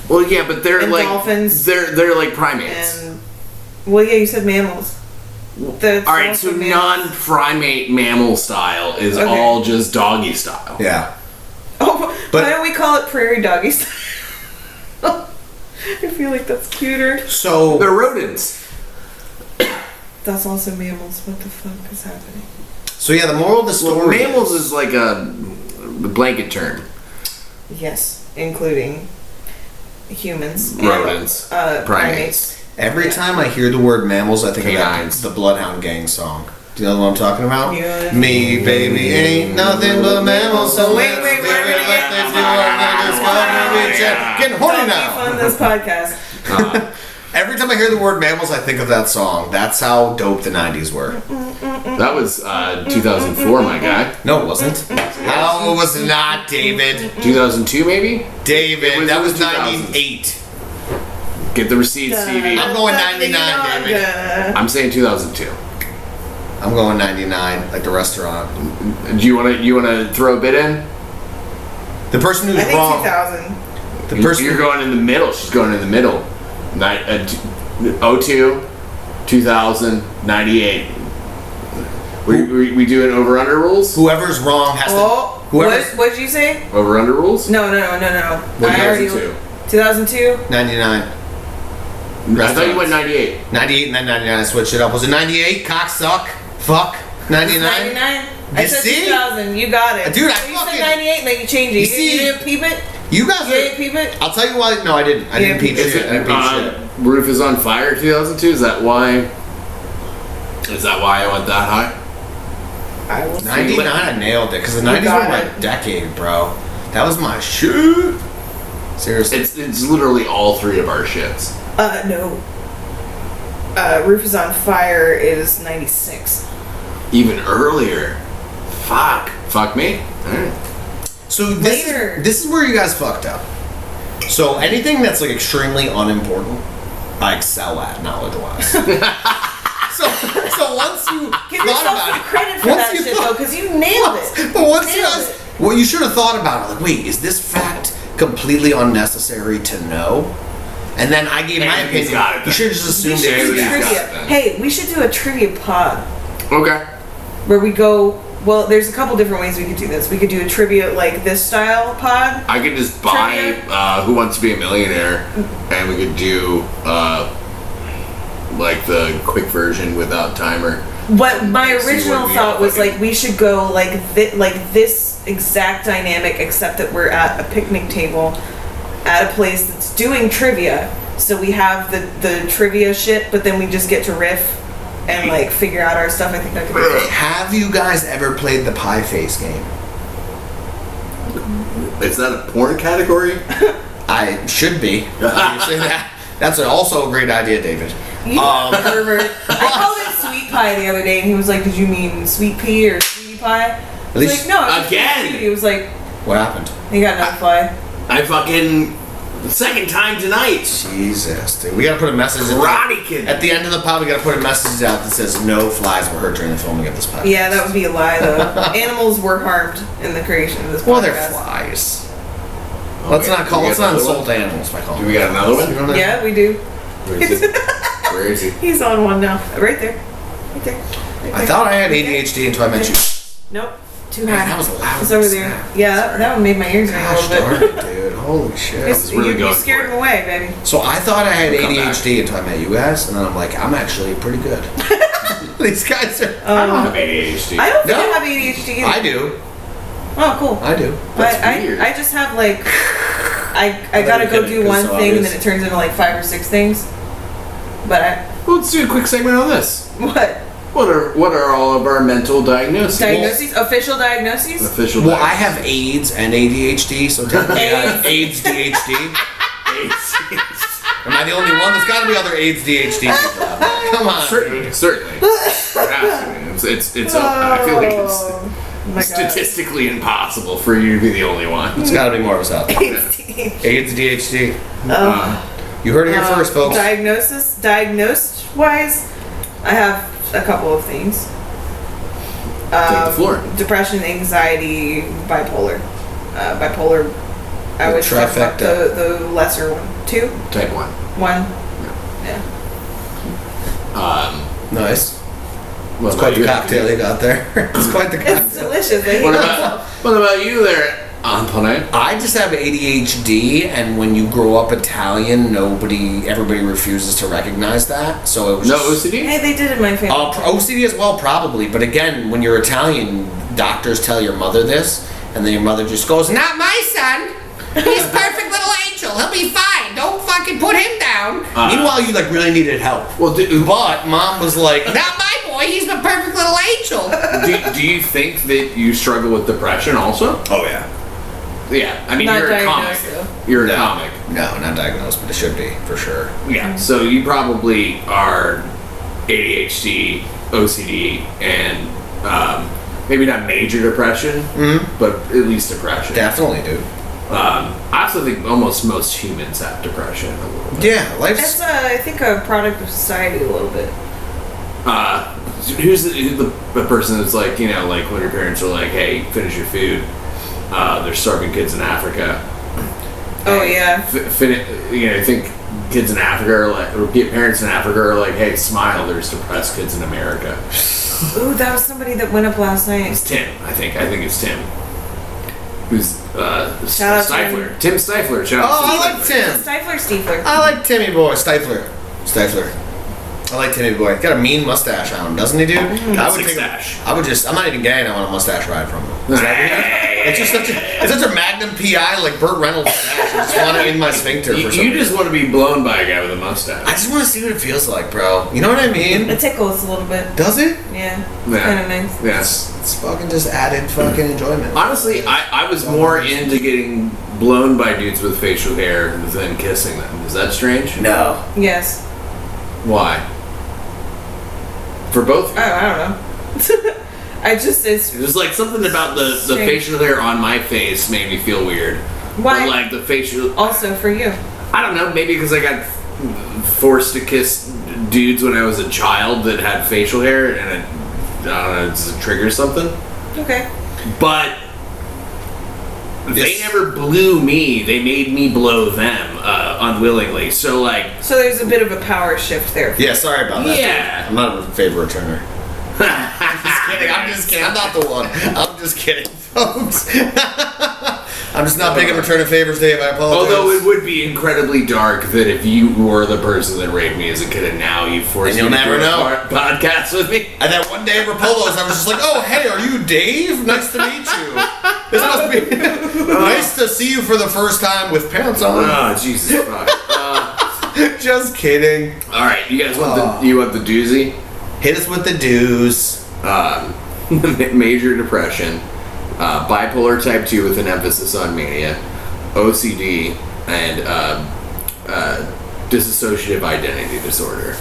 Well, yeah, but they're And like dolphins. They're like primates. and well, yeah, you said mammals. That's All right, so also mammals. non-primate mammal style is Okay. all just doggy style. Yeah. Oh, But- why don't we call it prairie doggy style? I feel like that's cuter. So They're rodents. That's also mammals. What the fuck is happening? So yeah, the moral of the story. Well, mammals is like a blanket term. Yes, including humans, and, Rodents, primates. Every time I hear the word mammals, I think Canines. of the Bloodhound Gang song. Do you know what I'm talking about? Yeah. Me, baby, ain't nothing but mammals. So Wait, let's wait, do we're it gonna like get- they do on the Discovery Channel. Getting horny Don't now. beef on this podcast. Every time I hear the word mammals, I think of that song. That's how dope the 90s were. That was 2004, my guy. No, it wasn't. No, it was not, David. 2002, maybe. David, that was 2000s. 98. Get the receipts, Stevie. I'm going 99, David. I'm saying 2002. I'm going 99, like the restaurant. Do you want to throw a bit in? The person who's I think wrong. 2000. The person You're going in the middle. She's going in the middle. 02, 2000, 98. We doing over under rules? whoever's wrong has Oh, to. Whoever's what did you say? Over under rules? No. What I already 2002? 2002. 99. I thought you went 98. 98 and then 99. I switched it up. Was it 98? Cocksuck. Fuck. 99. 99. I You said see? 2000. You got it. Dude, I So you fucking- said 98 and then you changed it. You, see? you didn't peep it. You guys You are. didn't peep it. I'll tell you why. No, I didn't. I didn't peep Is shit. it, I didn't peep shit. Roof is on Fire 2002? Is that why? Is that why I went that high? I will see. 99, I nailed it. Because the 90s got were my it. decade, bro. That was my shit. Seriously. It's literally all three of our shits. No. Roof is on Fire is 96. Even earlier. Fuck me. Alright. So Later. this is where you guys fucked up. So anything that's like extremely unimportant, I excel at knowledge-wise. so once you Give thought yourself about some it, credit for once that you shit thought- though, because you nailed it. But once you Nailed guys, it. well, you should have thought about it. Like, wait, is this fact completely unnecessary to know? And then I gave my And he's opinion. got it You should have just We assumed should it. do He's got trivia. it then. Hey, we should do a trivia pod Okay. where we go. Well, there's a couple different ways we could do this. We could do a trivia like this style pod. I could just buy Who Wants to Be a Millionaire, and we could do like the quick version without timer. But my See original what we thought all was fucking- like we should go like this exact dynamic, except that we're at a picnic table at a place that's doing trivia. So we have the trivia shit, but then we just get to riff and like figure out our stuff. I think that could be good. Have you guys ever played the pie face game? Is that a porn category? I should be. You say that. That's also a great idea, David. You pervert. I called it sweet pie the other day, and he was like, "Did you mean sweet pea or sweetie pie?" I was least- like, "No, it's just Again! sweet." He was like, What happened? "He got another fly." I fucking second time tonight. Jesus, dude. We gotta put a message Karate Kid. at the end of the pod. We gotta put a message out that says no flies were hurt during the filming of this podcast. Yeah, that would be a lie, though. Animals were harmed in the creation of this podcast. Well, they're flies. Let's not insult animals by calling. Do we got another one? Yeah, we do. Where is he? Where is he? He's on one now. Right there. Right there. I thought I had ADHD until I met you. Nope. Too Man, high. that was loud. It's over there. Snap. Yeah, that one made my ears ring a Gosh little darn bit. it, dude. Holy shit. It's- really you going scared for him away, baby. So I thought I had We'll come ADHD until I met you guys, and then I'm like, I'm actually pretty good. These guys are. I don't have ADHD. I don't think No. I have ADHD either. I do. Oh, cool. I do. That's I weird. I just have like I gotta go do one thing and then it turns into like 5 or 6 things. But Well, let's do a quick segment on this. what? What are all of our mental diagnoses? Diagnoses? Official diagnoses? Official. Well, I diagnoses. have AIDS and ADHD, so technically I have AIDS DHD. Am I the only one? There's got to be other AIDS DHD people out there. Come on. Certainly. There has to be. It's I feel like it's Oh my God. statistically impossible for you to be the only one. There's got to be more of us out there. AIDS DHD. You heard it here first, folks. Diagnosed wise, I have a couple of things. Take the floor. Depression, anxiety, bipolar. Bipolar. I The would talk about trifecta. the lesser one. 2? Type 1. 1. Yeah. Nice. What It's quite about the you? cocktail you got there. It's quite the It's cocktail. delicious. I hate What myself. about you there, Antoinette? I just have ADHD, and when you grow up Italian, everybody refuses to recognize that. So it was No just, OCD? Hey, they did it in my family. OCD as well, probably. But again, when you're Italian, doctors tell your mother this, and then your mother just goes, "Not my son. He's a perfect little angel. He'll be fine. Don't fucking put him down." Meanwhile, you like really needed help. Well, But mom was like, "Not my boy. He's a perfect little angel." do you think that you struggle with depression also? Oh yeah. Yeah, I mean Not you're a comic. diagnosed, though. You're a No. comic. No, not diagnosed, but it should be for sure. Yeah, so you probably are ADHD, OCD, and maybe not major depression, but at least depression. Definitely, dude. I also think almost most humans have depression a little bit. Yeah, life's. It's, I think, a product of society a little bit. Who's the person that's like, you know, like when your parents are like, hey, finish your food, they're starving kids in Africa. Oh, yeah. You know, I think kids in Africa are like, or parents in Africa are like, hey, smile, there's depressed kids in America. Ooh, that was somebody that went up last night. It's Tim, I think it's Tim. Who's Shout out Stifler. Tim. Tim Stifler. Shout out Oh, to I like Stifler. Tim. Stiefler. I like Timmy Boy. Stifler. I like Timmy Boy. Got a mean mustache on him, doesn't he, dude? I would take. Mustache. I'm not even gay, and I want a mustache ride from him. Is that weird? It's just such a Magnum PI like Burt Reynolds stash. I just want it in my sphincter for some You reason. just want to be blown by a guy with a mustache. I just want to see what it feels like, bro. You know what I mean? It tickles a little bit. Does it? Yeah. Yeah. Kind of nice. Yes. It's fucking just added fucking enjoyment. Honestly, I was more into getting blown by dudes with facial hair than kissing them. Is that strange? No. Yes. Why? For both? I don't know. It's It was like something about the Strange. facial hair on my face made me feel weird. Why? But like the facial, also for you. I don't know, maybe because I got forced to kiss dudes when I was a child that had facial hair and I don't know, does it trigger something? Okay. But they Yes. never blew me, they made me blow them unwillingly. So like, So there's a bit of a power shift there. Yeah, sorry about that. Yeah. dude. I'm not a favor returner. I'm just kidding. I'm not the one. I'm just kidding, folks. I'm just not big at returning favors, Dave. I apologize. although it would be incredibly dark that if you were the person that raped me as a kid and now you forced And me you'll to never do a know. podcast with me. And then one day at Rapolo's, I was just like, "Oh, hey, are you Dave? Nice to meet you. This must be nice to see you for the first time with pants on." Oh, Jesus fuck. Just kidding. All right, you guys want you want the doozy? Hit us with the dues. Major depression, bipolar type 2 with an emphasis on mania, OCD, and dissociative identity disorder.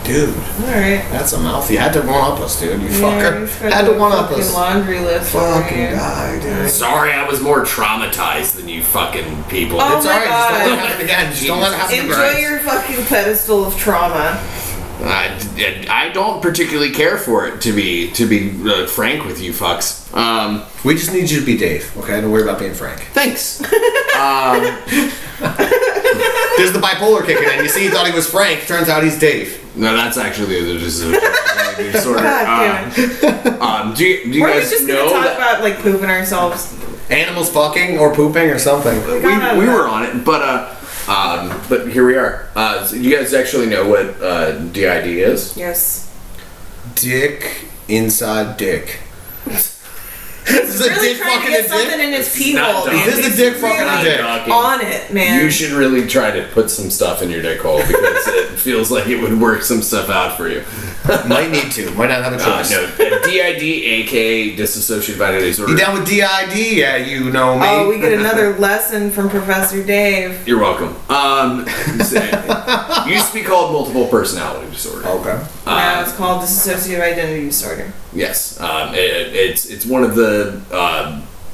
Dude, Alright. that's a mouth. You had to one up us, dude. You Yeah, fucker. he's got Had to the one up fucking us. laundry list. over Fucking here. guy, dude. Sorry, I was more traumatized than you fucking people. Oh It's my alright. Just don't let it God. happen again. Just don't let it happen Enjoy again. your fucking pedestal of trauma. I don't particularly care for it, to be frank with you fucks. We just need you to be Dave, okay? Don't worry about being Frank. Thanks. There's the bipolar kicking in. You see, he thought he was Frank. Turns out he's Dave. No, that's actually the disorder. God damn it. Do you We're guys just gonna know talk that about like pooping ourselves. Animals fucking or pooping or something. we were on it, but here we are. So you guys actually know what DID is? Yes. Dick inside dick. This is a Really dick trying to fucking get a something dick. in his pee not hole. done. man. Is this a He's dick fucking a really dick? on it, man. You should really try to put some stuff in your dick hole because it feels like it would work some stuff out for you. Might need to. Might not have a choice. No, DID, aka dissociative identity disorder. You down with DID? Yeah, you know me. Oh, we get another lesson from Professor Dave. You're welcome. Used to be called multiple personality disorder. Okay. Now it's called dissociative identity disorder. Yes, it's one of the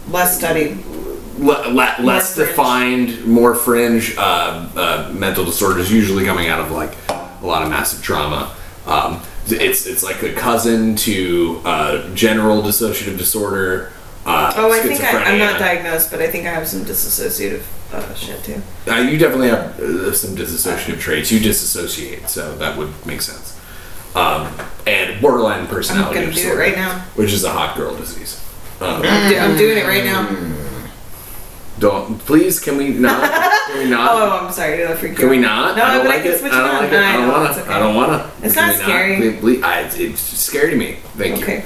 Less studied. less fringe. defined, more fringe mental disorders, usually coming out of like a lot of massive trauma. It's like a cousin to general dissociative disorder. Oh, I think I'm not schizophrenia. diagnosed, but I think I have some dissociative shit too. You definitely have some dissociative traits. You disassociate, so that would make sense. And borderline I'm personality gonna do it disorder, right now. which is a hot girl disease. I'm doing it right now. Don't please. Can we not? Can we not? Oh, I'm sorry. Did I freak you Can we out? not? No, I don't but like I can it. switch I it don't on. like it. I don't know, wanna. it's okay. I don't wanna. It's Can not we scary. It's scary to me. Thank you. Okay.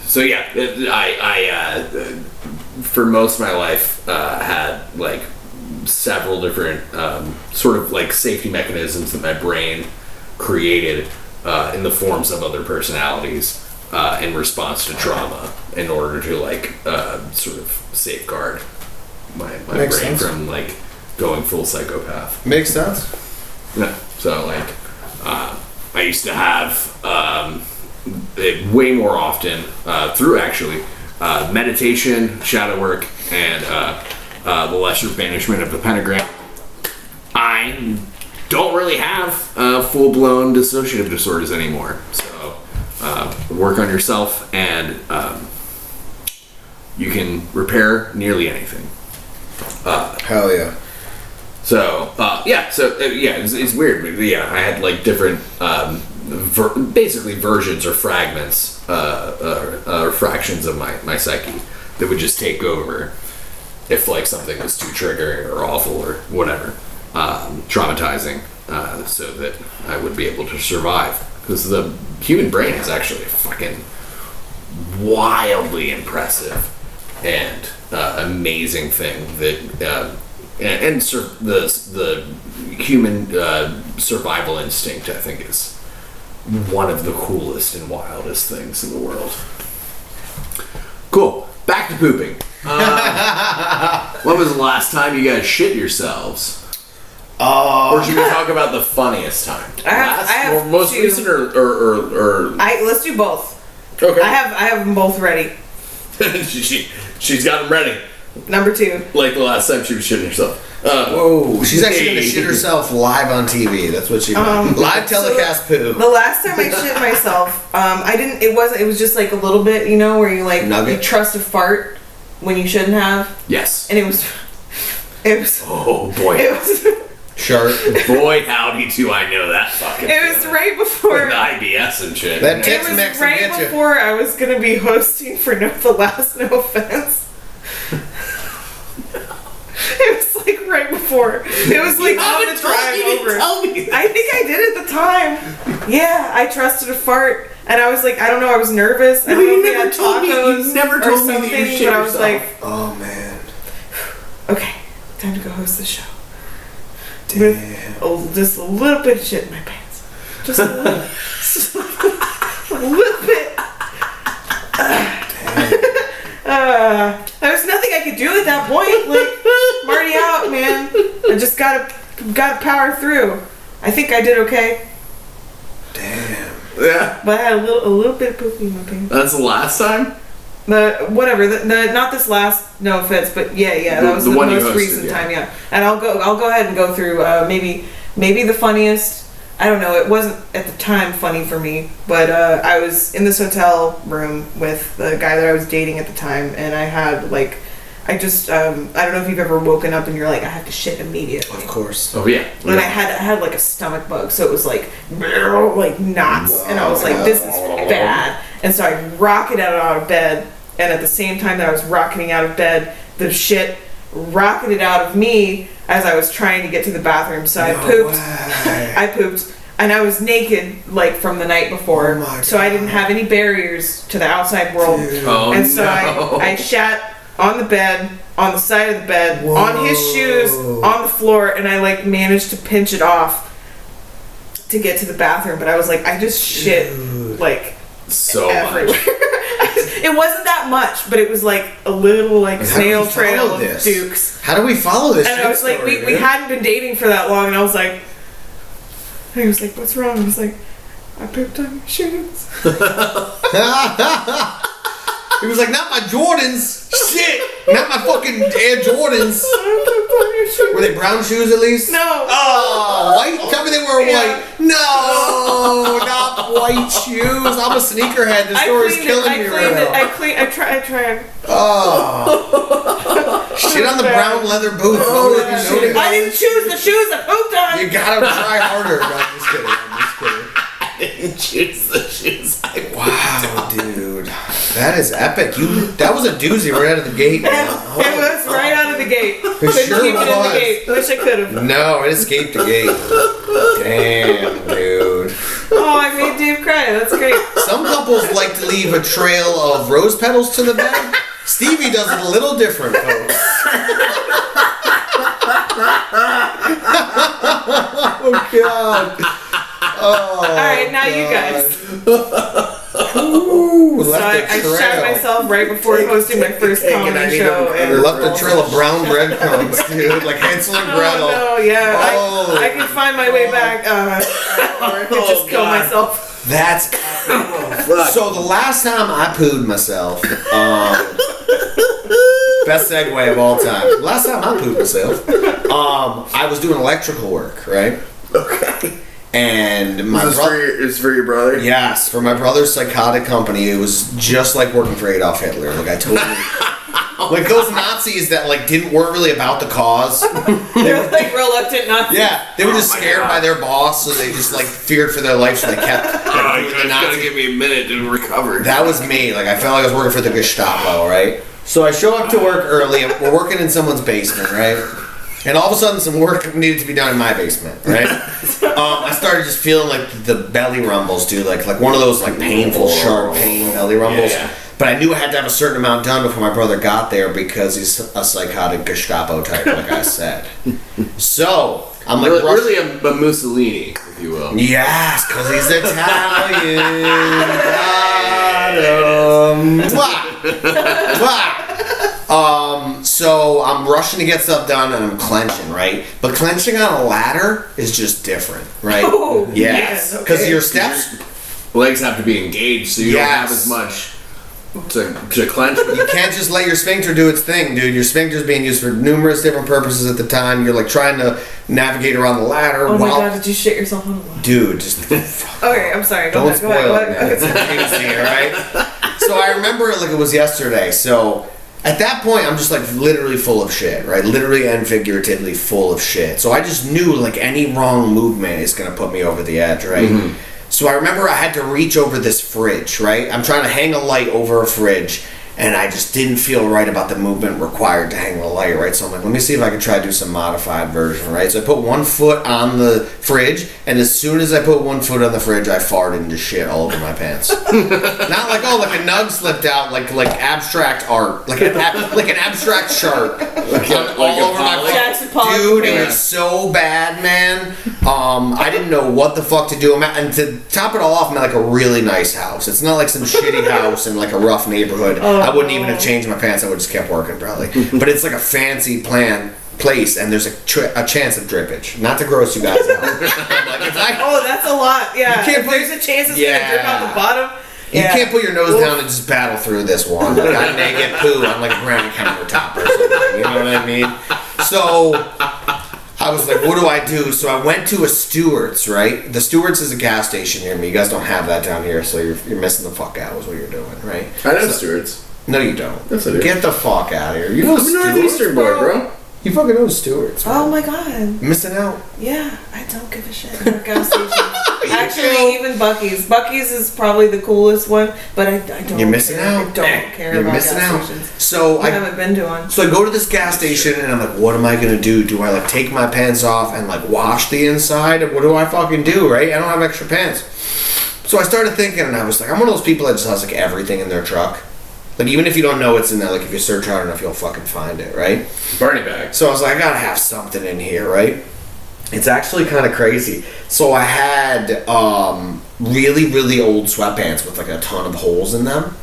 So yeah, I for most of my life had like several different sort of like safety mechanisms that my brain created in the forms of other personalities in response to trauma in order to like sort of safeguard my brain Makes sense. from like going full psychopath. Makes sense. Yeah. So like, I used to have it way more often through actually meditation, shadow work, and the lesser banishment of the pentagram. I don't really have full-blown dissociative disorders anymore. So work on yourself, and you can repair nearly anything. Hell yeah. So it's weird. But yeah, I had like different, basically versions or fragments, or fractions of my psyche that would just take over if like something was too triggering or awful or whatever, traumatizing, so that I would be able to survive. Because the human brain is actually fucking wildly impressive and amazing thing that. The human survival instinct, I think, is one of the coolest and wildest things in the world. Cool. Back to pooping. When was the last time you guys shit yourselves? Or should we talk about the funniest time? I have or most two. recent, or Let's do both. okay. I have them both ready. She's got them ready. Number 2. Like the last time she was shitting herself. Whoa, she's actually gonna Hey. shit herself live on TV. That's what she live telecast poo. The last time I shit myself, I didn't. It was just like a little bit, you know, where you like Nugget? you trust a fart when you shouldn't have, Yes. and it was. Oh boy. It was. Shark. Boy, howdy do I know that fucking It was feeling. right before. With IBS and shit. That It Tex was Mex will right get you. before I was gonna be hosting for The Last No Offense. It was like right before. It was like on the drive over. I think I did at the time. Yeah, I trusted a fart, and I was like, I don't know, I was nervous. I don't know you if they never had told me- you tacos never or told me that you something, shit but I was yourself. like, Oh man. okay, time to go host the show. With just a little bit of shit in my pants. Just a little, just a little bit. There was nothing I could do at that point. Like, I'm already out, man. I just gotta power through. I think I did okay. Damn. Yeah. But I had a little bit of poopy in my pants. That's the last time? Whatever. The not this last. No offense, but yeah. That was The the one you most hosted, recent yeah. time. Yeah. And I'll go ahead and go through maybe the funniest. I don't know. It wasn't at the time funny for me, but I was in this hotel room with the guy that I was dating at the time, and I had like. I just I don't know if you've ever woken up and you're like, I have to shit immediately. Of course. Oh, yeah. And I had like a stomach bug, so it was like knots, and I was like, this is bad. And so I rocketed out of bed, and at the same time that I was rocketing out of bed, the shit rocketed out of me as I was trying to get to the bathroom. So I pooped, and I was naked like from the night before, Oh my so I didn't have any barriers to the outside world. Oh, And so no. I shat on the bed, on the side of the bed, Whoa. on his shoes, on the floor, and I like managed to pinch it off to get to the bathroom. But I was like, I just shit like So everywhere. much. It wasn't that much, but it was like a little like How do snail we trail follow of this? Dukes. How do we follow this? And I was like, story, we dude? hadn't been dating for that long, and I was like, he was like, what's wrong? I was like, I pooped on your shoes. He was like, not my Jordans. Shit. Not my fucking Air Jordans. I pooped on your shoes. Were they brown shoes at least? No. Oh, white? Tell me they were Yeah. white. No, not white shoes. I'm a sneakerhead. This story's killing me right now. I tried. Oh. Shit on the brown leather boots. Oh, Nobody yeah. noticed. I didn't choose the shoes I pooped on. You gotta try harder. No, I'm just kidding. I'm just kidding. Choose the shoes I Wow, dude. That is epic. That was a doozy right out of the gate. Man. It was right out of the gate. Couldn't sure keep it in was. the gate. Wish I could have. No, it escaped the gate. Damn, dude. Oh, I made Dave cry. That's great. Some couples like to leave a trail of rose petals to the bed. Stevie does it a little different, folks. Oh, God. Oh, All right, now you guys. Ooh, So left I a trail. shot myself right before hosting my first comedy show. And Left a trail of brown breadcrumbs, dude, like Hansel and Gretel. oh no, yeah, Oh. I can find my way back, or I could just kill God. myself. That's so. The last time I pooed myself, best segue of all time. Last time I pooed myself, I was doing electrical work, right? Okay. And my This is for your brother? yes, for my brother's psychotic company, it was just like working for Adolf Hitler. Like I totally, like those Nazis that like weren't really about the cause. They're like reluctant not to. Yeah, they were Oh just my scared God. by their boss, so they just like feared for their life, so they kept. Oh, doing you the guys gotta Nazi- give me a minute to recover. That was me. Like I felt like I was working for the Gestapo, right? So I show up to work early. We're working in someone's basement, right? And all of a sudden, some work needed to be done in my basement, right? I started just feeling like the belly rumbles, dude. Like one of those like painful, sharp pain belly rumbles. Yeah. But I knew I had to have a certain amount done before my brother got there because he's a psychotic Gestapo type, like I said. So I'm like, really a Mussolini, if you will. yes, because he's Italian. Got him. Mwah. Mwah. So I'm rushing to get stuff done and I'm clenching, right? But clenching on a ladder is just different, right? Oh, yes. yes, Because okay. your steps, Legs have to be engaged, so you don't have Yes. as much to clench with. you can't just let your sphincter do its thing, dude. Your sphincter's being used for numerous different purposes at the time. You're like trying to navigate around the ladder Oh my while. god, did you shit yourself on the wall? Dude, just Okay, I'm sorry. Go don't ahead. Go spoil it, ahead. man. It's amazing, alright? So I remember it like it was yesterday. So at that point, I'm just like literally full of shit, right? Literally and figuratively full of shit. So I just knew like any wrong movement is gonna put me over the edge, right? So I remember I had to reach over this fridge, right? I'm trying to hang a light over a fridge, and I just didn't feel right about the movement required to hang the light, right? So I'm like, let me see if I can try to do some modified version, right? So I put one foot on the fridge, and as soon as I put one foot on the fridge, I farted into shit all over my pants. Not like, oh, like a nug slipped out, like abstract art, like an abstract shark, all over my Pollock. Jackson Pollock. Dude, it Yeah. was so bad, man. I didn't know what the fuck to do. And to top it all off, I'm at like a really nice house. It's not like some shitty house in like a rough neighborhood. I wouldn't even have changed my pants. I would have just kept working probably. But it's like a fancy plan. place and there's a chance of drippage. Not to gross you guys out. Like, if Oh, that's a lot. Yeah. You can't If there's a chance it's gonna drip out the bottom. You Yeah. can't put your nose down and just battle through this one. Like I may get poo on like a ground countertop or something. You know what I mean? So I was like, what do I do? So I went to a Stewart's, right? The Stewart's is a gas station near me. You guys don't have that down here, so you're missing the fuck out is what you're doing, right? I know Stewart's. No, you don't. Yes, I do. Get the fuck out of here. You know I'm a Stewart's, Northeastern boy, bro. You fucking know Stewart's. Oh man. my god. Missing out. Yeah, I don't give a shit about gas stations. Actually, even Buc-ee's. Buc-ee's is probably the coolest one, but I don't. You're missing care. out. I don't care You're about missing gas out. stations. So I haven't been to one. So I go to this gas station and I'm like, what am I gonna do? Do I like take my pants off and like wash the inside? What do I fucking do, right? I don't have extra pants. So I started thinking and I was like, I'm one of those people that just has like everything in their truck. Like even if you don't know what's in there, like if you search hard enough, you'll fucking find it, right? Barney bag. So I was like, I gotta have something in here, right? It's actually kind of crazy. So I had really, really old sweatpants with like a ton of holes in them,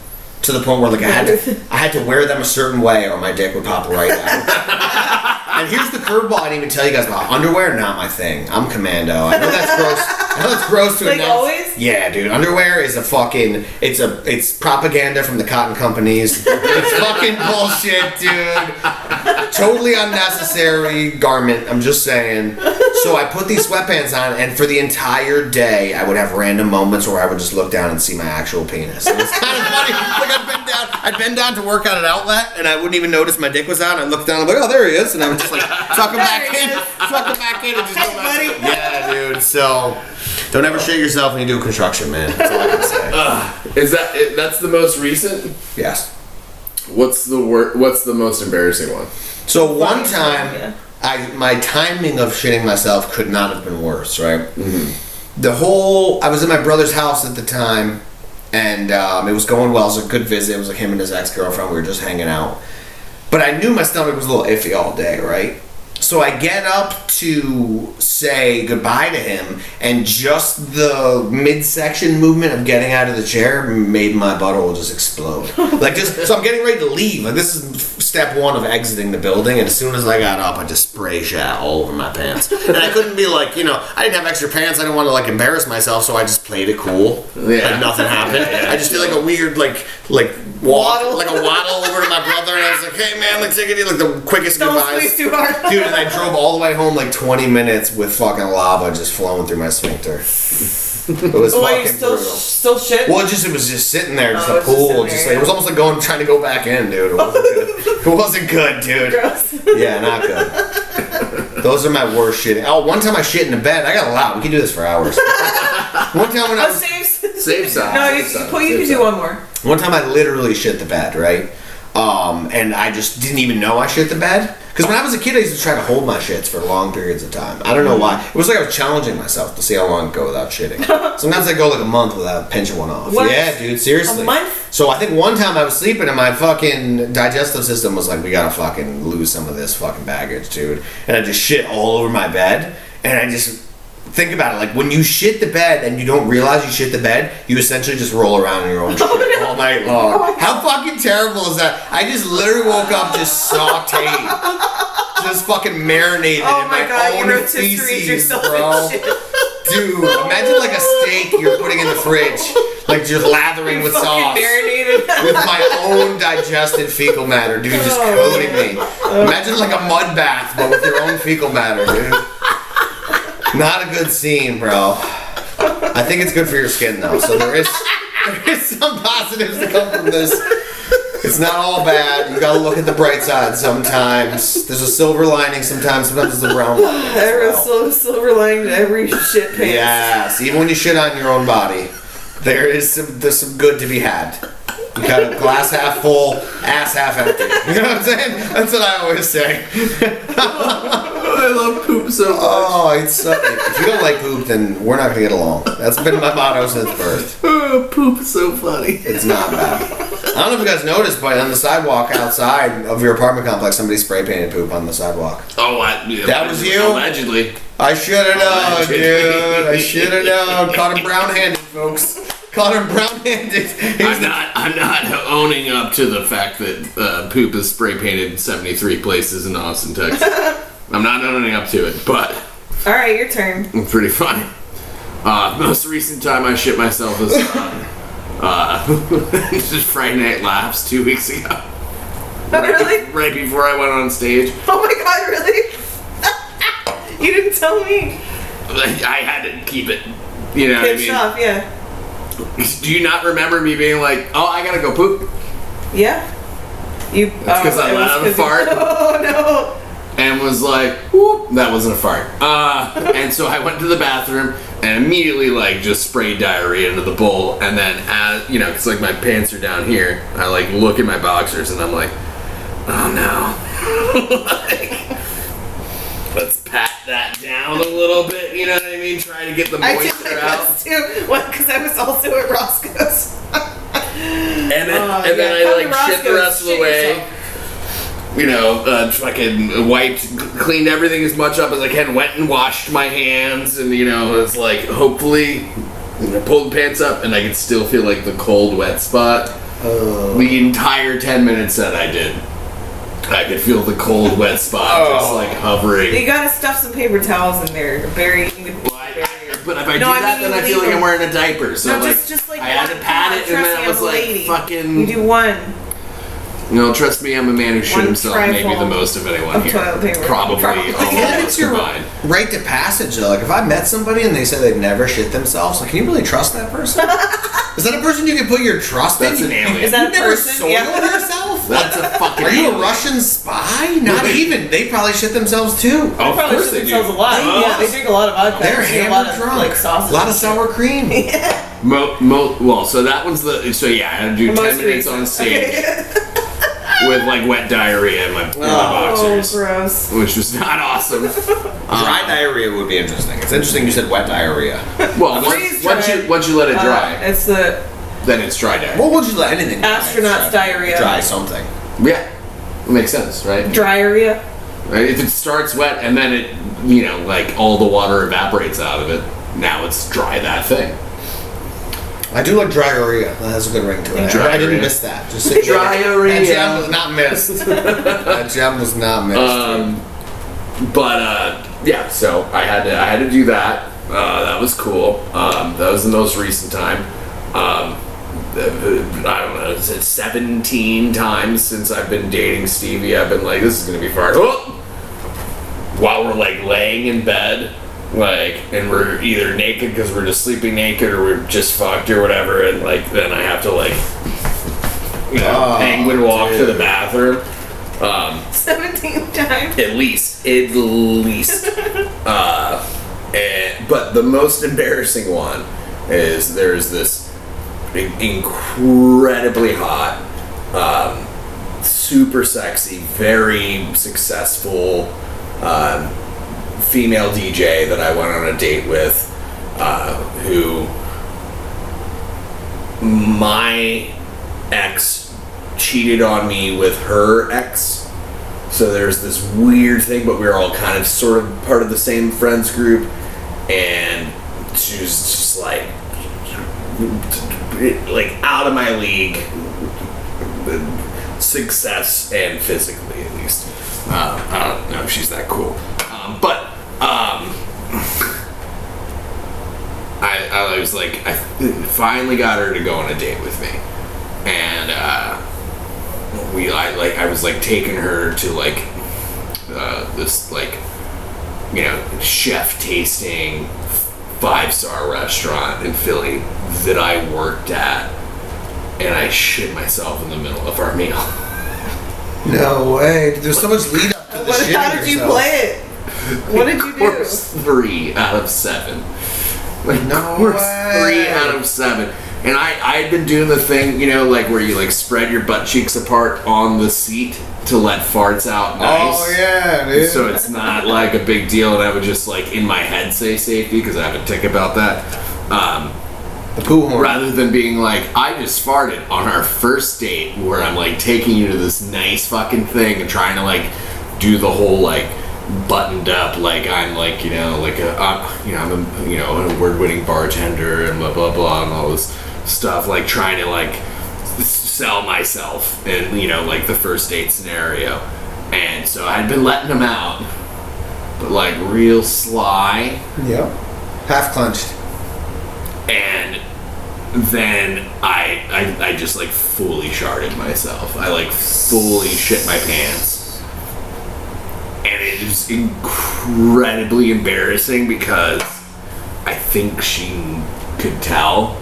to the point where like I had to wear them a certain way or my dick would pop right out. And here's the curveball I didn't even tell you guys about. Underwear, not my thing. I'm commando. I know that's gross. I know it's gross to Like announce. always? Yeah, dude. Underwear is a fucking. It's propaganda from the cotton companies. It's fucking bullshit, dude. Totally unnecessary garment. I'm just saying. So I put these sweatpants on, and for the entire day, I would have random moments where I would just look down and see my actual penis. And it's kind of funny. Like I'd bend down to work at an outlet, and I wouldn't even notice my dick was out. And I'd look down, and I'm like, oh, there he is, and I would just like tuck him back in, and just go back. Yeah, dude. So don't ever shit yourself when you do construction, man. That's all I can say. Is that's the most recent? Yes. What's the most embarrassing one? So one time, Yeah. my timing of shitting myself could not have been worse, right? Mm-hmm. I was in my brother's house at the time, and it was going well. It was a good visit. It was like him and his ex-girlfriend. We were just hanging out. But I knew my stomach was a little iffy all day, right? So I get up to say goodbye to him, and just the midsection movement of getting out of the chair made my butthole just explode. So I'm getting ready to leave. Like this is step one of exiting the building, and as soon as I got up, I just spray shat all over my pants. And I couldn't be like, I didn't have extra pants. I didn't want to like embarrass myself, so I just played it cool. Yeah. Like nothing happened. I just did like a weird like Waddle. like a waddle over to my brother, and I was like, hey man, like take it easy, like the quickest Don't goodbyes. squeeze too hard. Dude, and I drove all the way home like 20 minutes with fucking lava just flowing through my sphincter. It was Well, you fucking still brutal. still shit. Well, it was just sitting there, just Oh, a it's just pool. sitting Just there, like, it was almost like trying to go back in, dude. It wasn't good. It wasn't good, dude. Gross. Yeah, not good. Those are my worst shitting. Oh, one time I shit in the bed. I got a lot. We can do this for hours. One time when I Oh, was, Safe side. No, Safe you side, can safe do side. one more. one time I literally shit the bed, right? And I just didn't even know I shit the bed. Because when I was a kid, I used to try to hold my shits for long periods of time. I don't know why. It was like I was challenging myself to see how long I go without shitting. Sometimes I go like a month without pinching one off. What? Yeah, dude, seriously. A month? So I think one time I was sleeping and my fucking digestive system was like, we gotta fucking lose some of this fucking baggage, dude. And I just shit all over my bed. And I just... Think about it, like when you shit the bed and you don't realize you shit the bed, you essentially just roll around in your own shit all night long. How fucking terrible is that? I just literally woke up just sauteed. Just fucking marinated Oh in my my god, you own rotisserie feces, yourself bro. in shit. Dude, imagine like a steak you're putting in the fridge, like just lathering with Fucking sauce. marinated. With my own digested fecal matter, dude, just Oh, coating me. Imagine like a mud bath, but with your own fecal matter, dude. Not a good scene, bro. I think it's good for your skin, though. So there is some positives to come from this. It's not all bad. You gotta look at the bright side sometimes. There's a silver lining sometimes. Sometimes there's a brown lining. as There's well. a silver lining to every shit pants. Yes, even when you shit on your own body, there's some good to be had. You got a glass half full, ass half empty. You know what I'm saying? That's what I always say. I love poop so much. Oh, it's so, if you don't like poop, then we're not gonna get along. That's been my motto since birth. Oh, poop is so funny. It's not bad. I don't know if you guys noticed, but on the sidewalk outside of your apartment complex, somebody spray painted poop on the sidewalk. Oh, That was you? Allegedly. I should have known, Allegedly. dude. I should have known. Caught him brown-handed, folks. Caught him brown-handed. I'm not owning up to the fact that poop is spray painted in 73 places in Austin, Texas. I'm not owning up to it, but All right, your turn. it's pretty funny. Most recent time I shit myself was just Friday Night Laughs 2 weeks ago. Oh, really? Right before I went on stage. Oh my god, really? You didn't tell me. I had to keep it. You know what I Good mean? stuff, yeah. Do you not remember me being like, oh, I gotta go poop? Yeah. You. That's 'cause I it let was out a 'cause you- fart. Oh no. And was like, whoop, that wasn't a fart. And so I went to the bathroom and immediately like just sprayed diarrhea into the bowl. And then, you know, because like my pants are down here, I like look at my boxers and I'm like, oh no. Like, let's pat that down a little bit, you know what I mean? Try to get the I did moisture like out. this too. What? Because I was also at Roscoe's. And then, Oh, and then yeah, I come like to shit the Roscoe's, rest of the shit way. yourself. You know, fucking wiped, cleaned everything as much up as I can, went and washed my hands, and, you know, it's like, hopefully, you know, pulled the pants up, and I could still feel, like, the cold, wet spot. The entire 10 minutes that I did, I could feel the cold, wet spot just, like, hovering. You gotta stuff some paper towels in there to bury. But if I do No, I that, mean, then I you feel like leave I'm wearing a diaper, so, No, like, just like I had one. to pat Come it, on, and trust then me, it was I'm a like, lady. fucking... You do one. You know, trust me, I'm a man who shit One himself maybe the trifle most of anyone of here. toilet paper. Probably Probably. all Yeah, of us it's your combined. right to passage though. Like if I met somebody and they said they've never shit themselves, like can you really trust that person? Is that a person you can put your trust That's in? an alien. Is that You a never person? soiled Yeah. yourself? That's a fucking Are you a alien. Russian spy? Not even. They probably shit themselves too. Oh, of Probably course shit they do. themselves a lot. Yeah, they drink a lot of vodka. They're They eat a hammered lot of drunk. like sausage. A lot of sour cream. Well, so that one's the. So yeah, I had to do 10 Most minutes recent. on stage Okay. with like wet diarrhea in my Oh, boxers, gross. which was not awesome. Dry diarrhea would be interesting. It's interesting you said wet diarrhea. Well, Freeze once dry. you let it dry, It's the then it's dry diarrhea. What would you let anything? Astronauts diarrhea. Dry something. Yeah, it makes sense, right? diarrhea. Right? If it starts wet and then it, you know, like all the water evaporates out of it, now it's dry that thing. I do like diarrhea. That has a good ring to it. I Diarrhea. didn't miss that. Just say Diarrhea. That gem was not missed. That gem was not missed. Yeah, so I had to do that. That was cool. That was the most recent time. I don't know, it's 17 times since I've been dating Stevie. I've been like, this is gonna be fun. Oh! While we're like laying in bed, like, and we're either naked because we're just sleeping naked or we're just fucked or whatever, and like then I have to like, you know, Oh, penguin walk to dude. the bathroom. 17th time. At least. But the most embarrassing one is there's this incredibly hot, super sexy, very successful female DJ that I went on a date with, who my ex cheated on me with her ex. So there's this weird thing, but we were all kind of sort of part of the same friends group, and she was just like out of my league, success and physically at least. I don't know if she's that cool, but I was like, I finally got her to go on a date with me, and I was like taking her to like this like, you know, chef tasting 5-star restaurant in Philly that I worked at, and I shit myself in the middle of our meal. No way. There's so much lead up to the shit. How did you play it? What did you Of do? course, 3 out of 7. Like, No of course, way. 3 out of 7. And I had been doing the thing, you know, like where you like spread your butt cheeks apart on the seat to let farts out nice. Oh yeah, dude. So it's not like a big deal, and I would just like in my head say safety because I have a tick about that. the poo horn. Rather than being like, I just farted on our first date where I'm like taking you to this nice fucking thing and trying to like do the whole like buttoned up, like I'm like, you know, like I'm a, you know, an award-winning bartender and blah blah blah and all this stuff, like trying to like sell myself in, you know, like the first date scenario. And so I'd been letting him out, but like real sly. Yep. Half clenched. And then I just like fully sharded myself. I like fully shit my pants. And it is incredibly embarrassing because I think she could tell.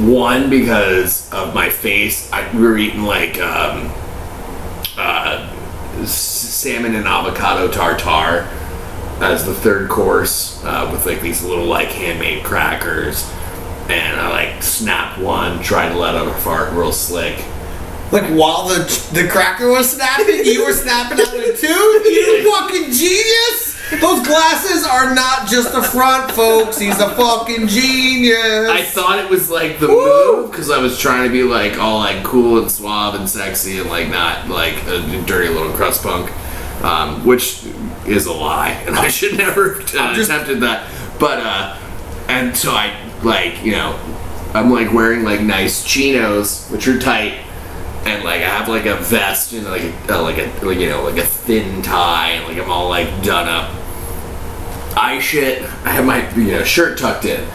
One, because of my face. We were eating like salmon and avocado tartare as the third course with like these little like handmade crackers, and I like snapped one, tried to let out a fart real slick. Like while the cracker was snapping, you were snapping out it too? You fucking genius! Those glasses are not just the front, folks. He's a fucking genius. I thought it was like the move because I was trying to be like all like cool and suave and sexy and like not like a dirty little crust punk, which is a lie, and I should never have attempted that. But and so I like I'm like wearing like nice chinos, which are tight. And like I have like a vest and like a thin tie, and like I'm all like done up. I have my shirt tucked in.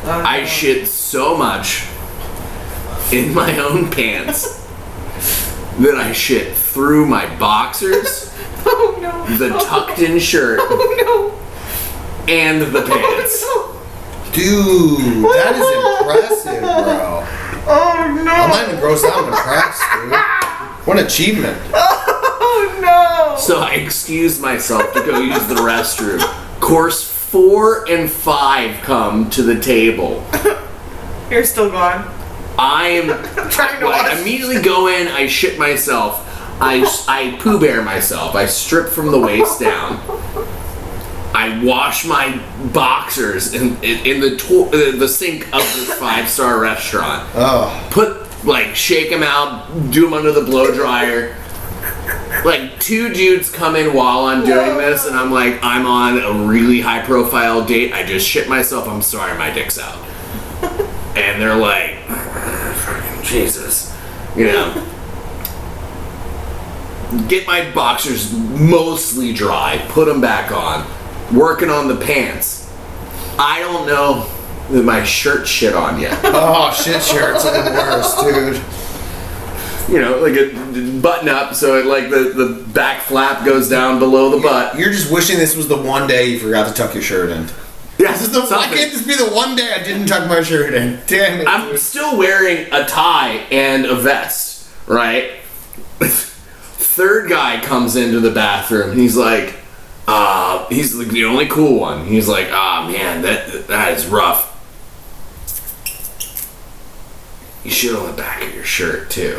I shit so much in my own pants that I shit through my boxers, Oh no. the tucked in shirt, Oh and the pants. no. Dude, that is impressive, bro. Oh no. I'm not even grossed out. I'm impressed, dude. What an achievement. Oh no. So I excused myself to go use the restroom. Course 4 and 5 come to the table. You're still gone. I'm Trying to I watch. immediately go in, I shit myself, I Pooh Bear myself, I strip from the waist down, I wash my boxers in the sink of this 5-star restaurant. Oh. Shake them out, do them under the blow dryer. Like 2 dudes come in while I'm doing this, and I'm like, I'm on a really high profile date. I just shit myself. I'm sorry, my dick's out. And they're like, Jesus, Get my boxers mostly dry, put them back on, working on the pants. I don't know that my shirt shit on yet. Oh, shit shirts are the worst, dude. Like a button up, so it, like the back flap goes down below the butt. You're just wishing this was the one day you forgot to tuck your shirt in. Yeah, Why can't this be the one day I didn't tuck my shirt in? Damn it. I'm still wearing a tie and a vest, right? Third guy comes into the bathroom. He's like, he's like the only cool one. He's like, man, that is rough. You shit on the back of your shirt too.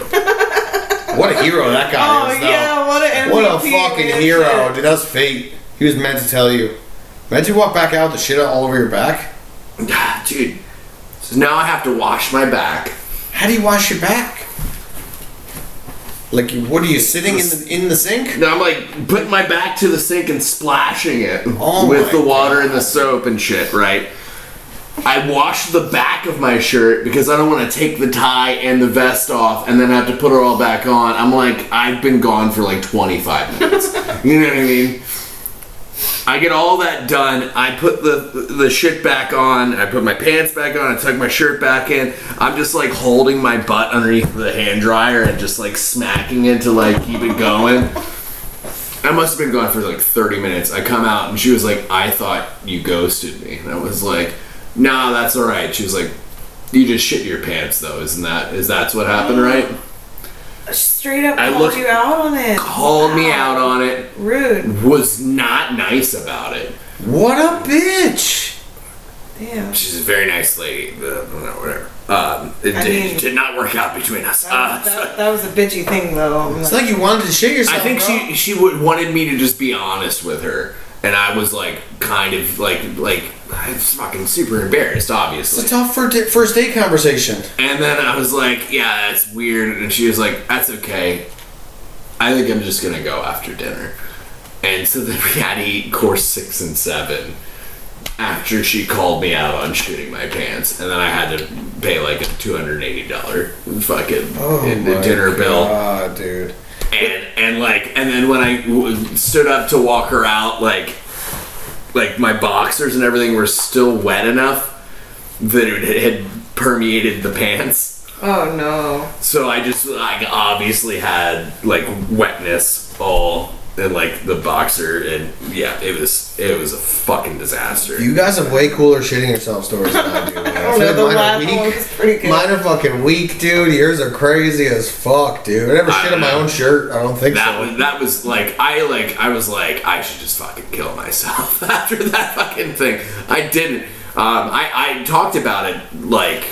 What a hero that guy is, though. Yeah, what an MVP. What a fucking hero. Dude, that was fate. He was meant to tell you. Imagine you walk back out with the shit all over your back. Dude, so now I have to wash my back. How do you wash your back? Like, what are you sitting in the sink? No, I'm like putting my back to the sink and splashing it Oh with my the water God. and the soap and shit, right? I wash the back of my shirt because I don't want to take the tie and the vest off and then have to put it all back on. I'm like, I've been gone for like 25 minutes. You know what I mean? I get all that done. I put the shit back on. I put my pants back on. I tuck my shirt back in. I'm just like holding my butt underneath the hand dryer and just like smacking it to like keep it going. I must have been gone for like 30 minutes. I come out and she was like, I thought you ghosted me. And I was like, nah, that's all right. She was like, you just shit your pants though, is that's what happened, right? Straight up I called looked- you out on it. Called me out on it. Rude. Was not nice about it. What a bitch. Damn. She's a very nice lady. Whatever. It I mean- did not work out between us. That was a bitchy thing, though. It's like you wanted to shit yourself, I think bro. she wanted me to just be honest with her, and I was like kind of like I was fucking super embarrassed, obviously. It's a tough first date conversation. And then I was like, yeah, that's weird. And she was like, that's okay. I think I'm just going to go after dinner. And so then we had to eat course 6 and 7 after she called me out on shooting my pants. And then I had to pay like a $280 fucking dinner bill. Dude. And and then when I stood up to walk her out, like my boxers and everything were still wet enough that it had permeated the pants. Oh no. So I obviously had like wetness all in like the boxer, and yeah, it was a fucking disaster. You guys have way cooler shitting yourself stories than I do. I don't know, the last one was pretty good. Mine are fucking weak, dude. Yours are crazy as fuck, dude. I never shit on my own shirt. I don't think so. That was like I was like I should just fucking kill myself after that fucking thing. I didn't. I talked about it like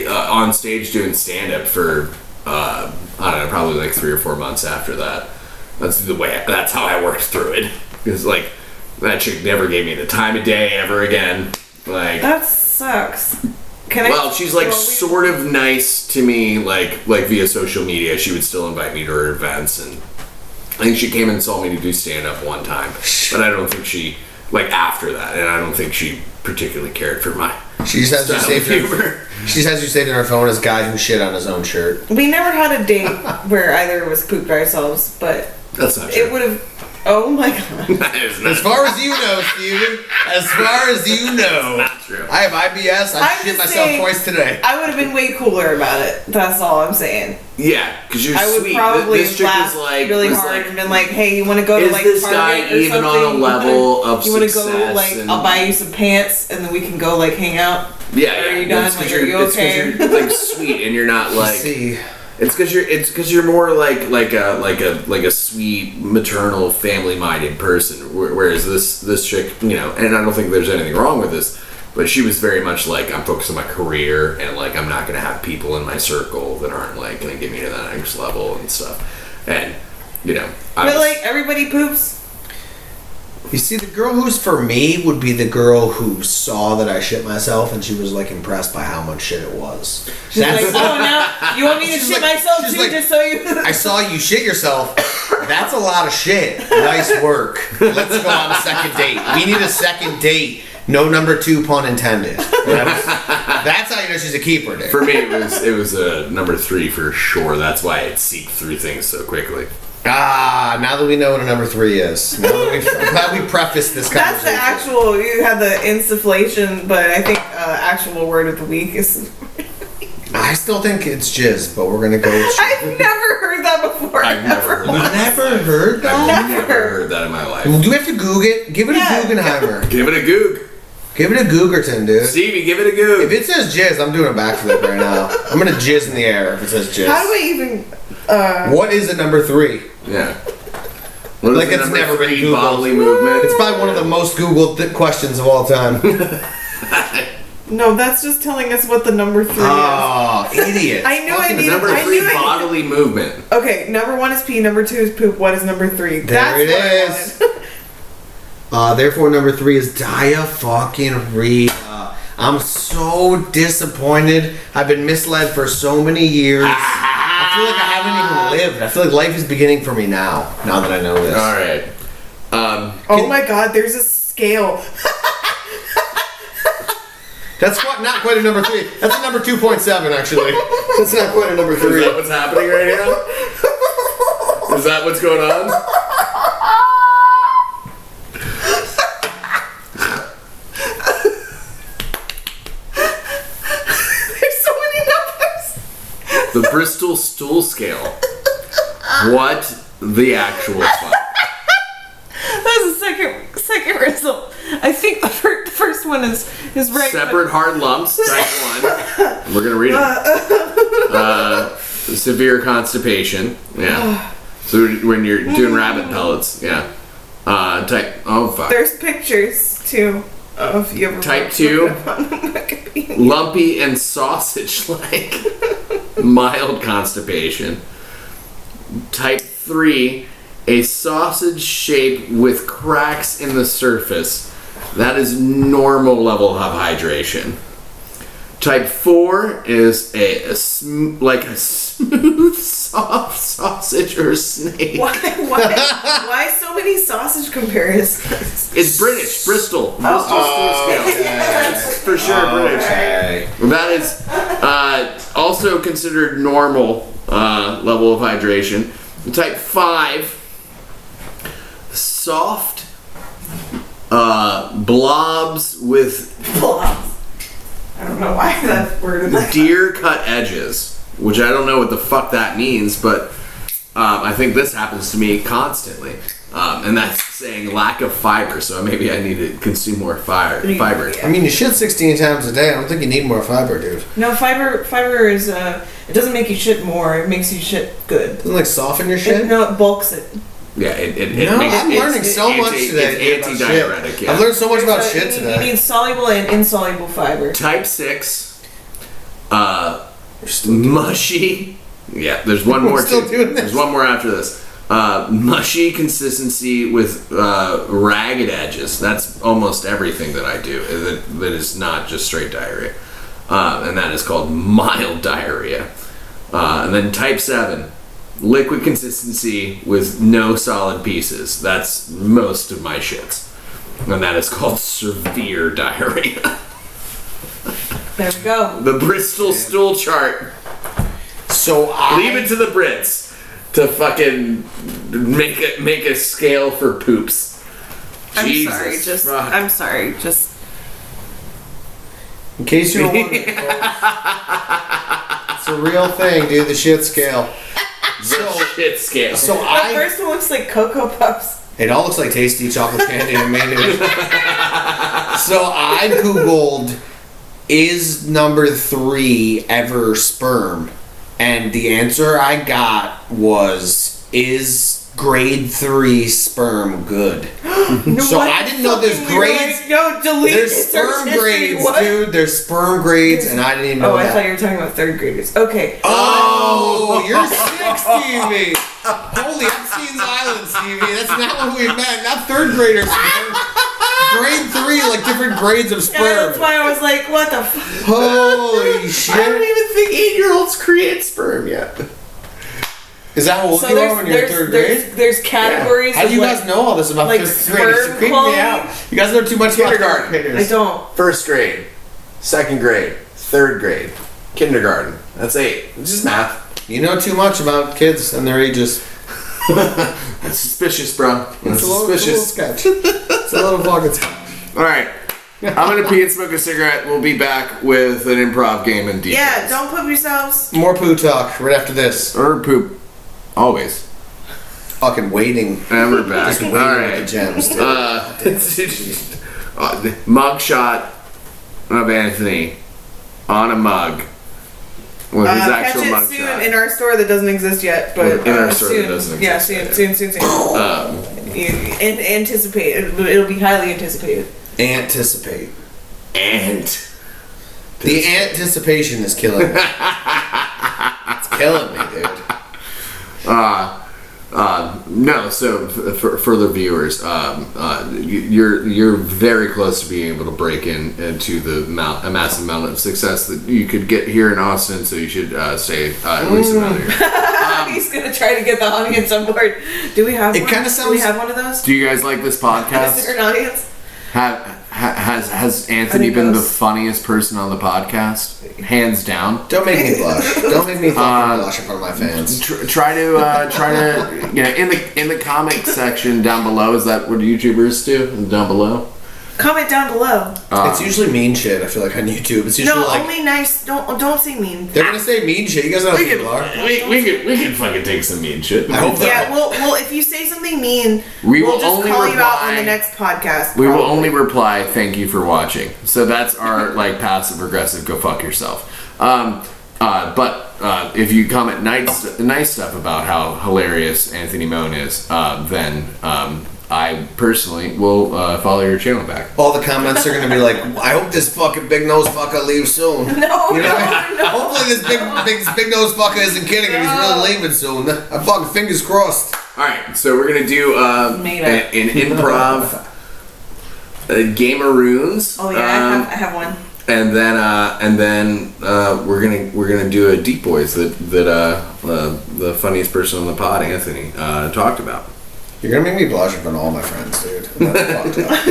on stage doing stand up for I don't know, probably like 3 or 4 months after that. That's how I worked through it. Because like that chick never gave me the time of day ever again. Like that sucks. She's like sort of nice to me, like via social media. She would still invite me to her events, and I think she came and saw me to do stand up one time. But I don't think she after that, and I don't think she particularly cared for my. She just has you saved in her phone as guy who shit on his own shirt. We never had a date where either of us pooped ourselves, but that's not true. It would have. Oh my god. As far as you know, Steven. As far as you know. That's not true. I have IBS. I shit myself twice today. I would have been way cooler about it. That's all I'm saying. Yeah, because you're I sweet. would probably this chick laughed really hard and been like, "Hey, you want to go to like this Target guy or even something? on a level of you want to go success I'll buy you some pants and then we can go like hang out." Yeah, Are you done? It's Like, because are you okay? you're like sweet and you're not like. See. It's because you're more like a sweet maternal family minded person, whereas this chick, and I don't think there's anything wrong with this, but she was very much like, I'm focused on my career and like I'm not gonna have people in my circle that aren't like gonna get me to that next level and stuff, and but like everybody poops. You see, the girl who's for me would be the girl who saw that I shit myself and she was like impressed by how much shit it was. She's like, oh, now you want me to shit myself too, just so you. I saw you shit yourself. That's a lot of shit. Nice work. Let's go on a second date. We need a second date. No number 2, pun intended. That's how you know she's a keeper, dude. For me, it was a number 3 for sure. That's why it seeped through things so quickly. Now that we know what a number 3 is. I'm glad we prefaced this conversation. That's the actual, you had the insufflation, but I think actual word of the week is... I still think it's jizz, but we're going to go with... I've never heard that before. I've never heard that. You've never heard that? I've never heard that in my life. Do we have to Goog it? Give it a Guggenheimer. Give it a goog. Give it a Googerton, dude. Stevie, give it a goog. If it says jizz, I'm doing a backflip right now. I'm going to jizz in the air if it says jizz. How do I even... What is a number 3? Yeah. Like it's never been Googled. Bodily movement. It's probably one of the most Googled questions of all time. No, that's just telling us what the number 3 is. Oh, idiot. I knew I needed... Number 3, bodily movement. Okay, number 1 is pee, number 2 is poop. What is number 3? There it is. Therefore, number 3 is diarrhea. I'm so disappointed. I've been misled for so many years. I feel like I haven't even lived. I feel like life is beginning for me now that I know this. All right. Oh my god, there's a scale. That's not quite a number 3. That's a number 2.7, actually. That's not quite a number 3. Is that what's happening right now? Is that what's going on? The Bristol Stool Scale. What the actual fuck? That's the second result. I think the first one is right. Separate hard lumps, type 1. We're gonna read it. Severe constipation. Yeah. So when you're doing rabbit pellets, yeah. Type. Oh fuck. There's pictures too. If you ever Type 2. Lumpy and sausage-like. Mild constipation. Type 3, a sausage shape with cracks in the surface. That is normal level of hydration. Type 4 is a smooth, soft sausage or snake. Why so many sausage comparisons? It's British, Bristol Stool Scale. That's for sure British. Okay. That is also considered normal level of hydration. Type 5. Soft blobs with Blobs. I don't know why that word in there. deer cut edges, which I don't know what the fuck that means, but I think this happens to me constantly. And that's saying lack of fiber, so maybe I need to consume more fiber. I mean, you shit 16 times a day. I don't think you need more fiber, dude. No, fiber is, it doesn't make you shit more, it makes you shit good. Doesn't it, like, soften your shit? No, it bulks it. Yeah, it No, makes, I'm learning so much today. It's dude, about anti-diuretic, shit. yeah. I've learned so much about So shit you today. need soluble and insoluble fiber. Type 6. Mushy. Yeah, there's one more. still doing this. There's one more after this. Mushy consistency with ragged edges. That's almost everything that I do. That is not just straight diarrhea. And that is called mild diarrhea. And then type 7. Liquid consistency with no solid pieces. That's most of my shits. And that is called severe diarrhea. There we go. The Bristol stool chart. So Leave it to the Brits to fucking make a scale for poops. Jesus fuck. I'm sorry, just. In case you're wondering, folks, it's a real thing, dude. The shit scale. The shit scale. So The first one looks like Cocoa Puffs. It all looks like tasty chocolate candy I made it. So I googled, is number 3 ever sperm? And the answer I got was, is grade 3 sperm good? So What? I didn't know there's Fucking weird. grades. Like, no, delete There's your search sperm history. grades, What? dude. There's sperm grades, and I didn't even know Oh, I that. thought you were talking about third graders. Okay. Oh, you're sick, Stevie. Holy Epstein's Island, Stevie. That's not what we meant. Not third graders. Grade 3, like different grades of Yeah, sperm. that's why I was like, what the fuck? Holy shit. I don't even think 8-year-olds create sperm yet. Is that how old So you are when you're in third grade? there's categories How do of you like, guys know all this about like fifth graders? sperm You're creeping quality? me out. You guys know too much about Kindergarten. third graders. I don't. First grade, second grade, third grade, kindergarten. That's 8. It's just math. You know too much about kids and their ages. That's suspicious, bro. That's It's a little suspicious. sketch. It's a little fucking sketch. All right. I'm gonna pee and smoke a cigarette. We'll be back with an improv game and details. Yeah, don't poop yourselves. More poo talk right after this. Or poop. Always. Fucking waiting. And we're back. Just All waiting with right. the gems, dude. Mugshot of Anthony on a mug with his Catch actual it soon mugshot. in our store that doesn't exist yet, but In our store that soon. doesn't Yeah, exist soon. Anticipate. It'll be highly anticipated. Anticipate. And The anticipation is killing me. It's killing me, dude. no. So for the viewers, you're very close to being able to break into a massive amount of success that you could get here in Austin. So you should stay at least another year. He's gonna try to get the audience on board. Do we have? It one? kinda Do we sounds- have one of those? Do you guys like this Is podcast? there an audience? Has Anthony been the funniest person on the podcast, hands down? Don't make me blush. Don't make me fucking blush in front of my fans. Try to in the comment section down below. Is that what YouTubers do? Down below. Comment down below. It's usually mean shit, I feel like, on YouTube. It's usually No, like, only nice. Don't say mean. they're gonna say mean shit. You guys know how We people are. can fucking take some mean shit. I hope Yeah, well, if you say something mean, We will we'll just only call you out on reply- the next podcast. We will probably. only reply, "Thank you for watching." So that's our like passive aggressive. Go fuck yourself. But if you comment nice stuff about how hilarious Anthony Moan is, then I personally will follow your channel back. All the comments are gonna be like, I hope this fucking big nose fucker leaves soon. No, You know? no. Hopefully this big nose fucker isn't kidding and he's really leaving soon. I'm fucking fingers crossed. All right, so we're gonna do Made an up. improv Gameroons. Oh yeah, I have one. And then we're gonna do a deep boys that the funniest person on the pod, Anthony, talked about. You're gonna make me blush in front of all my friends, dude. That's fucked up.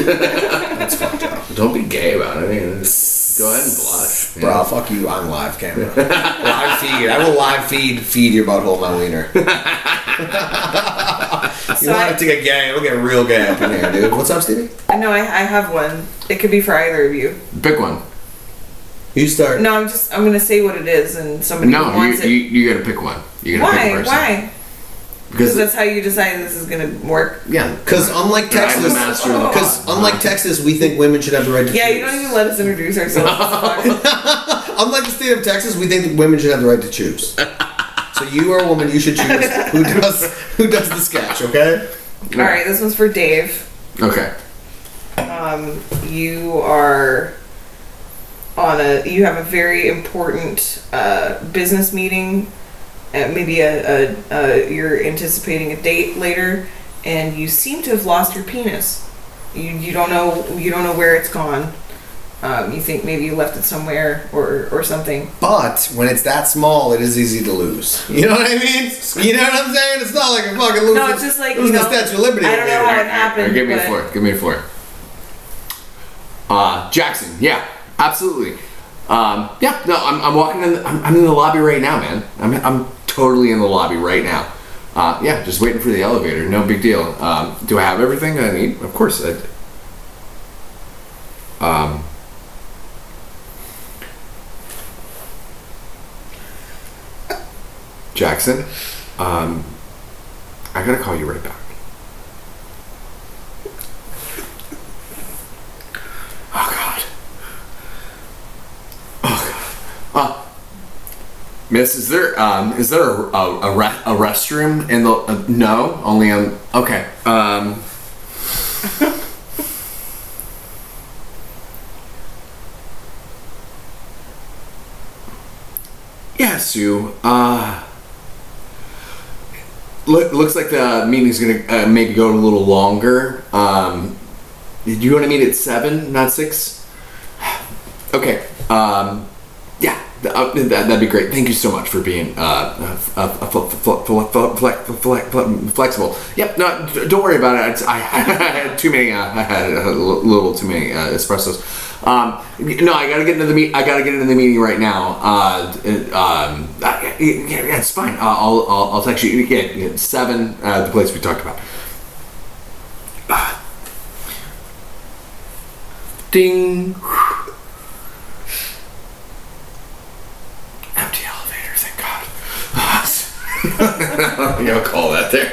That's fucked up. Don't be gay about it. I mean, just go ahead and blush. Bro, fuck you on live camera. Live feed. I will live feed your butthole my wiener. You want it to get gay? It'll get real gay up in here, dude. What's up, Stevie? No, I have one. It could be for either of you. Pick one. You start. No, I'm gonna say what it is, and somebody who No, wants you gotta pick one. You gotta pick a Why? person. Why? Because that's how you decide this is gonna work. Yeah. Because unlike I'm Texas, the master of the because pod. unlike Texas, we think women should have the right to Yeah, choose. you don't even let us introduce ourselves. Unlike the state of Texas, we think that women should have the right to choose. So you are a woman, you should choose who does the sketch, okay? All right, this one's for Dave. Okay. You are you have a very important business meeting. Maybe you're anticipating a date later, and you seem to have lost your penis. You don't know where it's gone. You think maybe you left it somewhere or something. But when it's that small, it is easy to lose. You know what I mean? You know what I'm saying? It's not like a fucking lose. No, it's just like, losing you know, the Statue of Liberty. I don't know how it happened. Give me a but- floor. Give me a floor. Jackson. Yeah, absolutely. Yeah. No, I'm walking in. I'm in the lobby right now, man. I'm totally in the lobby right now. Yeah, just waiting for the elevator. No big deal. Do I have everything I need? Of course. Jackson, I gotta call you right back. Oh God. Oh God. Miss, is there a restroom in the? No, only on. Okay. Yeah, Sue. Looks like the meeting's gonna maybe go a little longer. Do you want to meet at 7, not 6? Okay. Yeah, that'd be great. Thank you so much for being flexible. Yep. No, don't worry about it. I had too many. I had a little too many espressos. No, I gotta get into the meeting right now. Yeah, it's fine. I'll text you. Yeah, 7. The place we talked about. Ding. Empty elevator, thank God. I'll call that there.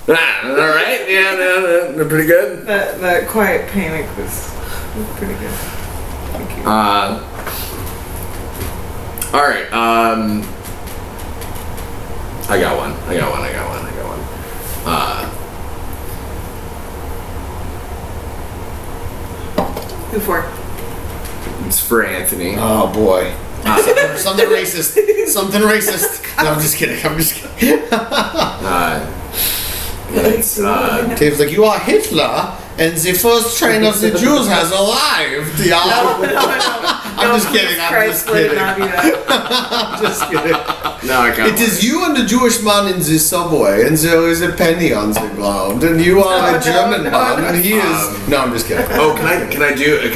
All right, yeah, no, pretty good. That quiet panic was pretty good. Thank you. All right. I got one. Who for? It's for Anthony. Oh boy. Something racist. Something racist. No, I'm just kidding. It's Dave's like, you are Hitler, and the first train of the Jews has arrived. Yeah. I'm just kidding. I'm just kidding. I'm just kidding. no, I can't. It is you and the Jewish man in the subway, and there is a penny on the ground, and you are a German man, and he is. No, I'm just kidding. Oh, can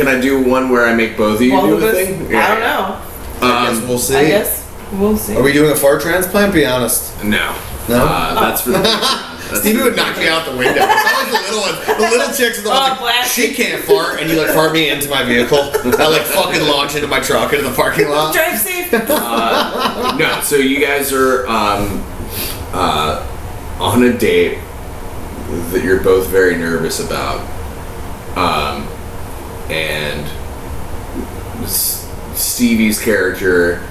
I do one where I make both of you do a thing? I don't know. I guess we'll see. I guess we'll see. Are we doing a fart transplant? Be honest. No. No? That's for the. Stevie would knock me out the window. It's always the little ones. The little chicks are the ones like, she can't fart, and you like fart me into my vehicle. I like fucking launch into my truck into the parking lot. Drive safe. No, so you guys are on a date that you're both very nervous about, and Stevie's character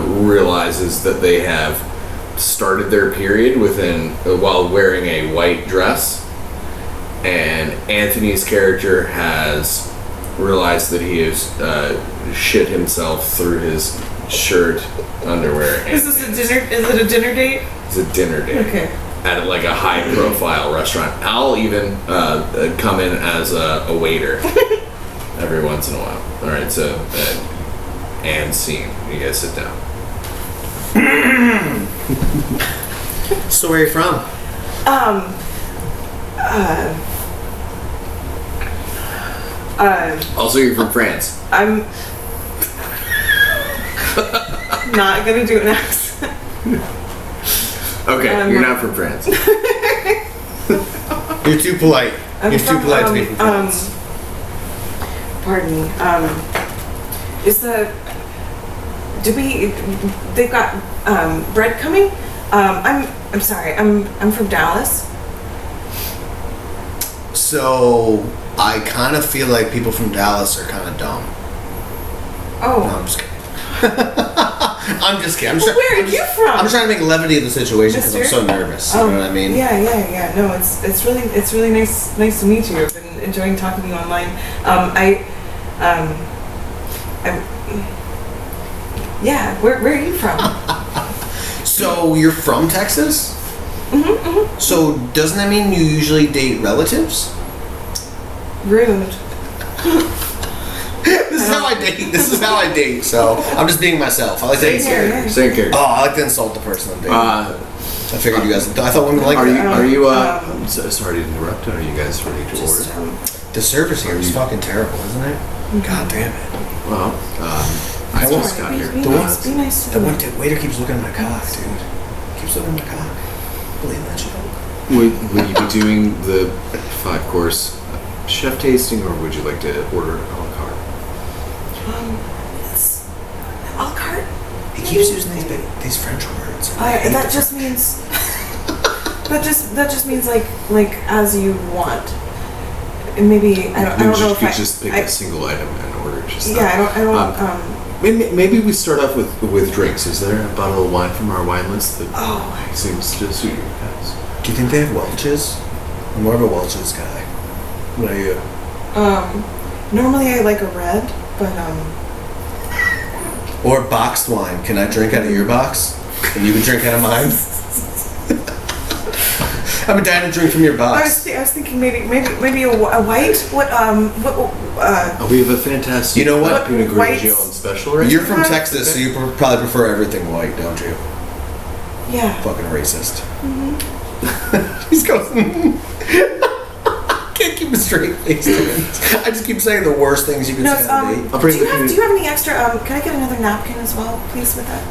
realizes that they have started their period while wearing a white dress, and Anthony's character has realized that he has shit himself through his shirt, underwear. Is this a dinner? Is it a dinner date? It's a dinner date. Okay. At like a high-profile restaurant. I'll even come in as a waiter every once in a while. All right, so and scene. You guys sit down. So where are you from? Also, you're from France. I'm not gonna do an accent. Okay, you're not from France. You're too polite. I'm You're from, too polite to be from France. Pardon me. They've got bread coming? I'm sorry. I'm from Dallas. So I kind of feel like people from Dallas are kind of dumb. Oh. No, I'm just kidding. I'm just kidding. Where are you from? I'm trying to make levity of the situation because I'm so nervous. You know what I mean? Yeah. No, it's really nice to meet you. I've been enjoying talking to you online. Where are you from? So you're from Texas? Mm-hmm. So doesn't that mean you usually date relatives? Rude. This is how I date. So I'm just being myself. I like to Same character. Oh, I like to insult the person I'm dating. I figured you guys. I thought women like Are that. you? I'm so sorry to interrupt. Are you guys ready to order? The service here is fucking terrible, isn't it? God damn it. Well, I just got here. Be nice to The them. waiter keeps looking at my cock, dude. Keeps looking at my cock. Believe that shit. Would you be doing the 5-course chef tasting, or would you like to order a la carte? It's a la carte. He keeps using these French words. That just means that just means like as you want. And maybe I don't know You if could just pick a single item and order just Yeah, that. I don't. Maybe we start off with drinks. Is there a bottle of wine from our wine list that Oh. seems to suit your guys? Do you think they have Welch's? I'm more of a Welch's guy. What are you? Normally I like a red, but Or boxed wine. Can I drink out of your box? And you can drink out of mine? I've been dying to drink from your I box. was thinking maybe a white. What We have a fantastic You know what? Pinot Whites- Grigio on special right You're now. from Texas, so you probably prefer everything white, don't you? Yeah. Fucking racist. He's going. Can't keep a straight face. I just keep saying the worst things you can No, say it's, on a date. I'll bring do you have any extra? Can I get another napkin as well, please, with that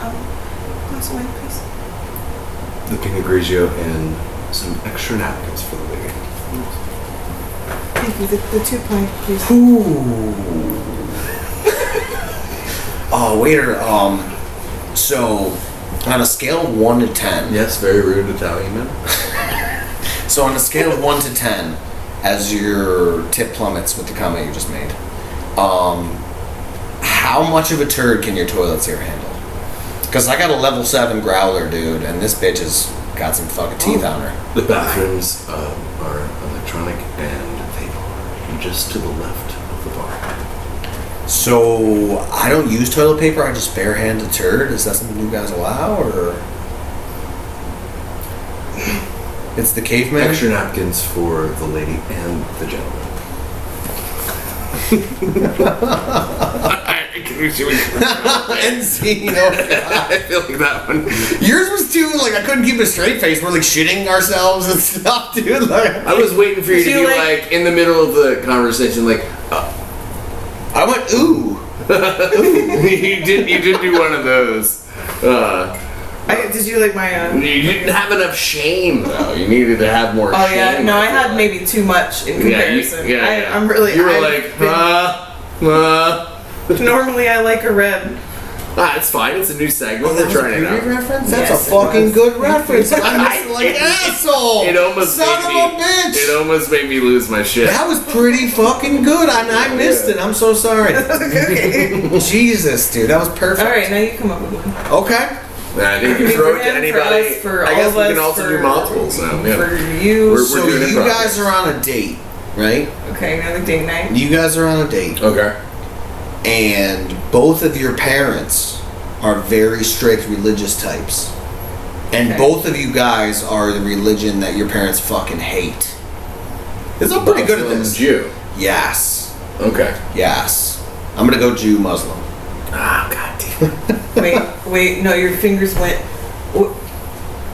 glass of wine, please? the Pinot Grigio and some extra napkins for the lady. Thank you. The 2 pint, please. Ooh. Oh, waiter. So on a scale of 1 to 10. Yes, very rude Italian man. So on a scale of 1 to 10, as your tip plummets with the comment you just made, how much of a turd can your toilet seat handle? Because I got a level 7 growler, dude, and this bitch has got some fucking teeth on her. The bathrooms are electronic, and they are just to the left of the bar. So I don't use toilet paper. I just barehand a turd. Is that something you guys allow, or it's the caveman? Extra napkins for the lady and the gentleman. And see, you know, I feel like that one. yours was too like I couldn't keep a straight face. We're like shitting ourselves and stuff, dude. Like I was waiting for you to Did you, be like- like in the middle of the conversation, like I went ooh. you did do one of those. Did you like my? You didn't have enough shame though. You needed to have more. Oh shame, yeah, no, I feel had like. maybe too much in comparison. Yeah. I'm really. You were I've like, been- normally I like a red. it's fine. It's a new segment. We're trying it out. Reference? That's Yes, a fucking it was. good reference. I missed it like an asshole. It almost son made of me, a bitch. It almost made me lose my shit. That was pretty fucking good. I missed it. I'm so sorry. Jesus, dude, that was perfect. All right, now you come up with one. Okay. I think you For throw it to him, for anybody. us, for I guess all we of can us, also do for- multiples now. Yeah. For you. We're So doing it you properly. guys are on a date, right? Okay, another date night. You guys are on a date, Okay. and both of your parents are very strict religious types. And Okay. both of you guys are the religion that your parents fucking hate. Because I'm pretty good at Muslim this. Jew. Yes. Okay. Yes. I'm gonna go Jew Muslim. Ah, god damn. Wait, no, your fingers went.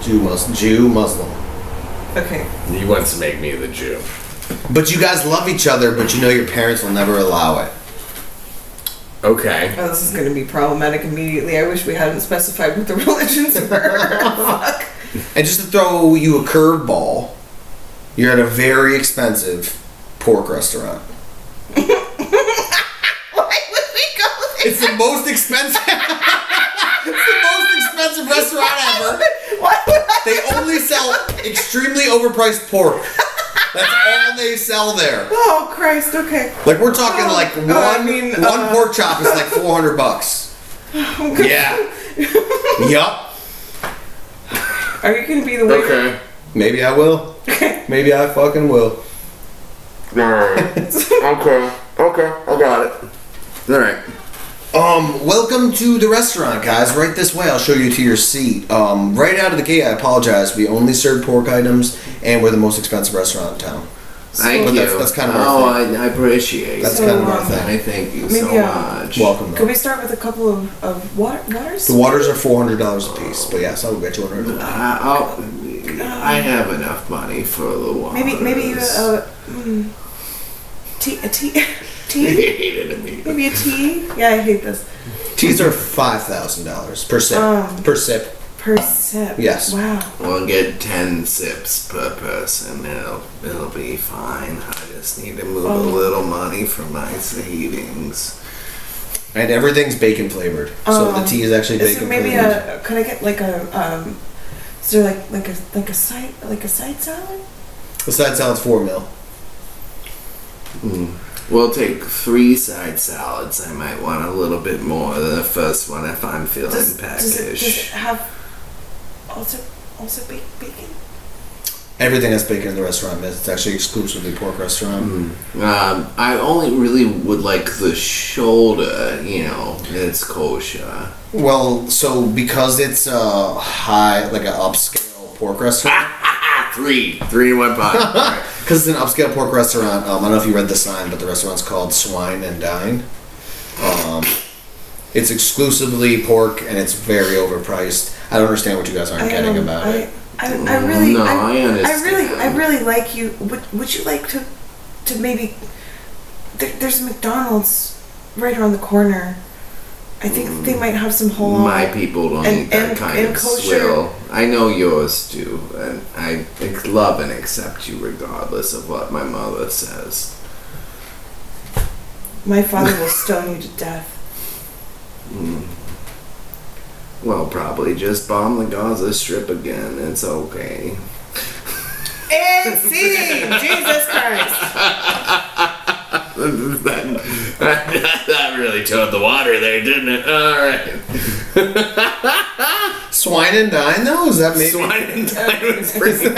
Jew Muslim. Okay. He wants to make me the Jew. But you guys love each other, but you know your parents will never allow it. Okay. Oh, this is going to be problematic immediately. I wish we hadn't specified what the religions were. Fuck. And just to throw you a curveball, you're at a very expensive pork restaurant. Why would we go there? It's the most expensive. It's the most expensive restaurant ever. Why would I They only sell extremely overpriced pork. That's all they sell there. Oh Christ! Okay. Like we're talking like one I pork chop is like $400. Yeah. Yup. Are you gonna be the waiter? Okay. Maybe I will. Maybe I fucking will. Alright. Okay. I got it. Alright. Welcome to the restaurant, guys. Right this way. I'll show you to your seat. Right out of the gate, I apologize. We only serve pork items, and we're the most expensive restaurant in town. Thank But you. that's kind of our thing. I appreciate That's it. kind of our I thing. I thank you Maybe, so much. Welcome. Could we start with a couple of waters? The waters are $400 a piece, but yes, I'll get you one. I have enough money for the water. Maybe tea. Maybe a tea. Yeah, I hate this. Teas are $5,000 per sip. Per sip. Per sip. Yes. Wow. We'll get 10 sips per person. It'll be fine. I just need to move a little money for my savings. And everything's bacon flavored, so the tea is actually Is bacon there maybe flavored. could I get like a is there like a side salad? The side salad's $4 mil. We'll take 3 side salads. I might want a little bit more than the first one if I'm feeling Does peckish. it have also bacon? Everything has bacon in the restaurant, miss. It's actually exclusively pork restaurant. I only really would like the shoulder, it's kosher. Well, so because it's a high, like an upscale pork restaurant, Three in one pot. Alright. because it's an upscale pork restaurant, I don't know if you read the sign, but the restaurant's called Swine and Dine. It's exclusively pork and it's very overpriced. I don't understand what you guys aren't getting about it. I really, No, I I understand. really like you. Would you like to maybe? There's a McDonald's right around the corner. I think they might have some whole. My people don't and- eat that and- kind and of kosher. swill. I know yours do, and I love and accept you regardless of what my mother says. My father will stone you to death. Well, probably just bomb the Gaza Strip again. It's okay. And scene! Jesus Christ! That really towed the water there, didn't it? All right. Swine and Dine, though? Is that maybe? Swine and Dine was pretty Is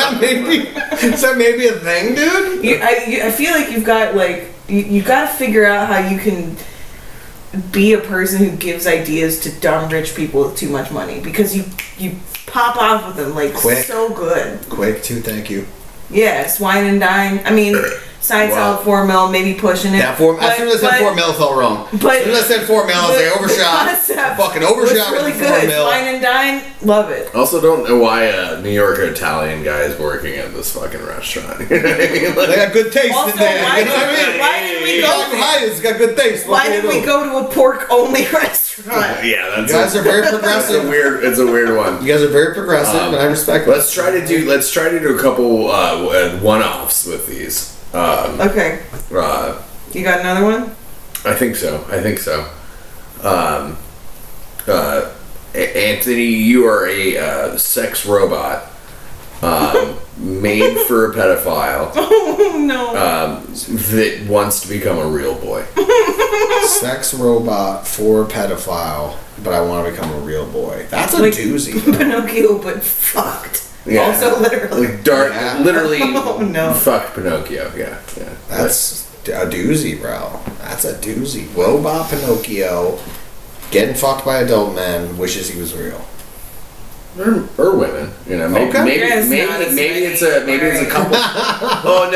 that maybe a thing, dude? I feel like you've got you got to figure out how you can be a person who gives ideas to dumb rich people with too much money, because you pop off with them like Quick. so good. Quick, too, thank you. Yeah, Swine and Dine. I mean, side Wow. salad 4 mil, maybe pushing it. Yeah, as soon as I said 4 mil, it felt wrong. but- as soon as I said 4 mil, I was like, overshot. Fucking overshot really with the 4 good. mil. Swine and Dine, love it. Also, don't know why a New York Italian guy is working at this fucking restaurant. You know what I mean? Like, They got good taste Also, in there. why You know what I mean? did we go Dog there? Hyatt's got good taste. Why did we go to a pork only restaurant? yeah, that's You guys are very that's progressive. It's a weird one. You guys are very progressive, and I respect it. Let's try to do a couple one-offs with these. Okay, you got another one? I think so. Anthony, you are a sex robot made for a pedophile Oh no. that wants to become a real boy. Sex robot for pedophile, but I want to become a real boy. That's a Like- doozy. Pinocchio, but fucked. Yeah. Also, literally. Like dark, Yeah. literally. Oh, no. Fucked Pinocchio. Yeah. That's a doozy, bro. That's a doozy. Robot Pinocchio getting fucked by adult men wishes he was real. Or women, maybe Okay. maybe Yes, maybe, not as maybe many. it's a couple. Oh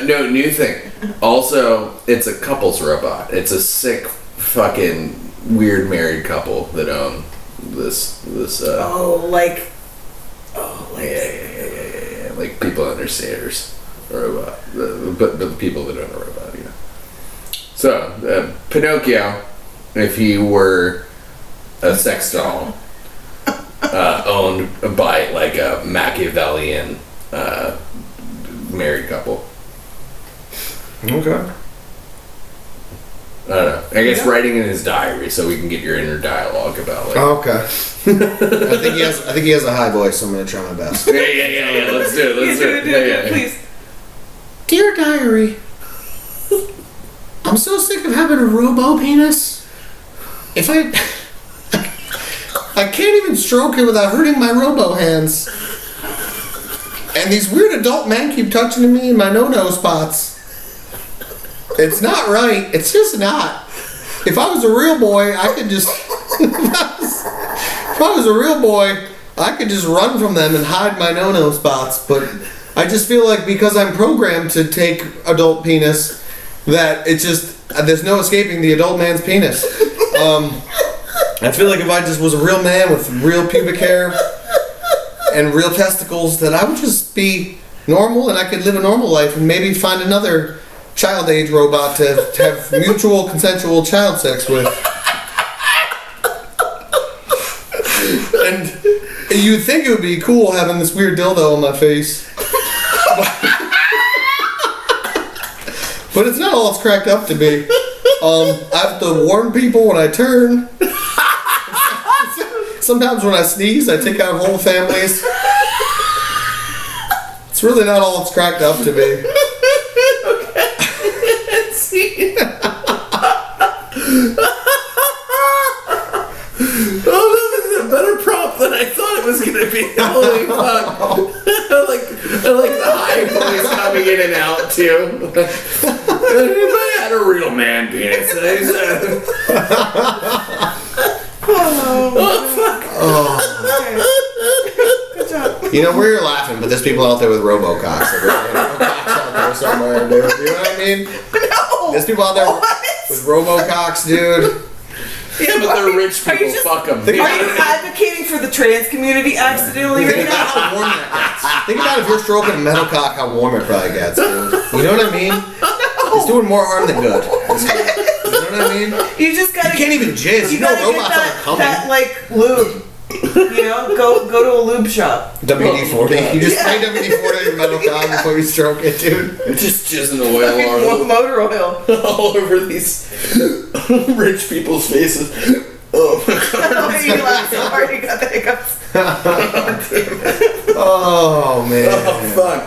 no, new thing. Also, it's a couples robot. It's a sick fucking weird married couple that own this. Yeah. Like people on their stairs, robot, but the people that own a robot, So Pinocchio, if he were a sex doll, owned by like a Machiavellian married couple. Okay. I don't know. I guess writing in his diary so we can get your inner dialogue about like. Okay. I think he has a high voice, so I'm gonna try my best. Yeah. Let's do it. Let's do it. Yeah. Please. Dear diary, I'm so sick of having a robo penis. If I can't even stroke it without hurting my robo hands. And these weird adult men keep touching me in my no-no spots. It's not right. It's just not. If I was a real boy, I could just... if I was a real boy, I could just run from them and hide my no-no spots. But I just feel like because I'm programmed to take adult penis, that it's just... there's no escaping the adult man's penis. I feel like if I just was a real man with real pubic hair and real testicles, that I would just be normal and I could live a normal life and maybe find another child age robot to have mutual consensual child sex with. And you'd think it would be cool having this weird dildo on my face. But it's not all it's cracked up to be. I have to warn people when I turn. Sometimes when I sneeze, I take out whole families. It's really not all it's cracked up to be. Oh, that was a better prop than I thought it was gonna be. Holy fuck! I like the high voice coming in and out too. If I had a real man penis, Good job. You know, we're laughing, but there's people out there with robococks. Like, robococks out there somewhere, dude. You know what I mean? No. There's people out there with robococks, dude. Yeah, but they're rich Are you people. just- Fuck them. Are you advocating for the trans community accidentally right Think about now? how warm that gets. Think about if you're stroking a metal cock, how warm it probably gets, dude. You know what I mean? It's doing more harm than good. You know what I mean? You just gotta. You can't even jizz. You know gotta get robots aren't coming. that like lube. You know, go to a lube shop. WD-40. You just Yeah. spray WD-40 on your metal cock before you stroke it, dude. Just jizzing oil Motor oil. all over these rich people's faces. Oh my god. You laughed so hard you got the hiccups. Oh, man. Oh fuck.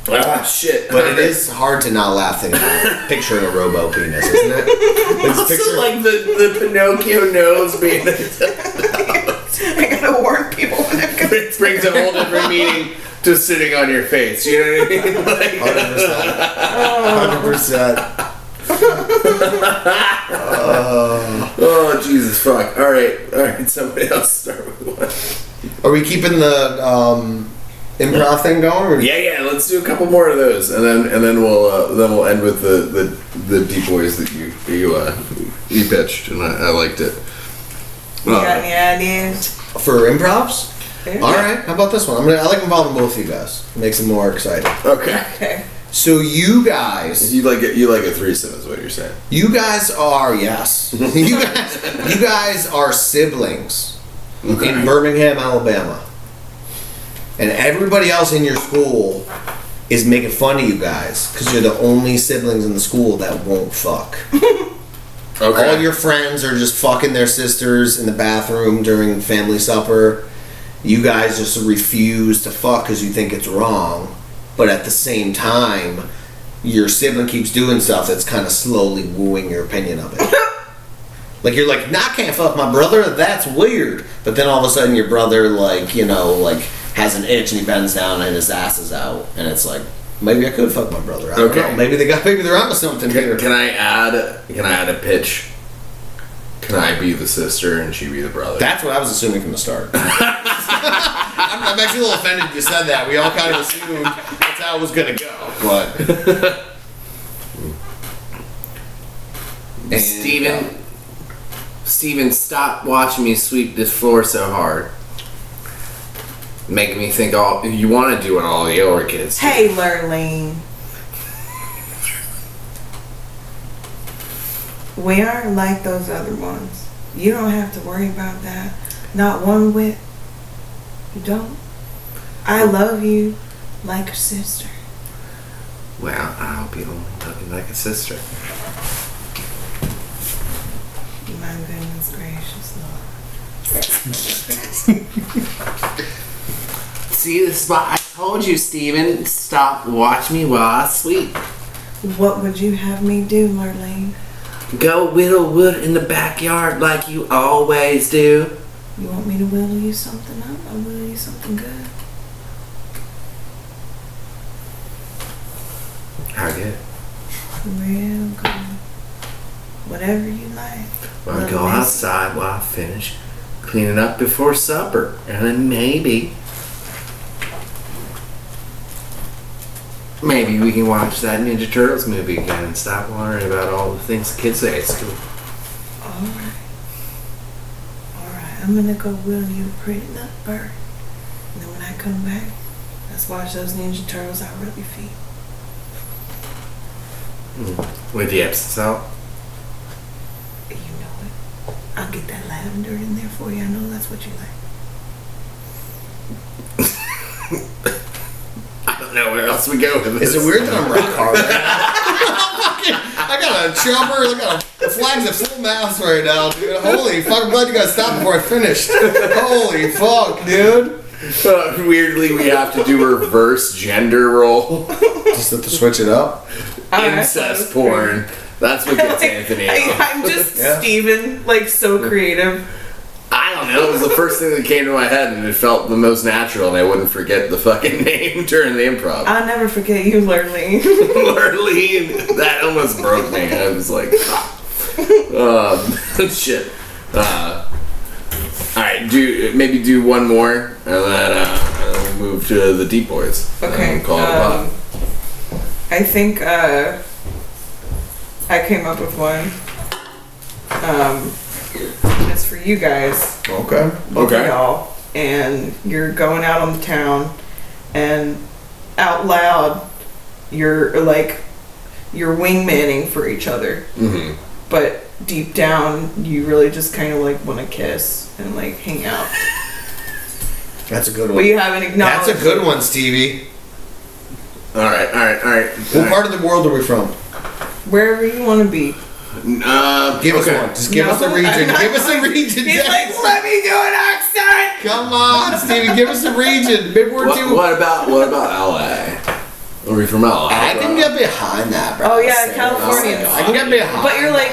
Ah shit. But it is hard to not laugh thinking about picturing a robo penis, isn't it? It's also like the Pinocchio nose being. I gotta warn people when I'm gonna. It brings a whole different meaning to sitting on your face. You know what I mean? Like, 100%. oh Jesus fuck! All right. Somebody else start with one. Are we keeping the improv thing going? Or? Yeah. Let's do a couple more of those, and then we'll end with the deep boys that you pitched, and I liked it. You got any ideas? For improvs? Yeah. All right. How about this one? I like involving both of you guys. Makes it more exciting. Okay. Okay. So you guys, You like a threesome, is what you're saying. you guys are yes. you guys are siblings in Birmingham, Alabama, and everybody else in your school is making fun of you guys because you're the only siblings in the school that won't fuck. Okay. All your friends are just fucking their sisters in the bathroom during family supper. You guys just refuse to fuck because you think it's wrong. But at the same time, your sibling keeps doing stuff that's kind of slowly wooing your opinion of it. Like, you're like, nah, I can't fuck my brother. That's weird. But then all of a sudden your brother, has an itch and he bends down and his ass is out. And it's like, maybe I could fuck my brother. I don't know. Maybe they're onto something here. Can I add a pitch? Can I be the sister and she be the brother? That's what I was assuming from the start. I'm actually a little offended you said that. We all kind of assumed that's how it was going to go. But Steven, stop watching me sweep this floor so hard. Making me think you want to do what all the older kids do. Hey, Lurleen. We aren't like those other ones. You don't have to worry about that. Not one whit. You don't? I love you like a sister. Well, I hope you don't love me like a sister. My goodness gracious, Lord. See, this is why I told you, Steven. Stop, watch me while I sweep. What would you have me do, Marlene? Go whittle wood in the backyard like you always do. You want me to whittle you something up? I'll whittle you something good. How good? Real good. Whatever you like. Well, Little go messy. outside while I finish cleaning up before supper. And then maybe we can watch that Ninja Turtles movie again and stop worrying about all the things the kids say at school. Alright. I'm gonna go whittle you a pretty little bird. And then when I come back, let's watch those Ninja Turtles out rub your feet. With the Epsom salt? You know it. I'll get that lavender in there for you. I know that's what you like. I don't know where else we go with this. Is it weird that I'm rock hard right now? I got a chopper, I got a flags at full mast right now, dude. Holy fuck, I'm glad you guys stopped before I finished. Holy fuck, dude. Weirdly, we have to do reverse gender role. Just have to switch it up. Incest porn. That's what gets Anthony out. I'm just Yeah. Steven, like so creative. I don't know. It was the first thing that came to my head, and it felt the most natural, and I wouldn't forget the fucking name during the improv. I'll never forget you, Lurleen. Marlene. That almost broke me. I was like, shit. Alright, do one more, and then we'll move to the Deep Boys. Okay. Call it a pot. I think I came up with one. It's for you guys. Okay. Both of y'all. And you're going out on the town, and out loud, you're wingmanning for each other. Mm-hmm. But deep down, you really just kind of like want to kiss and like hang out. That's a good one. But you haven't acknowledged. That's a good one, Stevie. Alright. What part of the world are we from? Wherever you want to be. Give us one. Just give us a region. Give us a region. He's like, let me do an accent. Come on, Stevie. Give us a region. Midward two. What about LA? Are we from LA? I can get behind that, bro. Oh yeah, California. I can get behind. But you're like,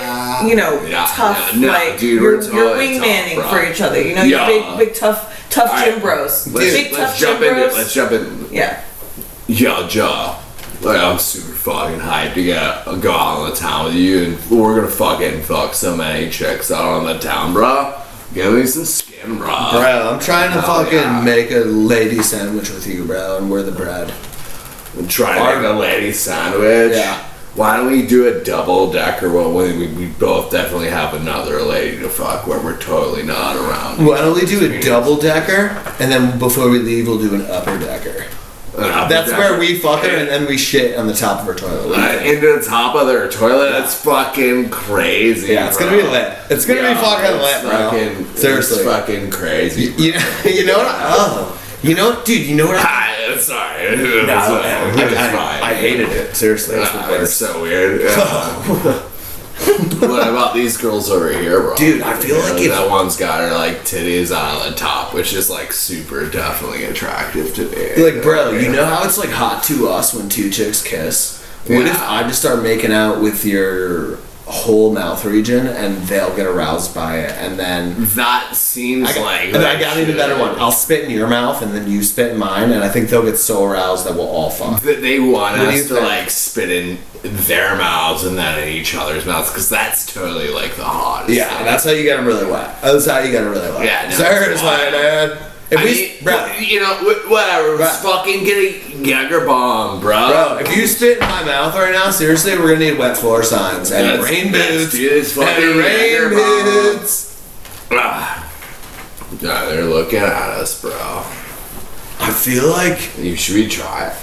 tough. no, like dude, you're we're totally wingmanning tough, for bro. each other. You know, Yeah. you're big tough Alright. gym bros. Big Let's tough jump gym into it. bros. Let's jump in. Yeah. Yo, Joe. Like, I'm super fucking hyped to go out on the town with you, and we're gonna fucking fuck so many chicks out on the town, bro. Give me some skin, bro. Bro, I'm trying to Hell fucking yeah. make a lady sandwich with you, bro, and we're the bread. And try to make a lady sandwich. Yeah. Why don't we do a double decker? Well, we both definitely have another lady to fuck where we're totally not around. Why don't we do a double decker, and then before we leave, we'll do an upper decker. That's where we fuck her, and then we shit on the top of her toilet. Into the top of their toilet. That's fucking crazy. Yeah, it's bro. gonna be lit. It's gonna be fucking it's lit, bro. Seriously. It's fucking crazy. You know what? Oh, you know, dude. You know what? Sorry. I hated it. Seriously, it's the It's worst. so weird. What about these girls over here, bro? Dude, I feel like if- that one's got her like titties on the top, which is like super definitely attractive to me. Like, bro, you know how it's like hot to us when two chicks kiss? What Yeah. if I just start making out with your whole mouth region and they'll get aroused by it, and then That seems like. and then I got an even better one. I'll spit in your mouth and then you spit in mine, and I think they'll get so aroused that we'll all fuck. That they want What do you us to think? like spit in their mouths and then in each other's mouths, because that's totally like the hottest. Yeah, thing. that's how you get them really wet. That's how you get them really wet. Yeah, no, seriously, it's wild. man. If I we, mean, bro, whatever. Bro. Fucking get a Geiger bomb, bro. if you spit in my mouth right now, seriously, we're gonna need wet floor signs and Let's- rain let's boots do this fucking and rain Geiger bomb. boots. Ah. Yeah, they're looking at us, bro. I feel like, Should we try it?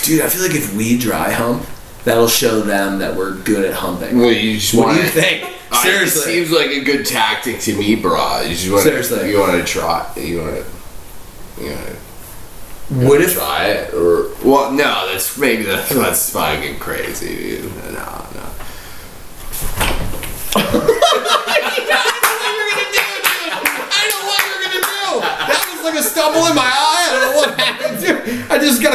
dude, I feel like if we dry hump, that'll show them that we're good at humping. Well, you just What want do you think? Seriously. It seems like a good tactic to me, bro. You just want Seriously. You want to try. You want to. What if try it? Or well, no, that's fucking crazy, dude. No. that was like a stumble in my eye? I don't know what happened, dude.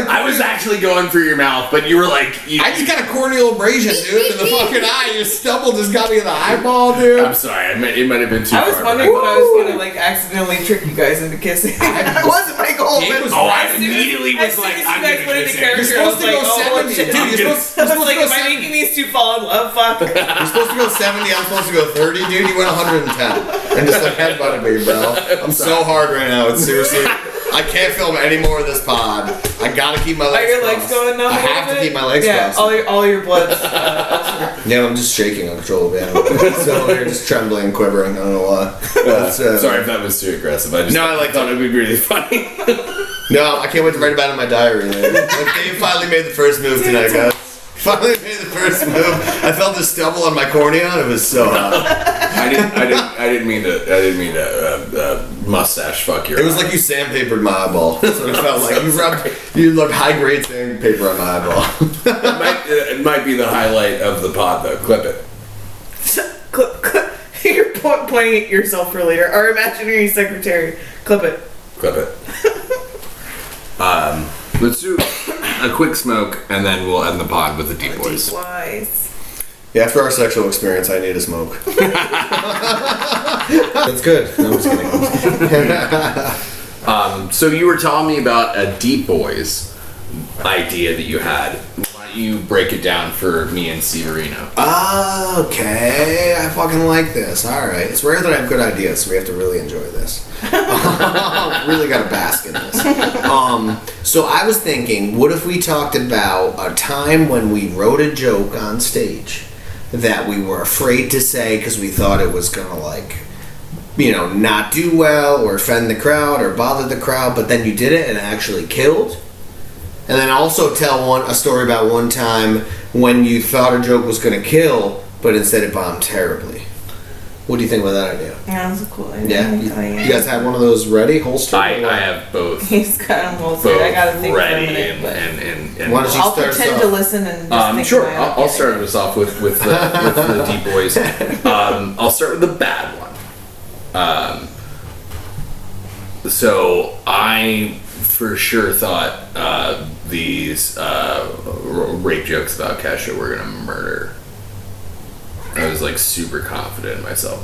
I was actually going for your mouth, but you were like, I just got a corneal abrasion, dude, in the fucking eye. Your stumble just got me in the eyeball, dude. I'm sorry, it might have been too I was far. wondering if I was gonna like accidentally trick you guys into kissing. That wasn't my goal. It but was I as soon as- immediately was as soon like, as I'm you guys gonna went into kiss him. character, You're I was supposed to like, go oh 70, shit. dude. You're supposed I was to like, go am I 70. making these two fall in love? Fuck. You're supposed to go 70, I'm supposed to go 30, dude. You went 110. And just like headbutted me, bro. I'm so hard right now. It's seriously. I can't film any more of this pod. I gotta keep my legs Are your legs crossed. going numb? I a little have to bit? keep my legs Yeah, crossed. all your blood's. Yeah, I'm just shaking uncontrollably. So they're just trembling, quivering. I don't know why. Sorry if that was too aggressive. I just thought it would be really funny. No, I can't wait to write about it in my diary. Like, Dave finally made the first move tonight, guys. Finally made the first move. I felt the stubble on my cornea, and it was so hot. I didn't mean to mustache fuck your. It was like you sandpapered my eyeball. That's what it felt like. You rubbed high grade sandpaper on my eyeball. It might be the highlight of the pod though. Clip it. clip. You're pointing at yourself for later. Our imaginary secretary. Clip it. Clip it. Let's do a quick smoke and then we'll end the pod with the deep boys. Wise. Yeah, after our sexual experience, I need a smoke. That's good. No, I'm just kidding. So you were telling me about a deep boys idea that you had. Why don't you break it down for me and Severino? Okay, I fucking like this. Alright. It's rare that I have good ideas, so we have to really enjoy this. Really gotta bask in this. So I was thinking, what if we talked about a time when we wrote a joke on stage that we were afraid to say because we thought it was gonna, like, you know, not do well or offend the crowd or bother the crowd, but then you did it and it actually killed? And then also tell a story about one time when you thought a joke was going to kill, but instead it bombed terribly. What do you think about that idea? Yeah, that's a cool idea. Yeah? You guys have one of those ready? Holstered? I have both. He's got them holstered. I gotta think ready for a minute. But and Why don't you I'll start us pretend off? to listen and just think sure. of my own I'll idea. start us off with the deep boys. I'll start with the bad one. So I for sure thought these rape jokes about Kesha were gonna murder. I was like super confident in myself.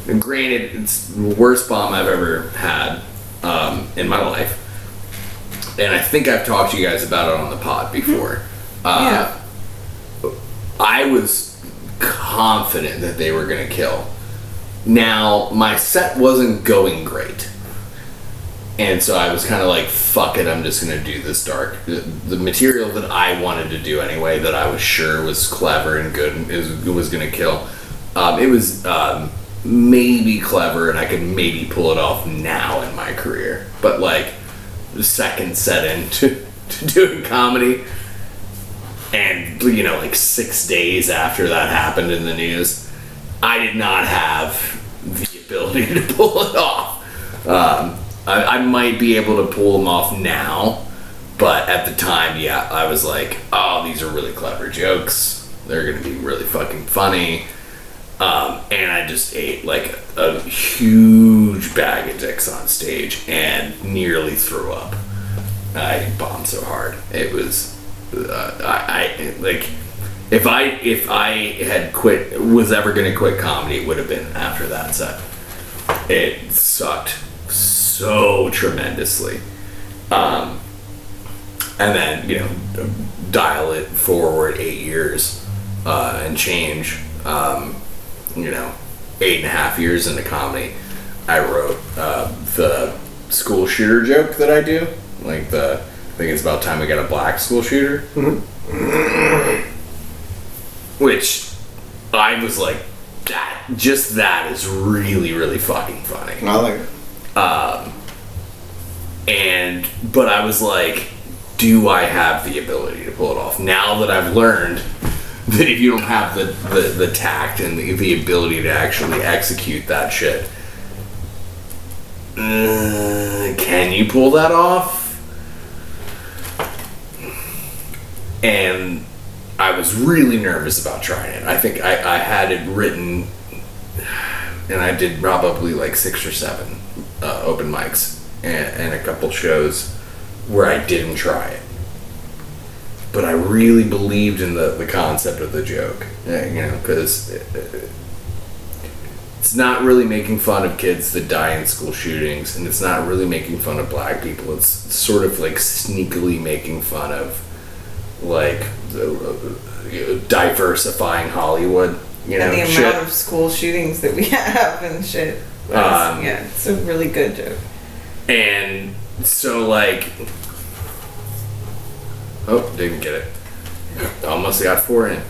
And granted, it's the worst bomb I've ever had in my life, and I think I've talked to you guys about it on the pod before. Yeah. I was confident that they were gonna kill. Now, my set wasn't going great. And so I was kind of like, fuck it, I'm just going to do this dark. The material that I wanted to do anyway, that I was sure was clever and good, and was going to kill. It was maybe clever, and I could maybe pull it off now in my career. But like, the second set into to doing comedy, and you know, like 6 days after that happened in the news, I did not have the ability to pull it off. I might be able to pull them off now, but at the time, yeah, I was like, oh, these are really clever jokes. They're going to be really fucking funny. And I just ate like a huge bag of dicks on stage and nearly threw up. I bombed so hard. It was, I like, if I had was ever going to quit comedy, it would have been after that set. It sucked so tremendously. And then, you know, dial it forward 8 years and change. You know, 8.5 years into comedy, I wrote the school shooter joke that I do. Like I think it's about time we got a black school shooter. Mm-hmm. Which I was like, that is really, really fucking funny. I like it. But I was like, do I have the ability to pull it off? Now that I've learned that if you don't have the tact and the ability to actually execute that shit, can you pull that off? And I was really nervous about trying it. I think I had it written, and I did probably like 6 or 7 open mics and a couple shows where I didn't try it. But I really believed in the concept of the joke, because it's not really making fun of kids that die in school shootings, and it's not really making fun of black people. It's sort of like sneakily making fun of like diversifying Hollywood, and the amount of school shootings that we have and shit. It's a really good joke. And so like, oh, didn't get it. Almost got 4 in.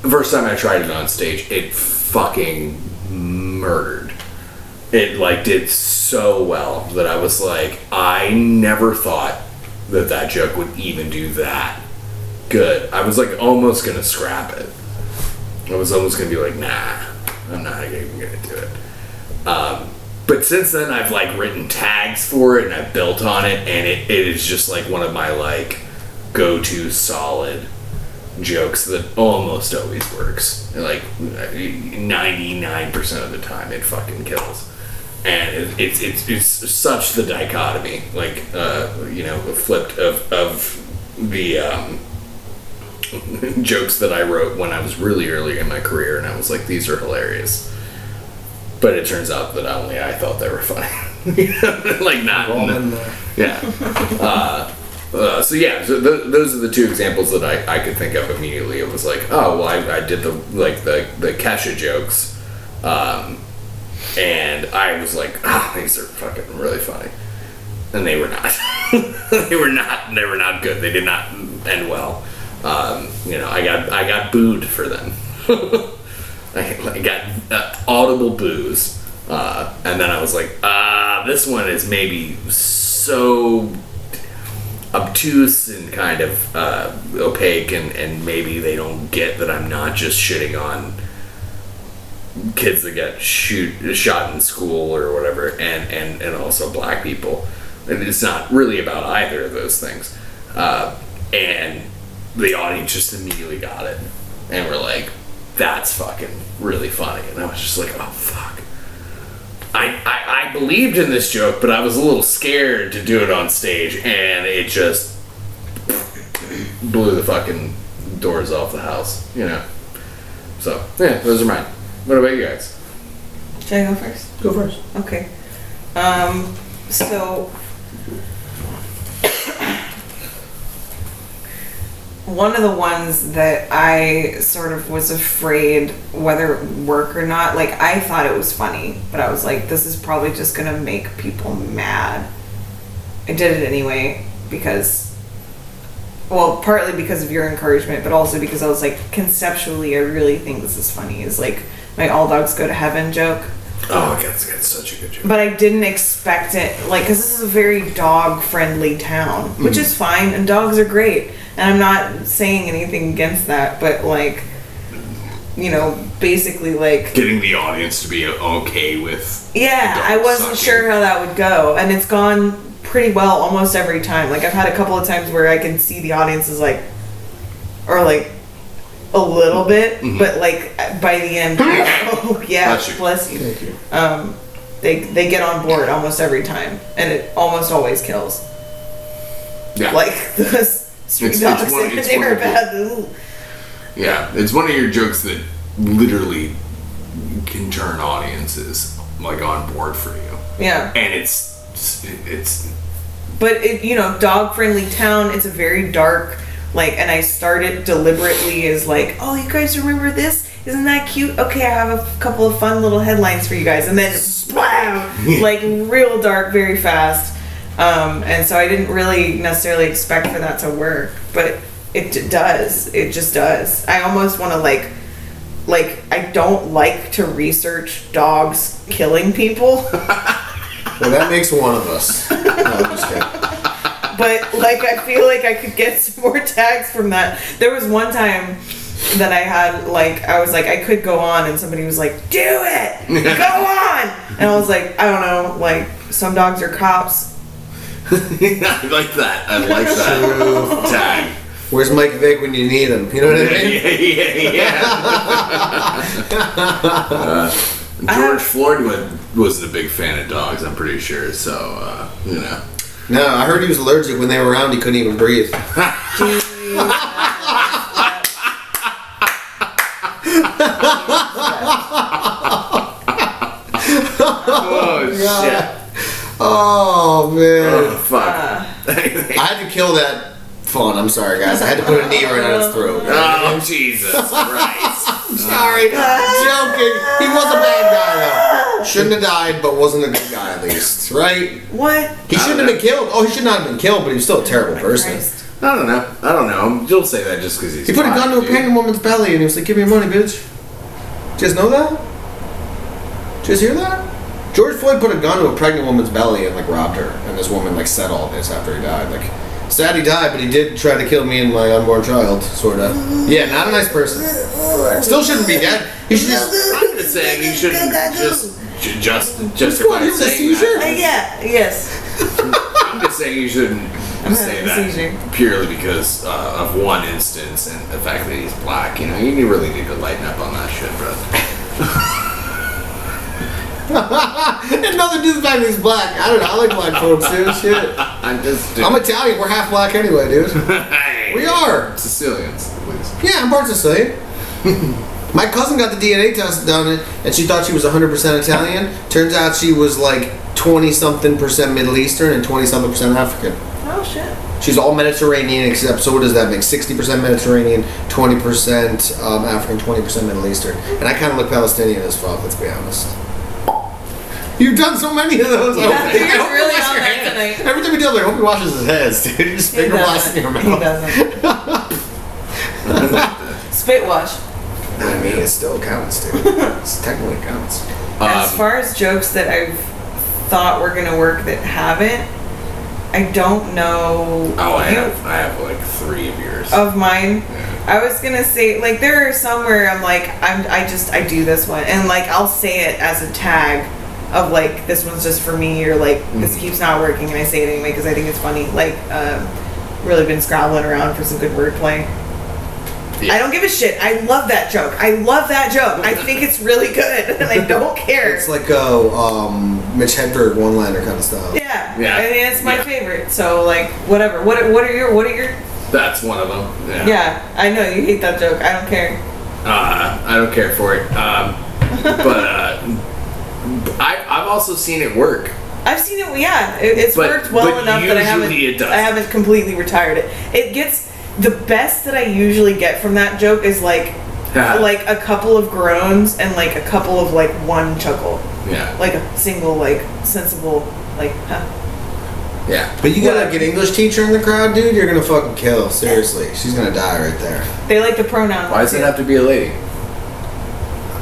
The first time I tried it on stage, it fucking murdered. It like did so well that I was like, I never thought that joke would even do that good. I was like almost gonna scrap it. I was almost gonna be like, nah, I'm not even gonna do it. But since then I've like written tags for it and I've built on it, and it is just like one of my like go-to solid jokes that almost always works. Like 99% of the time it fucking kills. And it's such the dichotomy, like flipped of the jokes that I wrote when I was really early in my career, and I was like, these are hilarious. But it turns out that only I thought they were funny. Like not. Yeah. So those are the 2 examples that I could think of immediately. It was like, oh well, I did the Kesha jokes. And I was like, these are fucking really funny. And they were not. They were not good. They did not end well. I got booed for them. I got audible boos. And then I was like, this one is maybe so obtuse and kind of opaque, and maybe they don't get that I'm not just shitting on kids that get shot in school or whatever, and also black people. And it's not really about either of those things. And the audience just immediately got it, and we're like, that's fucking really funny. And I was just like, oh fuck, I believed in this joke, but I was a little scared to do it on stage, and it just blew the fucking doors off the house, So yeah, those are mine. What about you guys? Should I go first? Go first. Okay. So one of the ones that I sort of was afraid whether it would work or not, like I thought it was funny, but I was like, this is probably just gonna make people mad. I did it anyway because, well, partly because of your encouragement, but also because I was like, conceptually, I really think this is funny. Is like my all dogs go to heaven joke. Oh, that's such a good joke. But I didn't expect it, like, because this is a very dog-friendly town, which is fine, and dogs are great. And I'm not saying anything against that, but, like, basically, like... getting the audience to be okay with... Yeah, I wasn't sure how that would go. And it's gone pretty well almost every time. Like, I've had a couple of times where I can see the audience is, like... Or, like... a little bit, but like by the end, oh yeah, bless you. Thank you. They get on board almost every time, and it almost always kills. Yeah, like the street dogs in the neighborhood. Yeah, it's one of your jokes that literally can turn audiences like on board for you. Yeah, and it's. But it, dog friendly town. It's a very dark. Like, and I started deliberately as like, oh, you guys remember this? Isn't that cute? Okay, I have a couple of fun little headlines for you guys. And then, blam! Like, real dark, very fast. And so I didn't really necessarily expect for that to work. But it does. It just does. I almost want to, like, I don't like to research dogs killing people. Well, that makes one of us. No, I'm just kidding. But, like, I feel like I could get some more tags from that. There was one time that I had, like, I was like, I could go on, and somebody was like, do it! Go on! And I was like, I don't know, like, some dogs are cops. I like that. I like that. Tag. Where's Mike Vick when you need him? You know what I mean? Yeah. George Floyd wasn't a big fan of dogs, I'm pretty sure, so, you know. No, I heard he was allergic when they were around. He couldn't even breathe. Oh, shit. Oh, man. Oh, fuck. I had to kill that fawn. I'm sorry, guys. I had to put a knee right on his throat. Oh, Jesus Christ. Sorry. Joking. He was a bad guy, though. Shouldn't have died, but wasn't a good guy, at least. Right? What? He shouldn't have been killed. Oh, he should not have been killed, but he was still a terrible person. Christ. I don't know. You'll say that just because he's He put a black, gun to a dude. pregnant woman's belly, and he was like, give me your money, bitch. Did you guys know that? Did you guys hear that? George Floyd put a gun to a pregnant woman's belly and, like, robbed her. And this woman, like, said all this after he died. Like, sad he died, but he did try to kill me and my unborn child, sort of. Yeah, not a nice person. Still shouldn't be dead. He should just... I'm just saying you shouldn't just What, justify he was a saying seizure? that. Yeah, yes. I'm just saying you shouldn't say having a that seizure. purely because of one instance and the fact that he's black. You know, you really need to lighten up on that shit, bro. And nothing to do with the fact that he's black. I don't know. I like black folks, dude. Shit. I'm Italian. We're half black anyway, dude. We are. Sicilians, at least. Yeah, I'm part Sicilian. My cousin got the DNA test done, and she thought she was 100% Italian. Turns out she was like 20-something% Middle Eastern and 20-something% African. Oh, shit. She's all Mediterranean, except, so what does that make? 60% Mediterranean, 20% African, 20% Middle Eastern. And I kind of look Palestinian as fuck, let's be honest. You've done so many of those. Yeah, I you're hope you really wash on your that hands. tonight. Every time we do it, I hope he washes his hands, dude. You just finger blast in your He mouth. doesn't. Spit wash. I mean, it still counts, dude. It technically counts. As far as jokes that I've thought were gonna work that haven't, I don't know. Oh, I have like 3 of yours. Of mine. I was gonna say, like, there are some where I'm like, I do this one, and like I'll say it as a tag of like, this one's just for me, or like this keeps not working, and I say it anyway because I think it's funny. Like, really been scrabbling around for some good wordplay. Yeah. I don't give a shit. I love that joke. I think it's really good, and I don't care. It's like a Mitch Hedberg one-liner kind of style. Yeah. Yeah. I mean, it's my Yeah. favorite. So like, whatever. What are your? That's one of them. Yeah. Yeah, I know you hate that joke. I don't care. I don't care for it. But I've also seen it work. I've seen it. Yeah, it's But- worked well but enough that usually it doesn't. I haven't completely retired it. It gets the best that I usually get from that joke is like like a couple of groans and like a couple of like one chuckle, Yeah. like a single like sensible like. Huh. Yeah. But you got like an English teacher in the crowd, dude, you're gonna fucking kill. Seriously. She's gonna die right there. They like the pronoun. Why does it have to be a lady?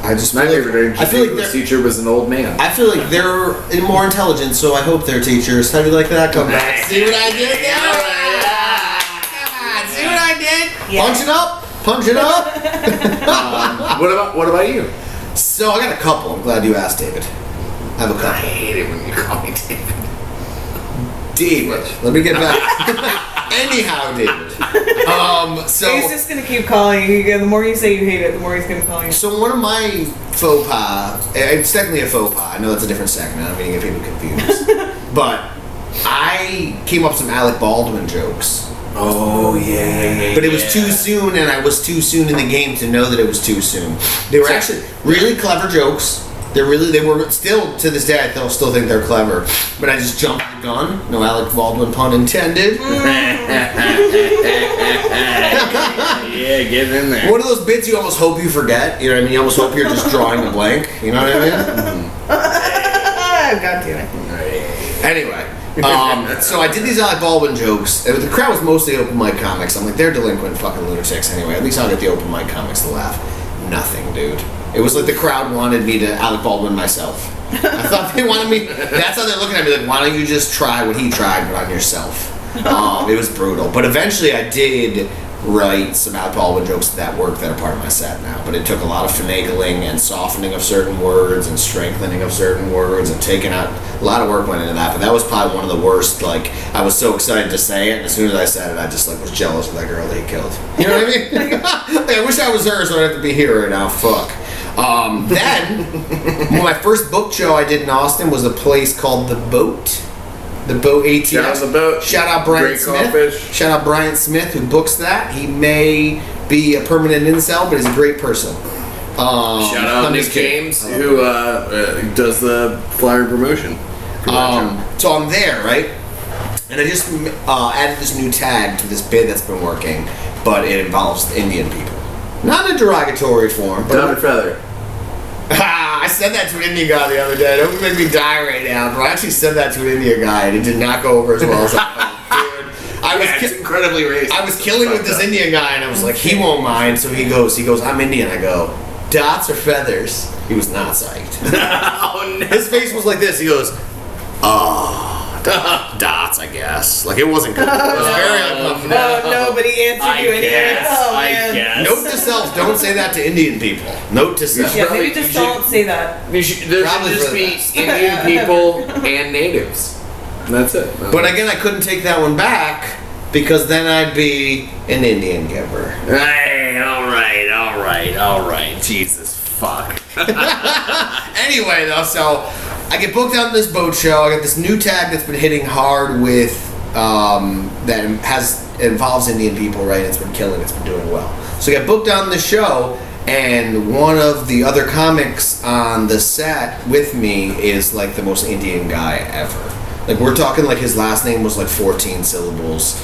I just My feel favorite like, I feel like English they're, teacher was an old man. I feel like they're more intelligent, so I hope they're teachers. How do you like that? Come back. See what I did there? Come on, see what I did? Yeah. Punch it up. Punch it up. What about you? So I got a couple. I'm glad you asked, David. I have a I couple. hate it when you call me David. David. Let me get back. Anyhow, David. So He's just gonna keep calling you. The more you say you hate it, the more he's gonna call you. So one of my faux pas, it's technically a faux pas. I know that's a different segment. I don't mean to get people confused. But I came up with some Alec Baldwin jokes. Oh yeah. But it was too soon, and I was too soon in the game to know that it was too soon. They were actually really clever jokes. They were still, to this day, I still think they're clever. But I just jumped the gun. No Alec Baldwin pun intended. Yeah, get in there. One of those bits you almost hope you forget. You know what I mean? You almost hope you're just drawing a blank. You know what I mean? God damn it. Anyway, so I did these Alec Baldwin jokes. And the crowd was mostly open mic comics. I'm like, they're delinquent fucking lunatics anyway. At least I'll get the open mic comics to laugh. Nothing, dude. It was like the crowd wanted me to Alec Baldwin myself. I thought they wanted me. That's how they're looking at me. Like, why don't you just try what he tried, but on yourself? It was brutal. But eventually, I did write some Alec Baldwin jokes that work that are part of my set now. But it took a lot of finagling and softening of certain words and strengthening of certain words and taking out a lot of work went into that. But that was probably one of the worst. Like, I was so excited to say it, and as soon as I said it, I just like was jealous of that girl that he killed. You know what I mean? Like, I wish I was her, so I'd have to be here right now. Fuck. Then my first book show I did in Austin was a place called The Boat. The Boat ATX. Shout out The Boat. Shout out Brian Great Smith. crawfish. Shout out Brian Smith who books that. He may be a permanent incel, but he's a great person. Shout out I'm Nick just kidding. James, who does the flyer promotion. for that show. So I'm there, right? And I just added this new tag to this bid that's been working, but it involves Indian people. Not in a derogatory form, but Down and feather. I said that to an Indian guy the other day. Don't make me die right now, bro. I actually said that to an Indian guy, and it did not go over as well as I thought. Dude, It's incredibly racist. I was killing with this Fucked up. Indian guy, and I was like, he won't mind. So he goes, I'm Indian. I go, dots or feathers? He was not psyched. Oh no. His face was like this. He goes, dots, I guess. Like, it wasn't good. It was very uncomfortable. Oh, nobody answered you anyway. Oh, man. Note to self, don't say that to Indian people. Note to self. Yeah, Probably- maybe just you should- don't say that. There should Probably just for be the best. Indian people and natives. And that's it. But again, I couldn't take that one back because then I'd be an Indian giver. Hey, all right. Jesus, fuck. Anyway, though, so I get booked on this boat show. I got this new tag that's been hitting hard with it involves Indian people, right? It's been killing. It's been doing well. So I got booked on the show, and one of the other comics on the set with me is like the most Indian guy ever. Like, we're talking like his last name was like 14 syllables.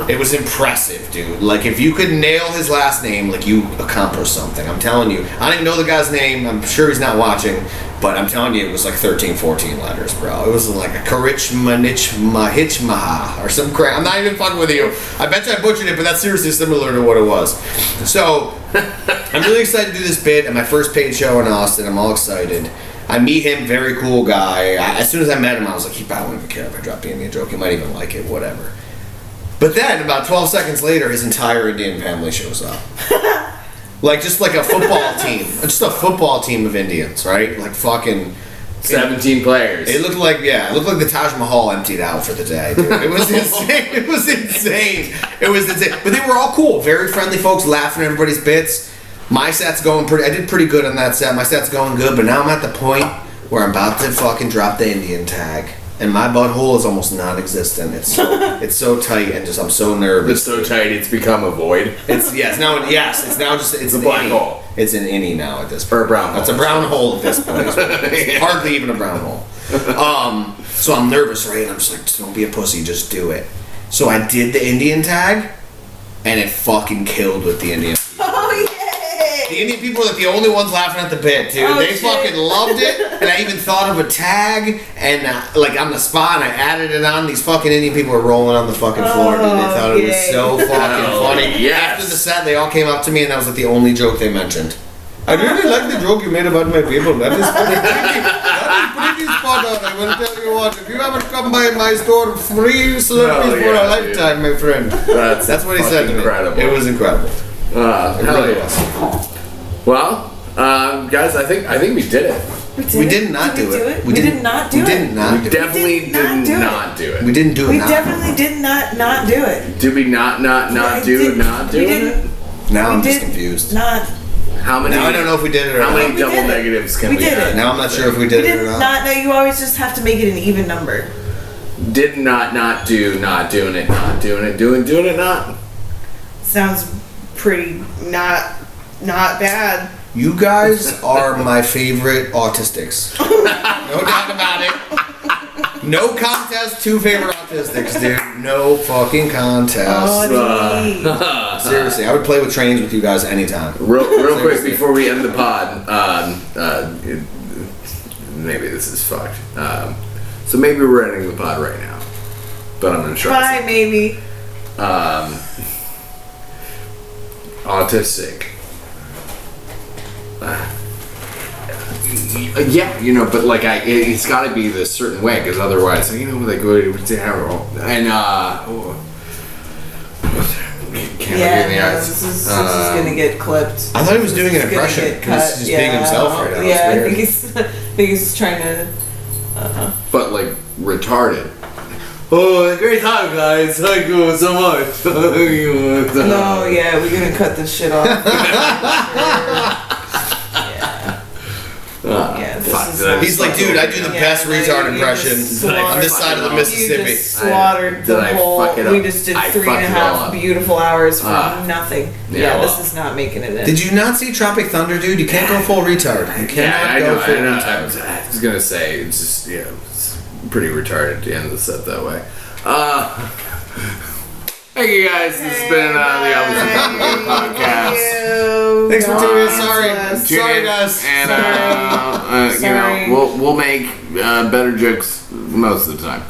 It was impressive, dude. Like, if you could nail his last name, like, you accomplished something. I'm telling you. I don't even know the guy's name. I'm sure he's not watching. But I'm telling you, it was like 13, 14 letters, bro. It was like a Karich Manich Mahich Maha or some crap. I'm not even fucking with you. I bet you I butchered it, but that's seriously similar to what it was. So, I'm really excited to do this bit at my first paid show in Austin. I'm all excited. I meet him, very cool guy. As soon as I met him, I was like, he probably won't even care if I drop Indian joke. He might even like it, whatever. But then, about 12 seconds later, his entire Indian family shows up. Like, just like a football team. Just a football team of Indians, right? Like, fucking... 17 players. It looked like the Taj Mahal emptied out for the day, dude. It was insane. It was insane. But they were all cool. Very friendly folks, laughing at everybody's bits. My set's going I did pretty good on that set. My set's going good, but now I'm at the point where I'm about to fucking drop the Indian tag. And my butthole is almost non-existent. It's so tight and just I'm so nervous. It's so tight, it's become a void. It's now just it's a an black innie. hole. It's an innie now at this point. Or a brown hole. It's a brown hole at this point. It's hardly even a brown hole. So I'm nervous, right? And I'm just like, just don't be a pussy, just do it. So I did the Indian tag, and it fucking killed with the Indian. Oh, yay! The Indian people were like the only ones laughing at the bit, dude. Oh, They shit. fucking loved it, and I even thought of a tag, and like on the spot, and I added it on. These fucking Indian people were rolling on the fucking floor, dude. They thought it was yay. so fucking Oh, funny. yes. After the set, they all came up to me, and that was like the only joke they mentioned. I really like the joke you made about my people. That is pretty spot on. I will tell you what. If you ever come by my store, free Slurpees for a yeah, lifetime, my friend. That's what he said to me. incredible. It was incredible. It Hell really yeah. was. Well, guys, I think we did it. We did not do it. We did not do We it. did not do it. Definitely did did not do it. not do it. We didn't do it. We now. definitely did not do it. Did we not do it? Not we doing didn't, it? Now I'm we just did confused. Not. How many? Now I don't know if we did it or How not. many We double did it. negatives can We we did add? it. Now I'm not sure if we We did it did or not. not. No, you always just have to make it an even number. Did not do, not doing it, not doing it, doing it, not. Sounds pretty not bad. You guys are my favorite autistics. No doubt about it. No contest, two favorite autistics, dude. No fucking contest. Oh, gee. Seriously, I would play with trains with you guys anytime. Real quick Seriously. before we end the pod, maybe this is fucked. So maybe we're ending the pod right now, but I'm gonna try. Bye, maybe. Autistic. Yeah, but like it's got to be this certain way because otherwise, like go and can't Yeah, look you in the no, eyes. this is gonna get clipped. I thought he was doing an This is gonna impression. get He was cut. just being himself right now. It's Yeah, I weird. think he's trying to. But like retarded. Oh, great time, guys. Thank you so much. Thank you. No, yeah, we're gonna cut this shit off. Yeah, this fuck, is. did I He's like, dude, I do the Yeah, best no, retard you impression just on slaughtered- this side of the You Mississippi. You just slaughtered Did the I whole. fuck it We up? just did I 3.5 fucked it all up. beautiful hours for Ah. nothing. Yeah, Yeah, well. this is not making it in. Did you not see Tropic Thunder, dude? You can't go full retard. You cannot I go know. full I know. retard. I was gonna say it's just it's pretty retarded to end the set that way. Thank you guys. This has been the Obviously Complicated podcast. Thanks for tuning in. Sorry. Tune Sorry, in, guys. And you Sorry. know, we'll make better jokes most of the time.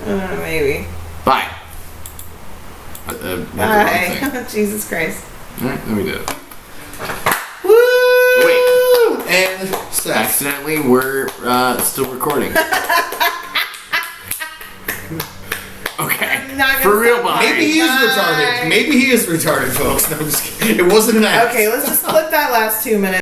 Maybe. Bye. Bye. Jesus Christ. All right, let me do it. Woo! Wait. And sex. Accidentally, we're still recording. Okay. not gonna For real, stop. behind. Maybe he is retarded. Maybe he is retarded, folks. No, I'm just kidding. It wasn't an act. Okay, let's just clip that last 2 minutes.